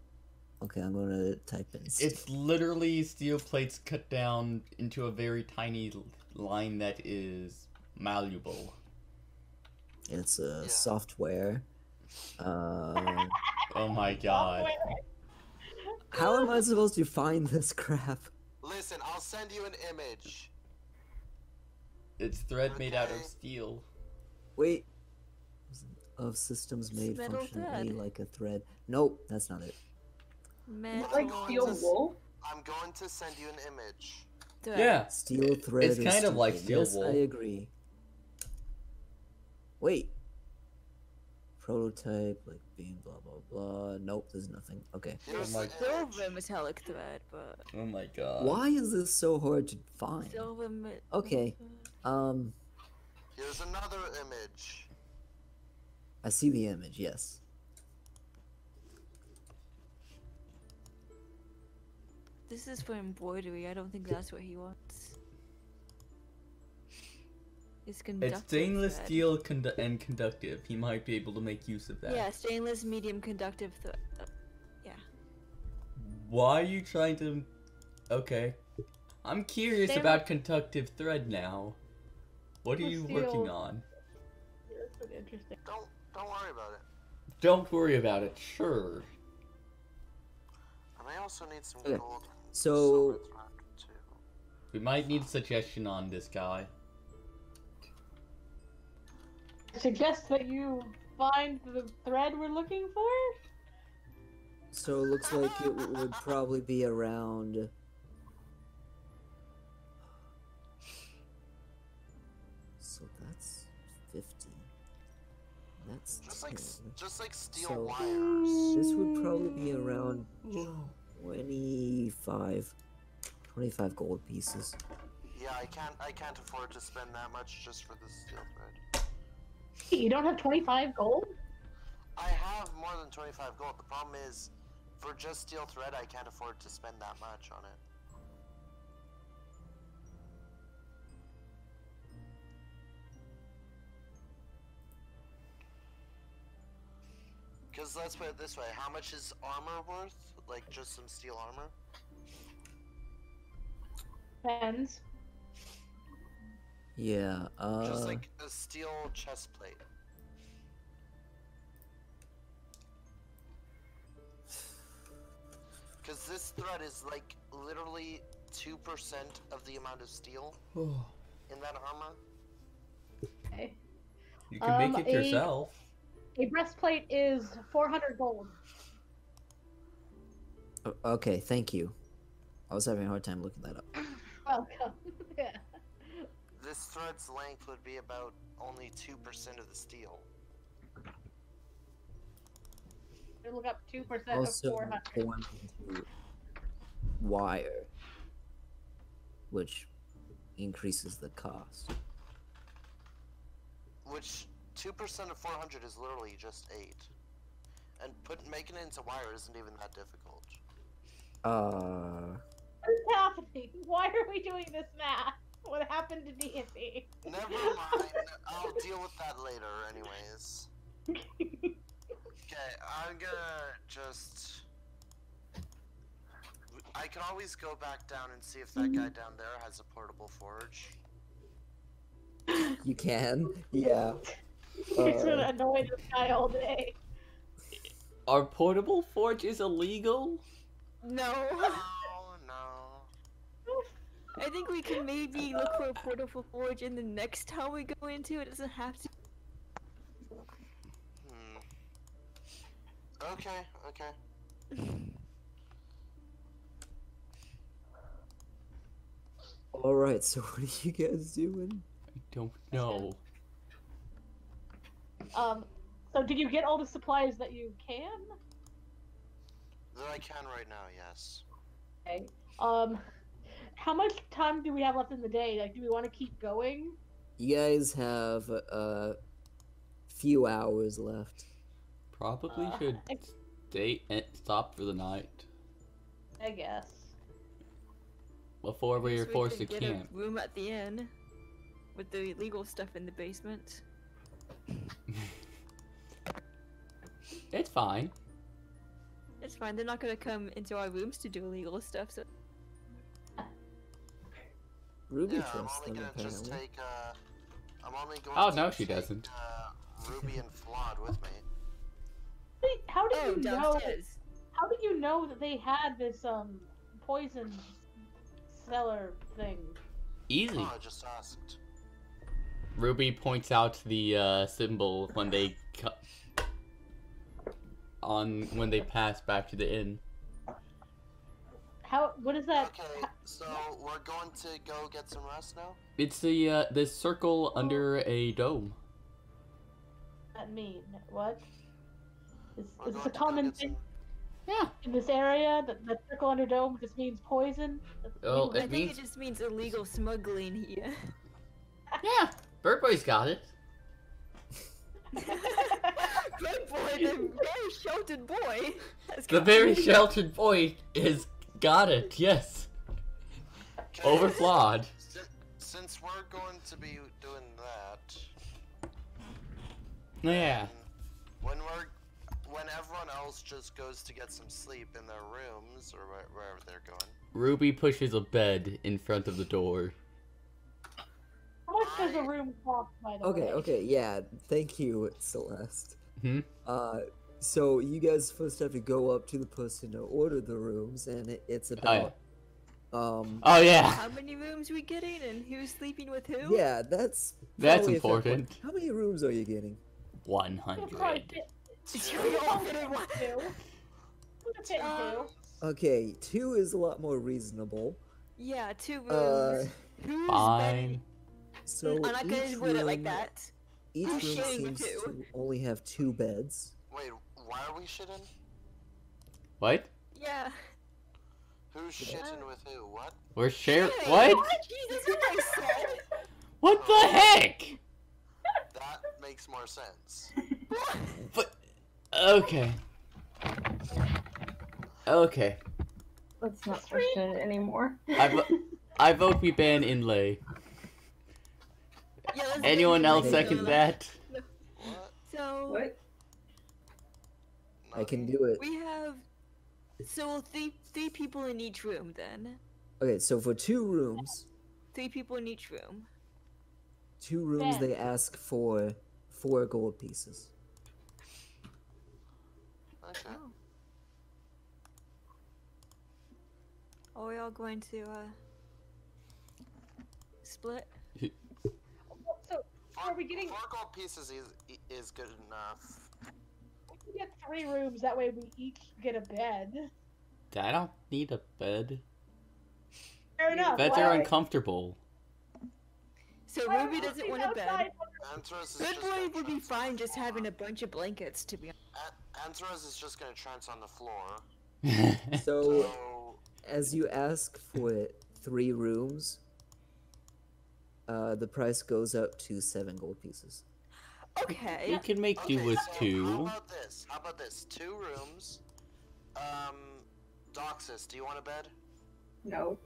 Okay, I'm gonna type in. It's literally steel plates cut down into a very tiny line that is malleable. It's a Yeah. software. Oh my god. How am I supposed to find this crap? Listen, I'll send you an image. It's thread made out of Okay. steel. Wait. Of systems made metal functionally thread. like a thread. Nope, that's not it. Metal. Like steel wool? I'm going to send you an image. thread. Yeah. Steel thread. It's or kind of like something. steel Yes, wool. I agree. Wait. Prototype, like being blah blah blah. Nope, there's nothing. Okay. Here's my- the Silver image. metallic thread, but Oh my god. Why is this so hard to find? silver. Okay. Here's another image. I see the image. Yes. This is for embroidery. I don't think that's what he wants. It's conductive. It's stainless thread. steel and conductive. He might be able to make use of that. Yeah, stainless medium conductive thread. Why are you trying to... Okay. I'm curious Stainless- about conductive thread now. What are you Steel. working on? Yeah, that's pretty interesting. Don't worry about it. Don't worry about it, sure. I may also need some Okay, gold. and so- silver thread, too. We might need a suggestion on this guy. I suggest that you find the thread we're looking for. So it looks like it would probably be around. So that's 50. That's Just 10. like steel So- wires. This would probably be around 25 gold pieces. Yeah, I can't afford to spend that much just for this steel thread. You don't have 25 gold? I have more than 25 gold. The problem is, for just steel thread, I can't afford to spend that much on it. Because let's put it this way, how much is armor worth? Like, just some steel armor? Depends. Yeah, Just like a steel chest plate. Because this thread is like literally 2% of the amount of steel in that armor. Okay. You can make it a- yourself. A breastplate is 400 gold. Okay, thank you. I was having a hard time looking that up. Welcome. Yeah. this thread's length would be about only 2% of the steel. Look up 2% of Also 400. formed into wire, which increases the cost. Which 2% of 400 is literally just 8. And making it into wire isn't even that difficult. What is happening? Why are we doing this math? What happened to D&D? Never mind. I'll deal with that later anyways. Okay, I'm gonna just... I can always go back down and see if that guy down there has a portable forge. You can? Yeah. It's gonna annoy this guy all day. Are portable forges illegal? No. Oh, no. I think we can maybe look for a portable forge in the next town we go into. It doesn't have to. Okay, okay. Alright, so what are you guys doing? I don't know. So did you get all the supplies that you can? That I can right now, yes. Okay. How much time do we have left in the day? Like, do we want to keep going? You guys have a few hours left. Probably should stay and stop for the night I guess. before we are forced to get camp. a room at the inn with the illegal stuff in the basement. It's fine. It's fine. They're not gonna come into our rooms to do illegal stuff. So Ruby Yeah, I'm trusts only them, gonna just apparently. take, I'm only going Oh, to no, she take, doesn't. Ruby and Flawed with me. Wait, how did you know? downstairs. How did you know that they had this poison cellar thing? Easy. Oh, I just asked. Ruby points out the symbol when they when they pass back to the inn. How? What is that? Okay, so we're going to go get some rest now? It's the circle under a dome. That mean what? Is We're this going a to go common get some- thing Yeah. in this area? That circle under dome just means poison. Well, I it think means it just means illegal smuggling here. yeah. Birdboy's got it. Good boy, the very sheltered boy. The very sheltered boy is got it. Yes. Okay, Overflawed. Since we're going to be doing that, Yeah. when everyone else just goes to get some sleep in their rooms or wherever they're going. Ruby pushes a bed in front of the door. How much does a room cost, by the way? Okay, yeah, thank you, Celeste. Hmm? So you guys first have to go up to the person to order the rooms, and it's about, Oh yeah. How many rooms we getting and who's sleeping with who? yeah, that's That's probably a fair point. important. How many rooms are you getting? 100. We all fit in one. Two. Okay, 2 is a lot more reasonable. Yeah, 2 rooms. Who's Fine. So I'm not gonna each word it like room- that. Each I'm room sharing seems two. to only have 2 beds. Wait, why are we shitting? What? Yeah. Who's shitting with who? What? We're sharing. Hey, What? Jesus, what I said. What the heck? That makes more sense. But okay. Okay. Let's not question it anymore. I vote we ban inlay. Yeah, let's Anyone get else into second it. that? What? So What? I can do it. we have three people in each room then. Okay, so for 2 rooms, 3 people in each room. 2 rooms Ben. they ask for 4 gold pieces. Okay. Oh. Are we all going to split? So, are we getting? 4 gold pieces is good enough. We get 3 rooms. That way, we each get a bed. I don't need a bed. Fair enough. Beds why are we- uncomfortable. So Well, Ruby doesn't want a bed. outside- Anthros is Good just boy gonna would be trance on fine the just floor. having a bunch of blankets, to be honest. Anthros is just gonna trance on the floor. So, So as you ask for 3 rooms, the price goes up to 7 gold pieces. Okay. We can make do with so 2. How about this? 2 rooms. Doxus, do you want a bed? No.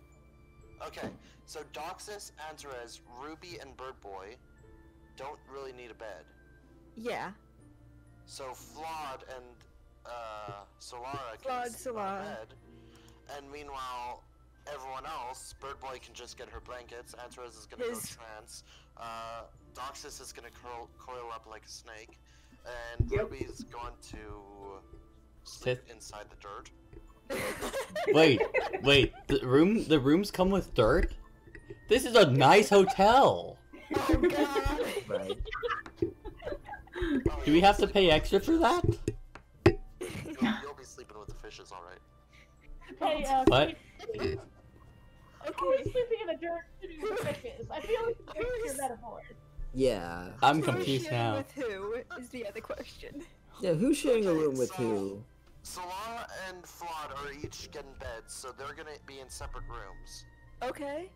Okay, so Doxus, Antares, Ruby, and Bird Boy don't really need a bed. Yeah. So Flawed and Solara can Flawed, sleep on a Solara. bed. And meanwhile, everyone else, Bird Boy can just get her blankets, Antares is gonna go trance, Doxus is gonna coil up like a snake, and Ruby's going to sleep inside the dirt. Wait, the rooms come with dirt? This is a nice hotel. Oh god. Right. Do we have to pay extra for that? You'll be sleeping with the fishes, alright. Hey, What? Who's Okay. sleeping in the dirt shooting the fishes? I feel like it's your metaphor. Yeah. I'm Who's confused sharing now. with who is the other question. Yeah, who's sharing a Okay, room with so- who? Solara and Flawed are each getting beds, so they're gonna be in separate rooms. Okay.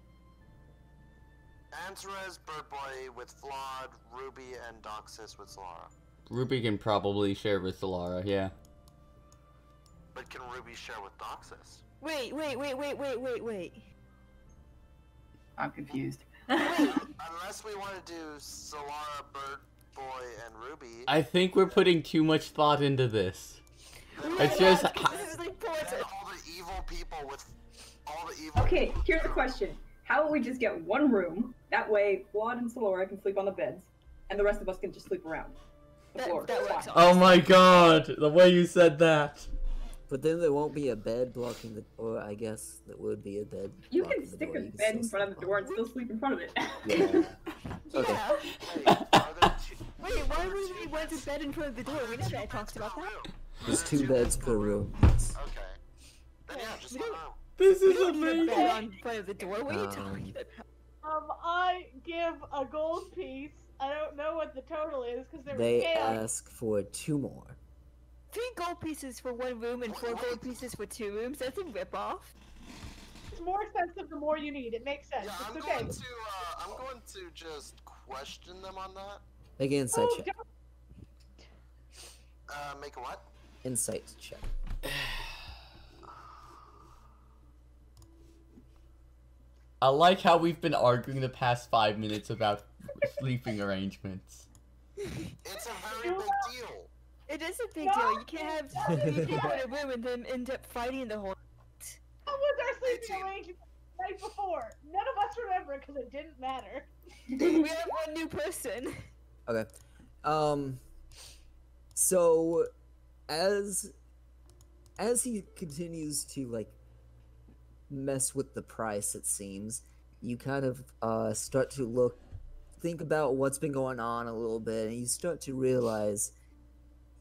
Antares, Bird Boy with Flawed, Ruby, and Doxus with Solara. Ruby can probably share with Solara, yeah. But can Ruby share with Doxus? Wait. I'm confused. Unless we want to do Solara, Bird Boy, and Ruby. I think we're putting too much thought into this. It's just... This is like And important. all the evil people with all the evil. Okay, here's the question. How about we just get one room? That way, Flawed and Solara can sleep on the beds, and the rest of us can just sleep around the floor. That It's works fine. Oh my god, the way you said that. But then there won't be a bed blocking the, or I guess there would be a bed. You blocking can the stick door. a You can bed in still front of the sleep door on and still sleep in front of it. it. Yeah. Okay. Yeah. Wait, are there two, Wait, why would we want a bed in front of the door? We never talked about that. There's 2 beds per room. Okay. Then yeah, just We one don't- room. This We is don't need a bed amazing. on front of the door. What are you talking about? I give a gold piece. I don't know what the total is because there was They chaos. ask for 2 more. 3 gold pieces for 1 room and 4 gold pieces for 2 rooms. That's a ripoff. It's more expensive the more you need. It makes sense. Yeah, I'm It's okay. going to just question them on that. Make an insight Oh, check. don't- Make a what? Insight check. I like how we've been arguing the past 5 minutes about sleeping arrangements. It's a very big deal. It is a big No, deal. You can't have no, 3 people in a room and then end up fighting the whole. What was our sleeping 18. arrangement the night before? None of us remember because it didn't matter. We have 1 new person. Okay. So as he continues to like mess with the price, it seems, you kind of start to think about what's been going on a little bit, and you start to realize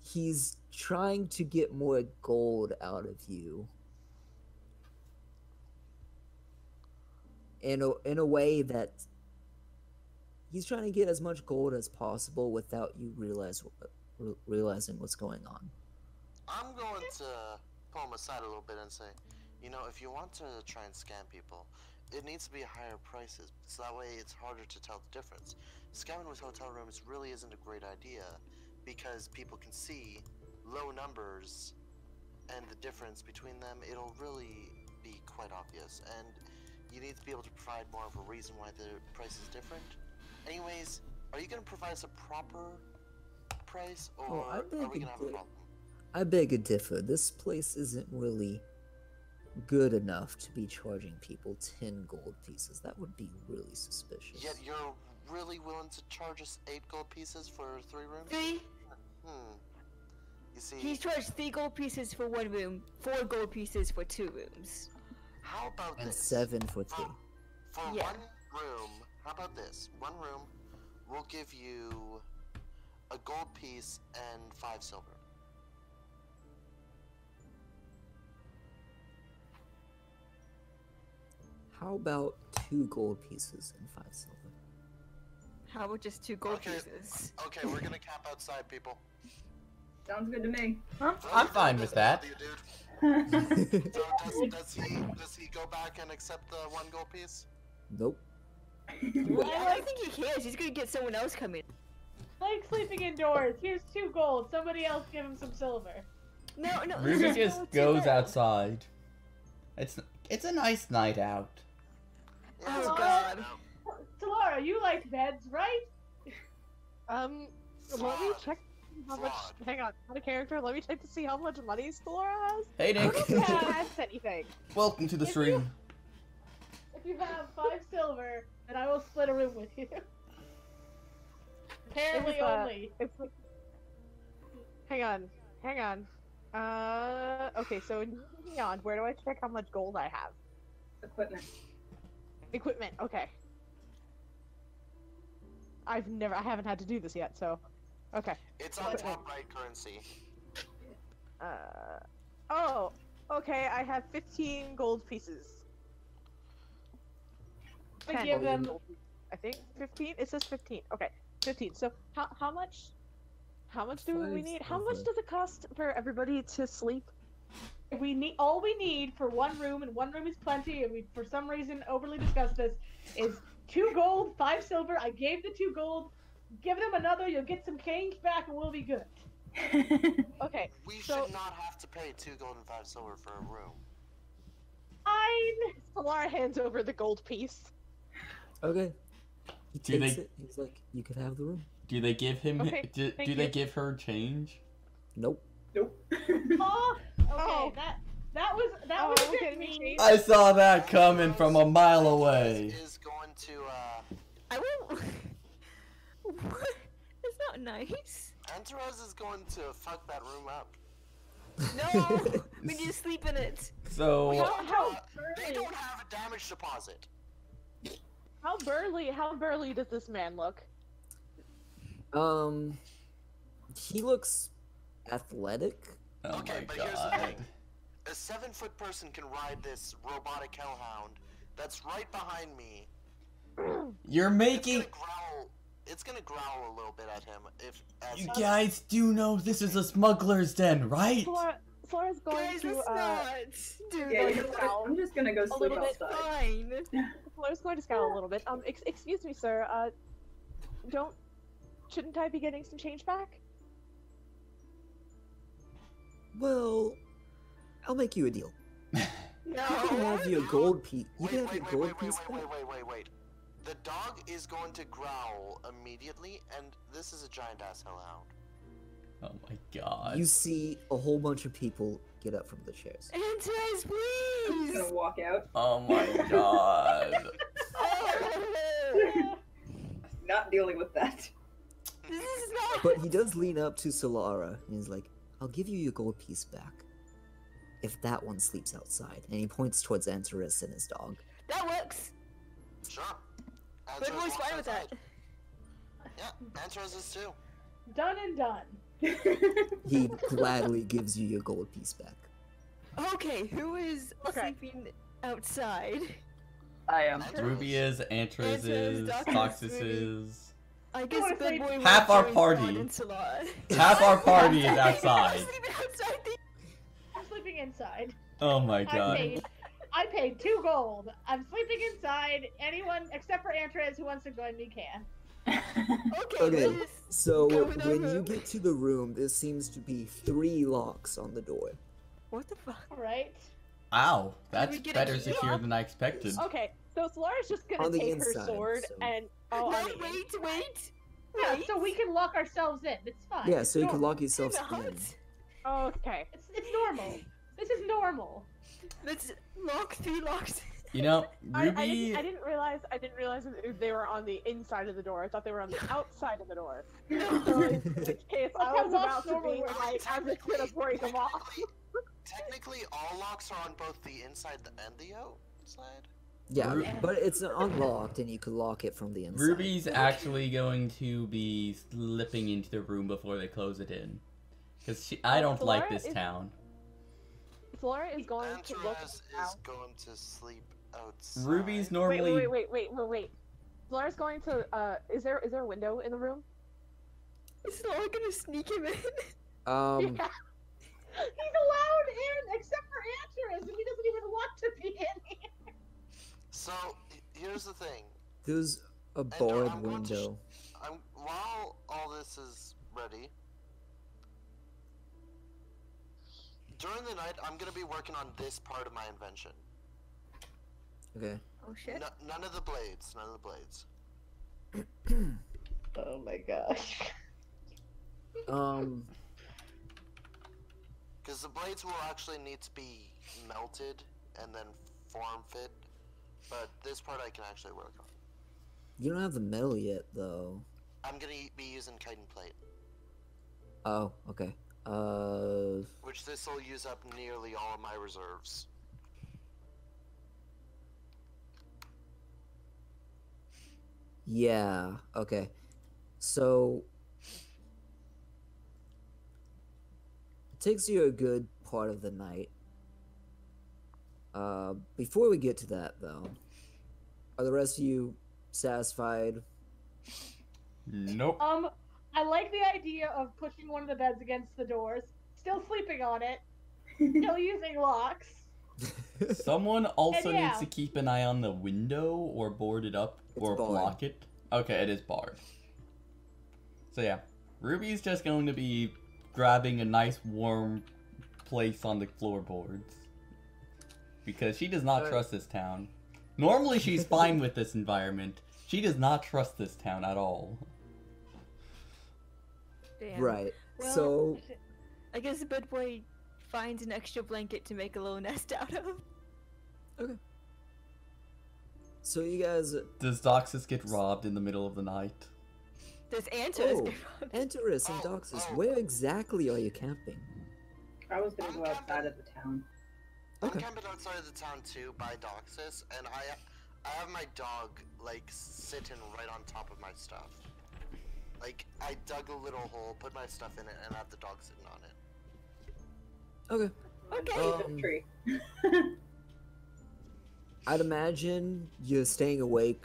he's trying to get more gold out of you in a way that he's trying to get as much gold as possible without you realizing what's going on. I'm going to pull him aside a little bit and say, you know, if you want to try and scam people, it needs to be higher prices, so that way it's harder to tell the difference. Scamming with hotel rooms really isn't a great idea, because people can see low numbers and the difference between them. It'll really be quite obvious, and you need to be able to provide more of a reason why the price is different. Anyways, are you going to provide us a proper price, or I are beg we to going to have a differ. problem? I beg to differ. This place isn't really good enough to be charging people 10 gold pieces. That would be really suspicious. Yet you're really willing to charge us 8 gold pieces for 3 rooms? 3. You see, He charged 3 gold pieces for 1 room, 4 gold pieces for 2 rooms. how about And this? 7 for 3. For Yeah. 1 room, how about this? 1 room, we'll give you a gold piece and 5 silver. How about 2 gold pieces and 5 silver? How about just 2 gold Okay. pieces? Okay, we're gonna camp outside, people. Sounds good to me. I'm fine with that. So does he go back and accept the 1 gold piece? Nope. I don't think he cares. He's gonna get someone else coming. Like sleeping indoors. Here's 2 gold. Somebody else give him some silver. No. Ruby just goes outside. It's a nice night out. Yeah, Oh, it's God. Solara, you like beds, right? Let me check how much. Fraud. Hang on, out of character. Let me check to see how much money Stelora has. Hey, I don't Nick. think he has anything. Welcome to the If stream. If you have 5 silver, then I will split a room with you. Apparently It's, only. It's like... Hang on. Okay, so in Neon, where do I check how much gold I have? Equipment. Equipment, okay. I haven't had to do this yet, so... Okay. It's on top right currency. Oh, okay, I have 15 gold pieces. I 10 give them. gold pieces. I think 15? It says 15. Okay, 15. So, how much do we need? How much does it cost for everybody to sleep? We need all we need for 1 room, and 1 room is plenty. And we, for some reason, overly discussed this. Is 2 gold, 5 silver. I gave the 2 gold. Give them another. You'll get some change back, and we'll be good. Okay, We so- should not have to pay 2 gold and 5 silver for a room. Solara hands over the gold piece. Okay. He Do takes they- it. He's like, you can have the room. Do they give him? Okay, do thank they you. give her change? Nope. Nope. Oh, okay. Oh. That was Oh, a okay, bit mean. change. I saw that coming from a mile away. Is going to I won't. What? That's not nice. Antares is going to fuck that room up. No, we need to sleep in it. So How They burly? don't have a damage deposit. How burly does this man look? He looks athletic. oh Okay, my but here's the god. thing. A 7-foot person can ride this robotic hellhound that's right behind me. You're making. It's gonna growl a little bit at him if as You guys do know this is a smuggler's den, right? Flora's going Guys, to it's not. Dude, Yeah, like, you know what? I'm just gonna go sleep little bit outside. fine. Flora's going to scowl a little bit. Excuse me, sir. Shouldn't I be getting some change back? Well, I'll make you a deal. No. You can have your gold piece. You can have your gold wait, piece back. wait. The dog is going to growl immediately, and this is a giant ass hellhound. Oh my god. You see a whole bunch of people get up from the chairs. Antares, I'm just please. gonna walk out. Oh my god. Not dealing with that. This is not. But he does lean up to Solara and he's like, I'll give you your gold piece back if that one sleeps outside. And he points towards Antares and his dog. That works. Sure. Good Antares boy's walks fine with that. outside. Yeah, Antares is too. Done and done. He gladly gives you your gold piece back. Okay, who is sleeping outside? I am. Ruby is, Antras is, Toxis is. I guess wanna Good say- Boy Half our Join party. Squad and Salah. Half our party is outside. Sleeping outside the- I'm sleeping inside. Oh my god. I paid 2 gold. I'm sleeping inside. Anyone except for Antares who wants to join me can. Okay, Okay, let's so go with our when you room. get to the room, there seems to be 3 locks on the door. What the fuck? Alright. Ow, that's we get a better key secure lock? than I expected. Okay, so Solara's just gonna On the take inside, her sword so- and No, on the wait. Yeah, Wait. so we can lock ourselves in. It's fine. Yeah, It's so you can normal. lock yourselves Not. in. Okay. It's normal. This is normal. Let's lock 3 locks. You know, I Ruby. didn't realize that they were on the inside of the door. I thought they were on the outside of the door. No. So in which case, I How was locks about to normally be work. like, I'm just gonna break them off. Technically, all locks are on both the inside and the outside. Yeah, Ru- but it's unlocked and you can lock it from the inside. Ruby's actually going to be slipping into the room before they close it in. Because I don't like Flora this is- town. Flora is going to look Antares out. is going to sleep outside. Ruby's normally. Wait. Zolaris going to, is there a window in the room? Is Laura gonna sneak him in? Yeah. He's allowed in, except for Andrews, and he doesn't even want to be in here. So here's the thing. There's a Andrew, barred I'm going to window. while all this is ready, during the night, I'm gonna be working on this part of my invention. Okay. Oh shit. None of the blades. None of the blades. Oh my gosh. Because the blades will actually need to be melted and then form fit, but this part I can actually work on. You don't have the metal yet, though. I'm gonna be using chitin plate. Oh, okay. Which this will use up nearly all of my reserves. Yeah, okay. So it takes you a good part of the night. Before we get to that, though, are the rest of you satisfied? Nope. I like the idea of pushing one of the beds against the doors, still sleeping on it, still using locks. Someone also And yeah. needs to keep an eye on the window or board it up or barred. block it. Okay, it is barred. So yeah, Ruby's just going to be grabbing a nice warm place on the floorboards. Because she does not Alright. trust this town. Normally she's fine with this environment. She does not trust this town at all. Damn. Right. Well, So I guess the bed boy finds an extra blanket to make a little nest out of. so you guys Does Doxus get robbed in the middle of the night? There's answers. Oh, Enterus and Oh, Doxus, oh. where exactly are you camping? I was gonna go outside of the town. Okay. I'm camping outside of the town too by Doxus, and I have my dog like sitting right on top of my stuff. Like I dug a little hole, put my stuff in it, and I have the dog sitting on it. Okay. Okay. The tree. I'd imagine you're staying awake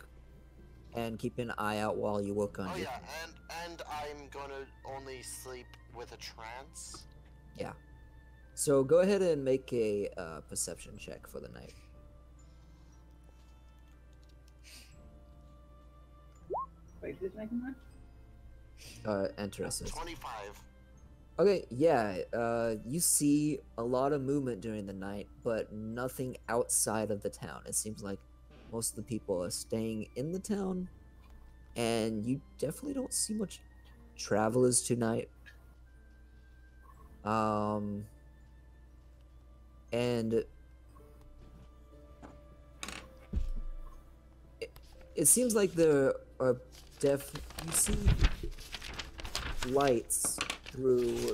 and keeping an eye out while you work on Oh your... yeah, and I'm gonna only sleep with a trance. Yeah. So go ahead and make a perception check for the night. Wait, who's making that? Enterus. 25. Okay, yeah, you see a lot of movement during the night, but nothing outside of the town. It seems like most of the people are staying in the town, and you definitely don't see much travelers tonight. And it seems like there are you see lights through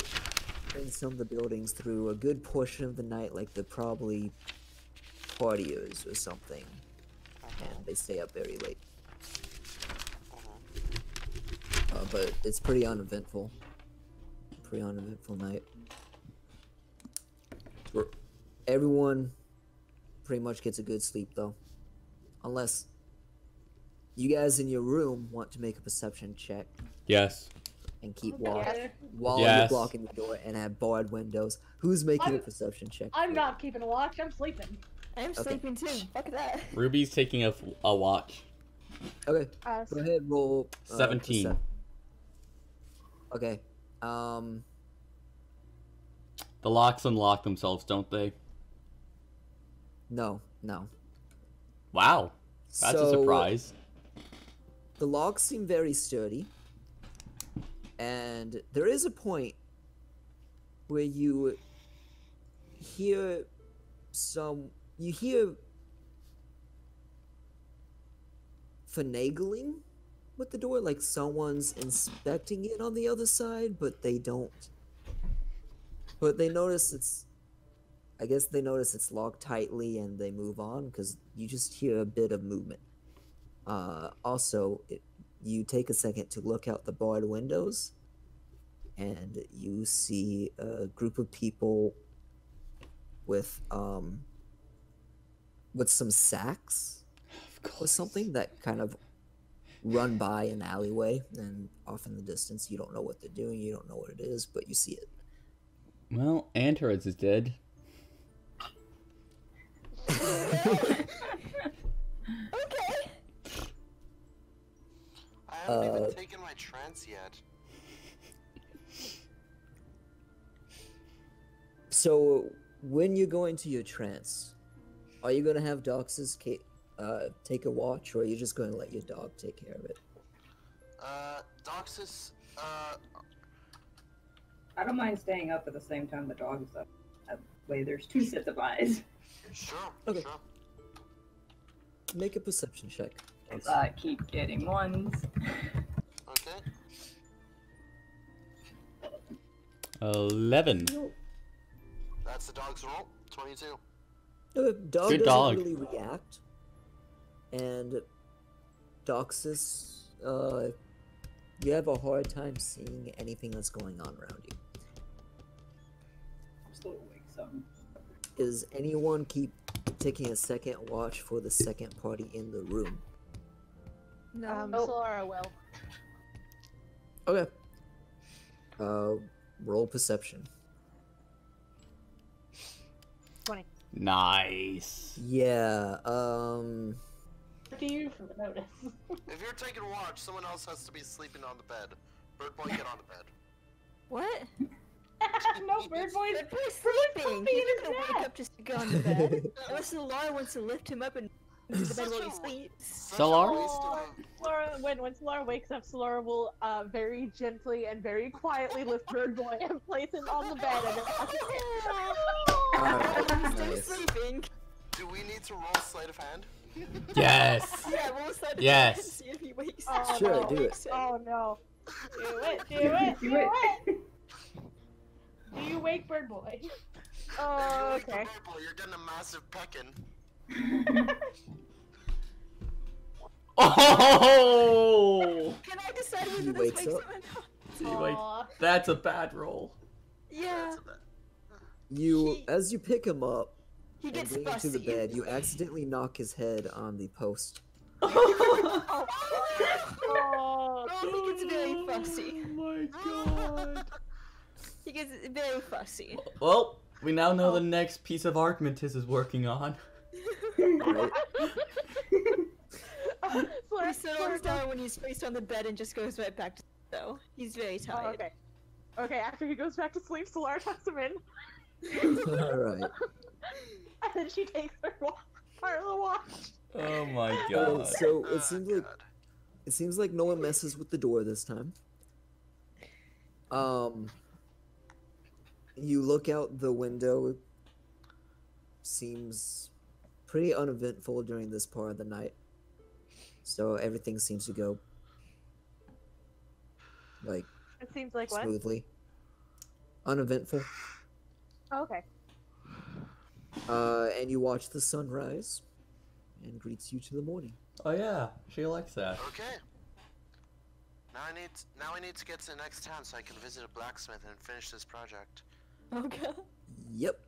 in some of the buildings through a good portion of the night, like they're probably partiers or something, and they stay up very late. But it's pretty uneventful. Pretty uneventful night. Everyone pretty much gets a good sleep though, unless you guys in your room want to make a perception check Yes. and keep Okay. watch Yeah. while Yes. you're blocking the door and have barred windows. Who's making a I'm- perception check? I'm for not keeping a watch. I'm sleeping. I'm Okay. sleeping too. Fuck that. Ruby's taking a watch. you? Okay, Uh, go ahead, roll. 17. Okay. The locks unlock themselves, don't they? No. Wow. That's a So, surprise. The logs seem very sturdy, and there is a point where you hear finagling with the door, like someone's inspecting it on the other side, but they don't. But they notice I guess they notice it's locked tightly and they move on because you just hear a bit of movement. Also, you take a second to look out the barred windows, and you see a group of people with some sacks or something that kind of run by an alleyway, and off in the distance, you don't know what they're doing, you don't know what it is, but you see it. Well, Antares is dead. Okay. I haven't even taken my trance yet. So, when you go into your trance, are you going to have Doxus take a watch, or are you just going to let your dog take care of it? Doxus, I don't mind staying up at the same time the dog is up. That way there's two sets of eyes. sure, Okay. sure. Make a perception check. As I keep getting ones. Okay. 11. That's the dog's roll. 22. The dog Good doesn't dog. really react, and Doxus, you have a hard time seeing anything that's going on around you. I'm still awake, so. Is anyone keep taking a second watch for the second party in the room? No. Solara will. Okay. Roll perception. 20. Nice. Yeah, Do you notice? If you're taking a watch, someone else has to be sleeping on the bed. Bird boy, get on the bed. What? No, bird boy's Bird boy's comfy sleeping. in He's his not gonna wake nest. up just to go on the bed. Unless Solara wants to lift him up and into the bed while he sleeps. Such Solar? a waste of Solara, when Solara wakes up, Solara will very gently and very quietly lift Bird Boy and place him on the bed. And Alright, Still nice. sleeping. Do we need to roll sleight of hand? Yes. Yeah, we'll start to Yes. see if he wakes Oh, up. Sure, no. do it. Oh no. Do it, do it, Do do it. it. Do you wake bird boy? Oh, If you wake the okay. bird boy, you're getting a massive pecking. Oh! Can I decide He whether this wakes wakes up. him or not? See, like, Aw. that's a bad roll. Yeah. As you pick him up He and gets bring him to fussy. the bed, you accidentally knock his head on the post. Oh, Oh, he gets very fussy. Oh my god. He gets very fussy. Well, we now know the next piece of art Mantis is working on. Right? Solara, He settles down when he's placed on the bed and just goes right back to though. He's very Oh, tired. okay. Okay, after he goes back to sleep, Solara tucks him in. Alright. And then she takes her part of the watch. Oh my Oh, god. so Oh, it God. seems like no one messes with the door this time. You look out the window. Seems pretty uneventful during this part of the night. So everything seems to go like It seems like what? smoothly. Uneventful. Oh, okay. And you watch the sunrise and greets you to the morning. Oh yeah, she likes that. Okay. Now I need to get to the next town so I can visit a blacksmith and finish this project. Okay. Yep.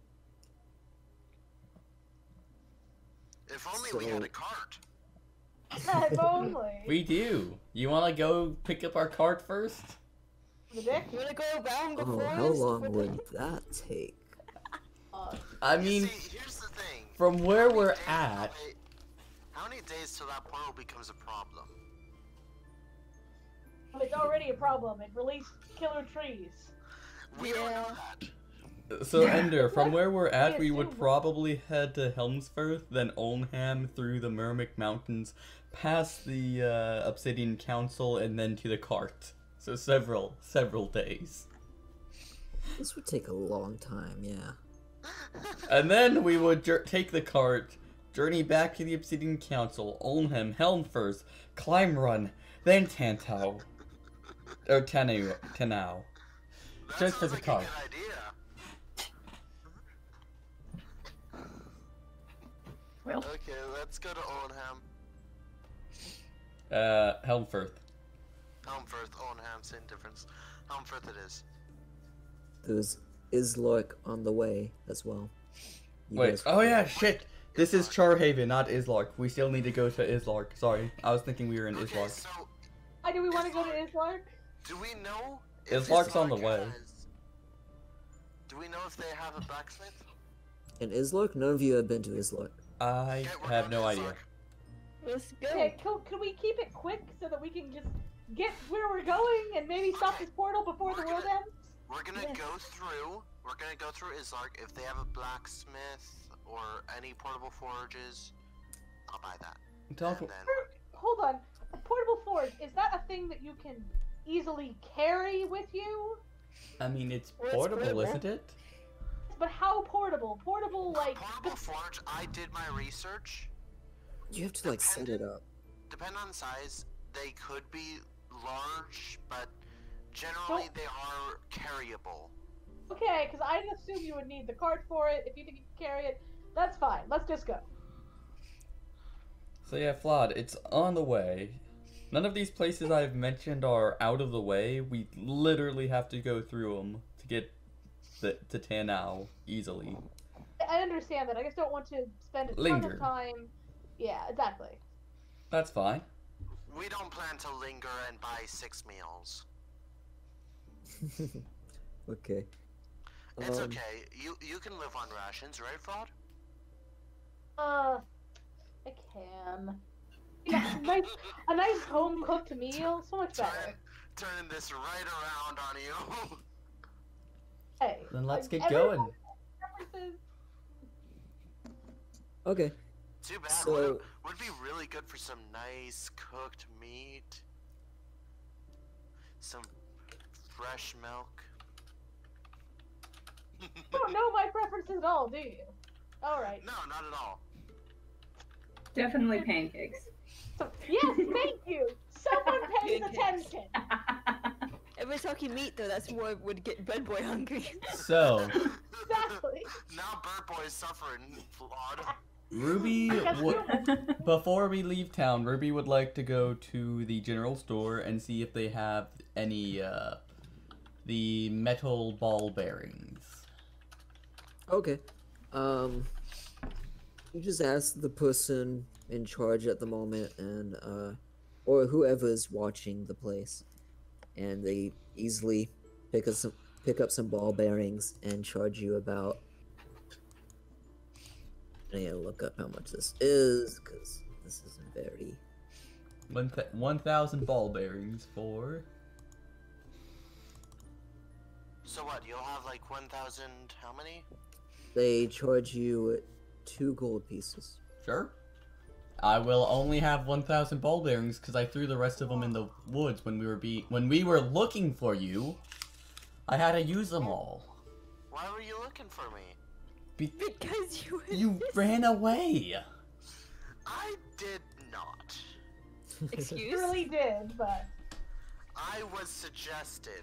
If only we had So- a cart. If only. We do. You wanna go pick up our cart first? The dick? You wanna go around the Oh, forest? how long with would that take? I You mean, see, here's the thing. from where How many we're days at, till how many days till that portal becomes a problem? Well, it's already a problem. It released killer trees. We don't know Yeah. that. so Ender, from where we're at, We we would assume- probably head to Helmsfirth, then Olnham through the Mermic Mountains, past the Obsidian Council, and then to the cart. So several days. This would take a long time, yeah. And then we would take the cart, journey back to the Obsidian Council, Olnham, Helmfirth, Climb Run, then Tantau. Or Tanau. That Just for sounds the like cart. a good idea. Well, Okay, let's go to Oldham. Helmfirth. Helmfirth, Oldham, same difference. Helmfirth it is. There's Islark on the way as well. You Wait, guys- oh yeah, shit! This is Charhaven, not Islark. We still need to go to Islark. Sorry, I was thinking we were in Okay, Islark. So, why do we want to go to Islark? Do we know? Islark's on the way. Do we know if they have a blacksmith? In Islark? None of you have been to Islark. I have no idea. Let's go. Okay, can we keep it quick so that we can just get where we're going and maybe stop this portal before the world ends? We're gonna go through. We're gonna go through Islark. If they have a blacksmith or any portable forges, I'll buy that. Hold on. A portable forge, is that a thing that you can easily carry with you? I mean, it's portable, isn't it? But how portable? Portable, like... Portable forge, I did my research. You have to, like, set it up. Depending on size, they could be large, but generally they are carryable. Okay, because I'd assume you would need the cart for it. If you think you can carry it, that's fine. Let's just go. So yeah, Flawed, it's on the way. None of these places I've mentioned are out of the way. We literally have to go through them to get to Tanao easily. I understand that. I just don't want to spend a ton of time. Yeah, exactly. That's fine. We don't plan to linger and buy 6 meals. Okay. It's okay. You can live on rations, right, Fraud? I can. Yeah, a nice home cooked meal, so much better. Turning this right around on you. Hey. Then let's get going. Okay. Too bad. So, would be really good for some nice cooked meat. Some fresh milk. You don't know my preferences at all, do you? Alright. No, not at all. Definitely pancakes. Yes, thank you! Someone pays attention! If we're talking meat, though, that's what would get Bread Boy hungry. So, Exactly. Now Bird Boy is suffering, Flawed. Ruby, before we leave town, Ruby would like to go to the general store and see if they have any, the metal ball bearings. Okay. You just ask the person in charge at the moment and, or whoever's watching the place. And they easily pick up some ball bearings and charge you about... I gotta look up how much this is, because this isn't very... 1,000 ball bearings for... So what, you'll have like 1,000, how many? They charge you 2 gold pieces. Sure. I will only have 1,000 ball bearings because I threw the rest of them in the woods when we were looking for you. I had to use them all. Why were you looking for me? Because you ran away. I did not. Excuse? You really did, but... I was suggested.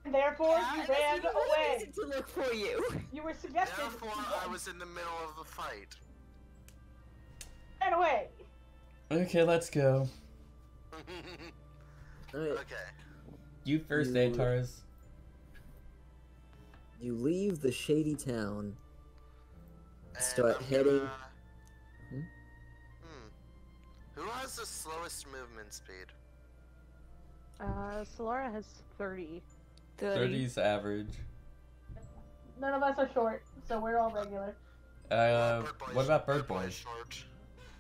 Therefore, you ran What away. is it to look for you? You were suggested. Therefore, I was in the middle of the fight. Ran away. Okay, let's go. Alright. Okay. You first, Antares. You leave the shady town. And Start I'm heading... gonna- Who has the slowest movement speed? Solara has 30. 30's average. None of us are short, so we're all regular. What about Bird Boy? Short.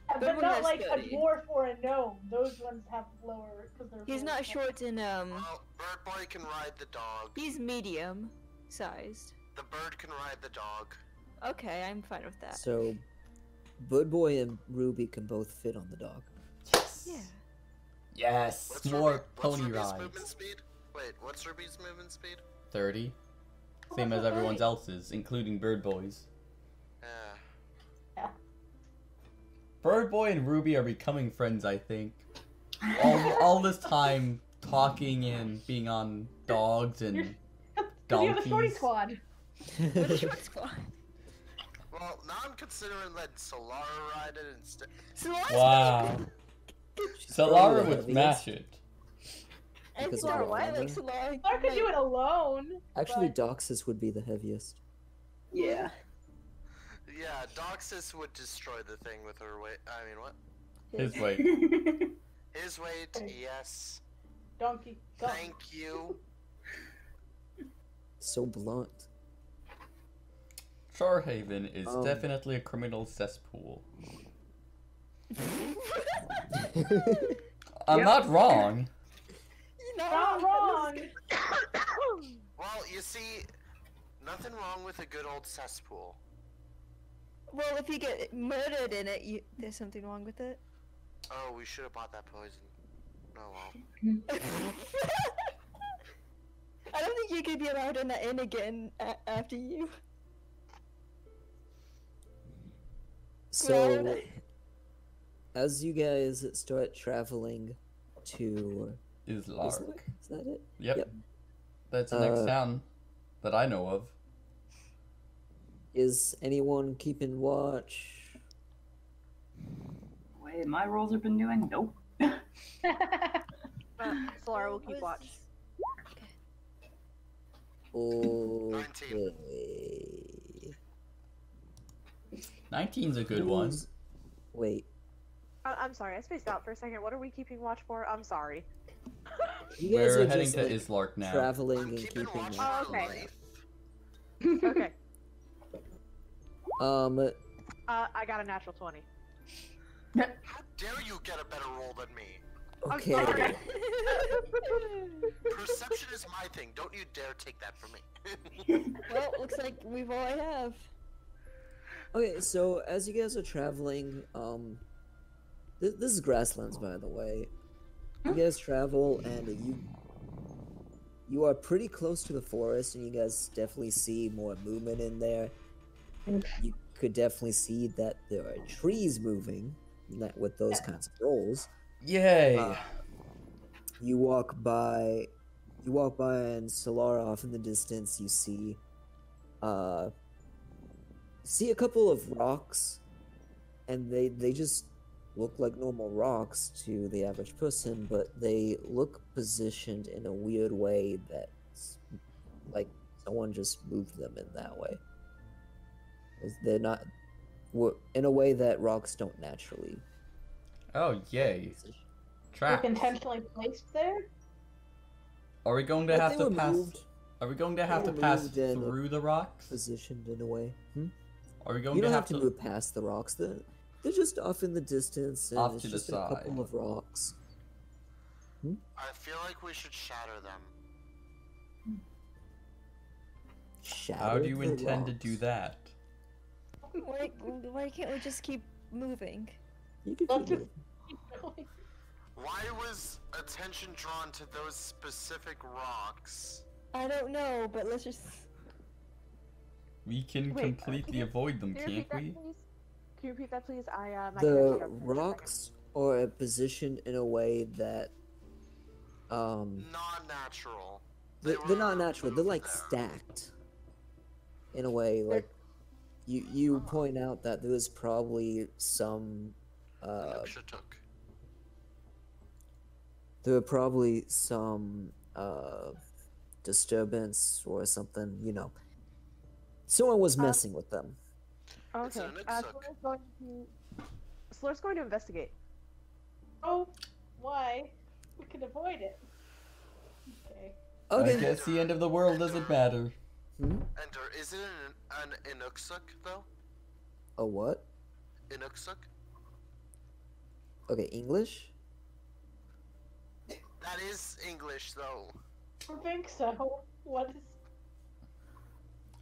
But Bird Boy not has like 30. a dwarf or a gnome. Those ones have lower because they're. He's lower not short in, Well, Bird Boy can ride the dog. he's medium sized. The bird can ride the dog. Okay, I'm fine with that. So, Bud Boy and Ruby can both fit on the dog. Yes. Yeah. Yes. What's More what's pony Ruby's rides. movement speed? Wait, what's Ruby's movement speed? 30. Same as everyone else's, including Bird Boy's. Bird Boy and Ruby are becoming friends, I think. All this time talking and being on dogs and You have a shorty donkeys. squad. With a short squad. Well, now I'm considering letting Solara ride it instead. Wow. Solara probably would the smash it. And Because of Solara, the I armor. like Solara. Or could do it alone. Actually, but... Doxus would be the heaviest. Yeah. Yeah, Doxus would destroy the thing with her weight. I mean, what? His weight. His weight, yes. Donkey. Thank you. So blunt. Shorehaven is definitely a criminal cesspool. I'm not wrong. You're not wrong. Well, you see, nothing wrong with a good old cesspool. Well, if you get murdered in it, there's something wrong with it. Oh, we should have bought that poison. Oh well. I don't think you could be allowed in that inn again after you. So, as you guys start traveling to Islark. Is that it? Yep. That's the next town that I know of. Is anyone keeping watch? Wait, my rolls have been doing? Nope. Solara will keep watch. Okay. 19's a good one. Wait. I'm sorry, I spaced out for a second. What are we keeping watch for? I'm sorry. You guys We're are heading just, to like, Islark now. traveling and keeping watch watch. for okay. life. Okay. I got a natural 20. How dare you get a better roll than me? Okay. sorry. Perception is my thing. Don't you dare take that from me. Well, looks like we've all I have. Okay, so as you guys are traveling, this is grasslands, by the way. You guys travel, and you are pretty close to the forest, and you guys definitely see more movement in there. You could definitely see that there are trees moving with those kinds of rolls. Yay! You walk by, and Solara off in the distance. You see a couple of rocks, and they just look like normal rocks to the average person, but they look positioned in a weird way that's like someone just moved them in that way. They're not in a way that rocks don't naturally. Oh, yay. Like Traps. intentionally placed there? Are we going to But have they to were pass... moved. Are we going to have They to were pass moved in through the rocks? Positioned in a way. Are we going You to don't have have to move past the rocks. They're just off in the distance, and Off it's to the just a side. couple of rocks. I feel like we should shatter them. How do you Shatter the intend to rocks. do that? Why can't we just keep moving? You could Let's keep just- Why was attention drawn to those specific rocks? I don't know, but let's just. We can Wait, completely avoid them, Can you can't repeat that, we? please? Can you repeat that, please? My the connection got for a rocks are positioned in a way that Non-natural. they're not natural. They're like stacked in a way. Like you point out that there was probably some there were probably some disturbance or something. Someone was messing with them. It's Okay. an Ixuk. Slur's going to investigate. Oh, why? We could avoid it. Okay. Okay. I guess the end of the world doesn't matter. Enter. Is it an Inuksuk, though? A what? Inuksuk? Okay, English? That is English, though. I don't think so. What is...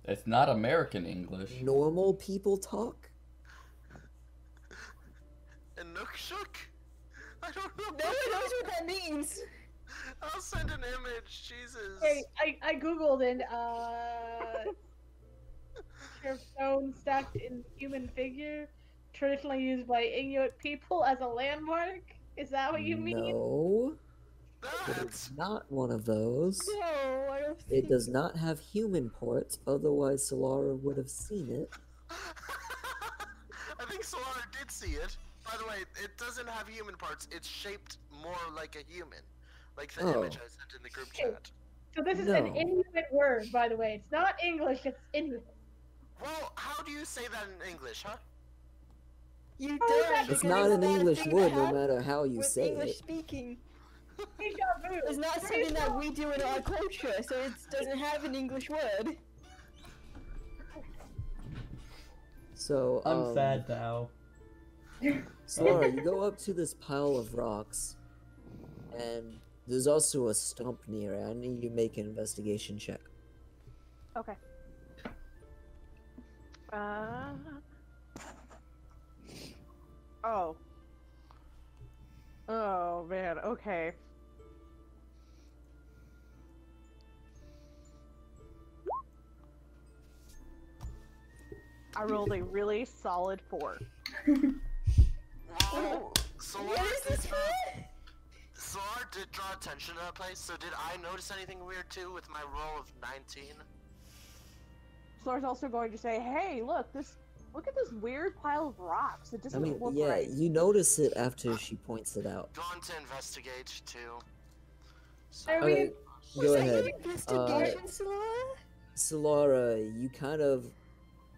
It's not American English. Normal people talk? Inuksuk? I don't know. No one knows what that means. I'll send an image. Jesus. Hey, I googled and stone stacked in human figure, traditionally used by Inuit people as a landmark. Is that what you mean? No. It That's... is not one of those. No, I don't. It does not have human parts, otherwise Solara would have seen it. I think Solara did see it. By the way, it doesn't have human parts. It's shaped more like a human. Like the Oh. image I sent in the group chat. So this is No. an Inuit word, by the way. It's not English, it's Inuit. Well, how do you say that in English, huh? You don't. It's because not an a English thing word, that no happens matter how you with say English it. speaking. Deja vu. It's not something that we do in our culture, so it doesn't have an English word. So, I'm sad now. Solara, you go up to this pile of rocks, and there's also a stump near it. I need you to make an investigation check. Okay. Oh. Oh man. Okay. I rolled a really solid 4. Well, What is this for? Solar did draw attention to that place, so did I notice anything weird too with my roll of 19? Solar's also going to say, "Hey, look at this weird pile of rocks. It I doesn't mean, look yeah, right." you notice it after she points it out. Going to investigate too. So, Are we- Okay, Was go that ahead. your investigation, Solara? Solara, you kind of,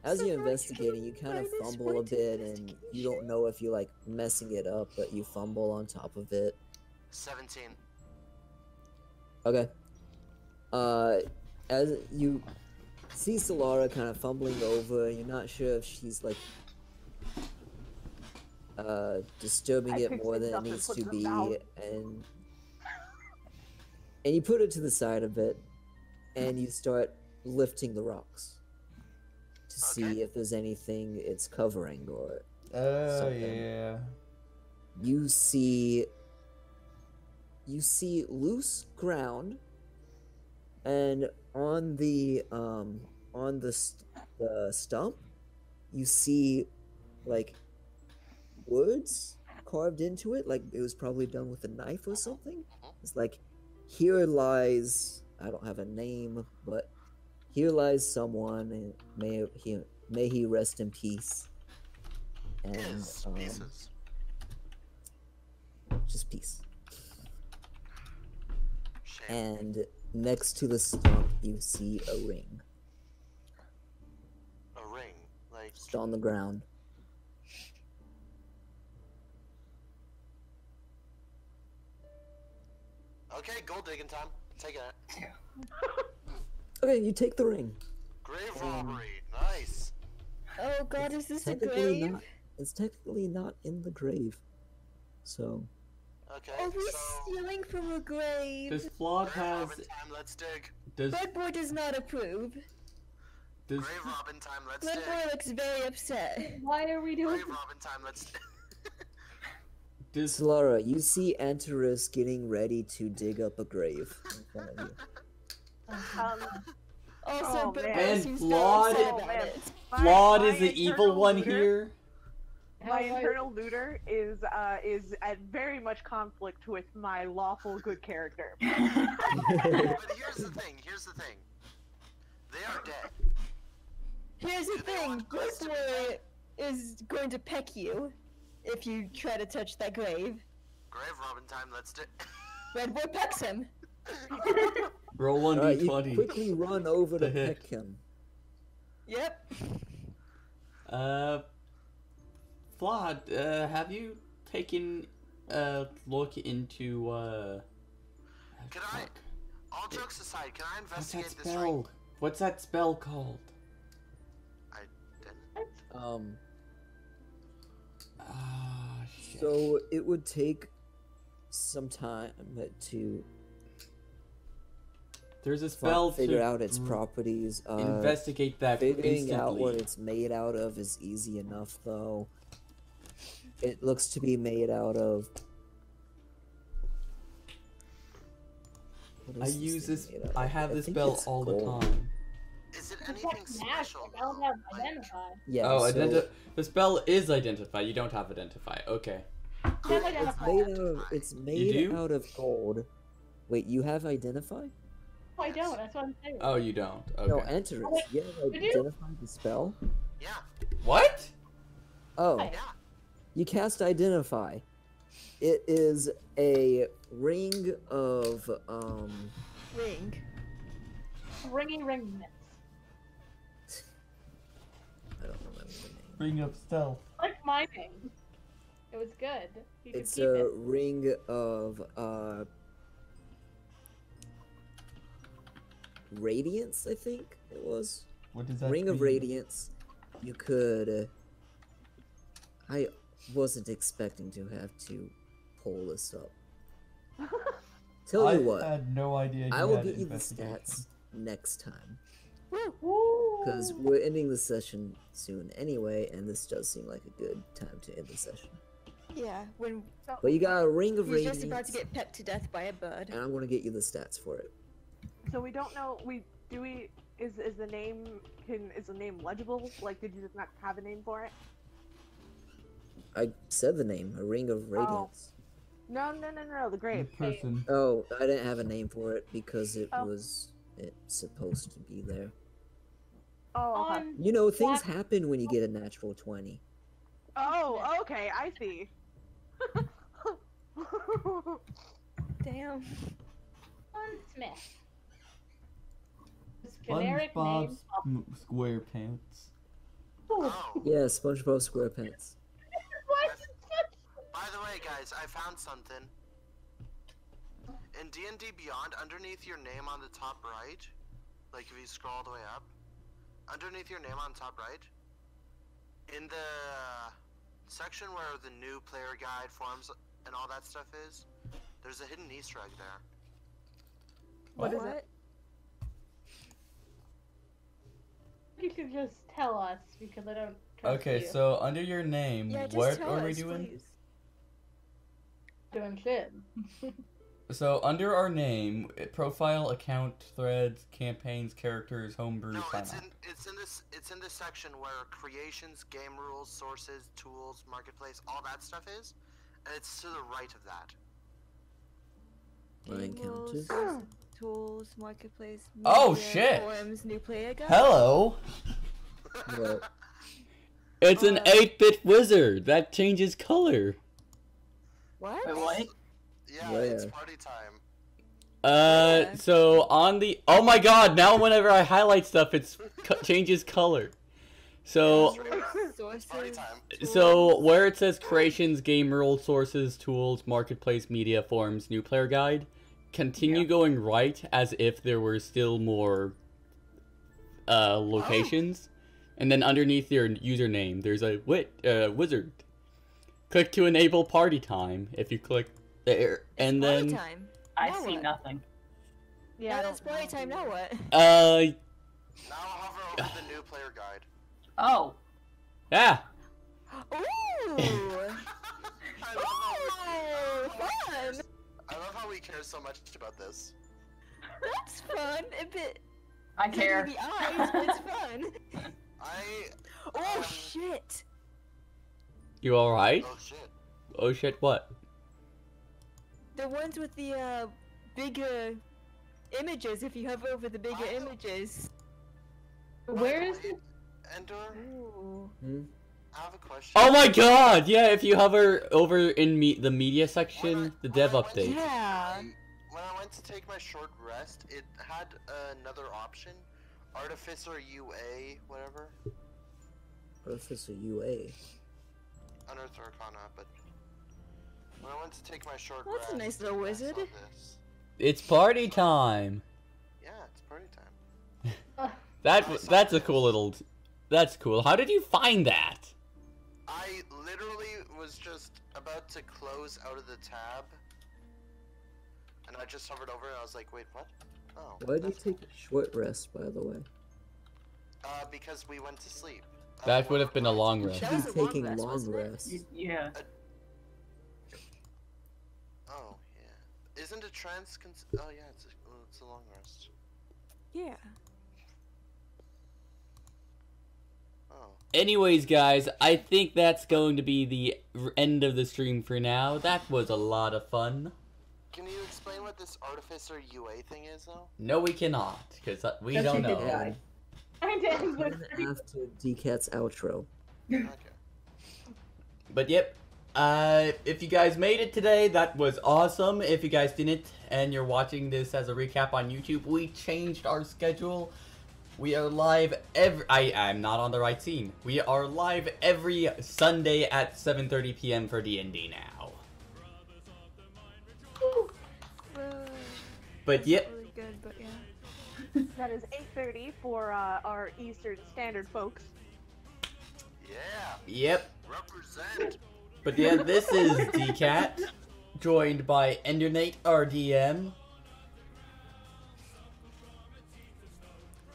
as you're Solara, investigating, you kind of minus fumble one a to bit, and you don't know if you're like messing it up, but you fumble on top of it. 17. Okay. As you see Solara kind of fumbling over, you're not sure if she's like disturbing I it picked more things than it up and needs put to them be, down. and you put it to the side a bit, and you start lifting the rocks to see if there's anything it's covering or Oh something. yeah. You see loose ground, and on the stump, you see like words carved into it, like it was probably done with a knife or something. It's like, here lies, I don't have a name, but here lies someone, and may he rest in peace. And Yes, pieces. just peace. Shame. And next to the stump, you see a ring A ring. Like, just on the ground. okay, gold digging time. Take it. Okay, you take the ring. Grave robbery. Nice. Oh god, is this a Technically grave? not. It's technically not in the grave. So Okay, Are we so... stealing from a grave? Does Flawed Grave has robin time, let's dig. does Red Boy does not approve. does Grave robin time, let's Red dig. Boy looks very upset. Why are we doing Grave robin time, let's dig. does Solara, you see Antares getting ready to dig up a grave in front of you. Also, Oh, Red man. Boy And seems Flawed- very upset Oh, about man. it. Flawed My is the evil internal one looter- here? My internal looter is at very much conflict with my lawful good character. But here's the thing, They are dead. Here's the Do they thing, want Red us to be Boy is going to peck you if you try to touch that grave. Grave robin time, let's dig. Red Boy pecks him. Roll one Alright, you d20. quickly run over to To hit. peck him. Yep. Flawed, have you taken a look into Can I, fuck. all jokes aside, can I What's that investigate this ring? spell? What's that spell called? I didn't. Ah, shit. So it would take some time to There's a spell figure to out its properties. investigate that Figuring out instantly. what it's made out of is easy enough, though. It looks to be made out of. What I is use thing this. made out I of? have this think spell it's all the gold. time. Is it It's anything like magic. special? I don't have Like, identify. Yeah. Oh, so the spell is identify. You don't have identify. Okay. I have it's identify. made of. It's made do? out of gold. Wait, you have identify? No, I don't. That's what I'm saying. Oh, you don't. Okay. No, enter it. You have I do. identify the spell. Yeah, What? Oh, Hi. yeah. you cast identify. It is a ring of Ring. Ringy ringness. I don't ring of stealth. I like my name. It was good. You should It's keep a it. ring of radiance, I think it was. What does that Ring of mean? radiance. You could. I wasn't expecting to have to pull this up. Tell you what, I had no idea. I you will had get you the investigation. stats next time. Woo! Because we're ending the session soon anyway, and this does seem like a good time to end the session. Yeah, when But you got a ring of he's radiance, just about to get pecked to death by a bird. and I'm gonna get you the stats for it. So we don't know. Is the name is the name legible? Like, did you just not have a name for it? I said the name, a ring of radiance. No. The grape. Person. Oh, I didn't have a name for it because it Oh. was supposed to be there. Oh, okay. On You know, things happen when you get a natural 20. Oh, okay. I see. Damn. Smith. This generic name. SpongeBob SquarePants. Oh, Yeah, SpongeBob SquarePants. by the way, guys, I found something. In D&D Beyond, underneath your name on the top right, like if you scroll all the way up, underneath your name on the top right, in the section where the new player guide forms and all that stuff is, there's a hidden Easter egg there. What is it? You should just tell us because I don't trust Okay, you. so under your name, Yeah, just what tell are we us, doing? please. Doing shit. So under our name, profile, account, threads, campaigns, characters, homebrew, No, timeout. it's in this section where creations, game rules, sources, tools, marketplace, all that stuff is, and it's to the right of that. My Game rules, encounters. tools, marketplace. Oh, media, shit. Forums, new player guide. Hello. What? It's an 8-bit wizard that changes color. What? Wait, what? Yeah, Where? it's party time. Yeah. So on the oh my god, now whenever I highlight stuff, it's changes color. So It's party time. so where it says creations, game rules, sources, tools, marketplace, media, forums, new player guide, continue going right as if there were still more locations, and then underneath your username, there's a wizard. Click to enable party time. If you click there, and Party then time. I Now see what? nothing. Yeah, I that's don't party know. time. Now what? Now hover over the new player guide. Oh, yeah. Ooh! I love how Ooh, fun! I love how we care so much about this. That's fun. A bit. I care. The eyes, but it's fun. Oh Um, shit! You all right? Oh shit. Oh shit! What? The ones with the bigger images. If you hover over the bigger Oh. images. Where is Wait, it? Endor, Ooh. I have a question. Oh my god! Yeah, if you hover over in the media section, the dev When I went to- update. Yeah. When I went to take my short rest, it had another option. Artificer UA, whatever. Artificer UA. Unearthed Arcana, but when I went to take my short Well, that's rest, a nice little I saw wizard. this. It's party time. Yeah, it's party time. That's a cool little. That's cool. How did you find that? I literally was just about to close out of the tab, and I just hovered over it. And I was like, "Wait, what? Oh, Why did you that's take a short rest, by the way? because we went to sleep. That would have been a long You rest. should That be was a long taking rest, long wasn't it? rests. Yeah. Oh yeah. Isn't a trance? Oh yeah, it's a long rest. Yeah. Oh. Anyways, guys, I think that's going to be the end of the stream for now. That was a lot of fun. Can you explain what this Artificer UA thing is, though? No, we cannot, because we Yes, don't you did know. die. Trying to end with After DCat's outro. Okay. But yep, if you guys made it today, that was awesome. If you guys didn't, and you're watching this as a recap on YouTube, we changed our schedule We are live I'm not on the right team. We are live every Sunday at 7:30 p.m. for D&D now. But yep. Really good, but yeah. That is 8:30 for our Eastern Standard folks. Yeah. Yep. Represent. But yeah, this is DCat, joined by Endernate, our DM.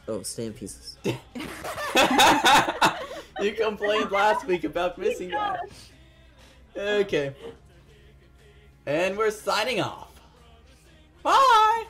Oh, stay in pieces. You complained last week about missing that. Okay. And we're signing off. Bye!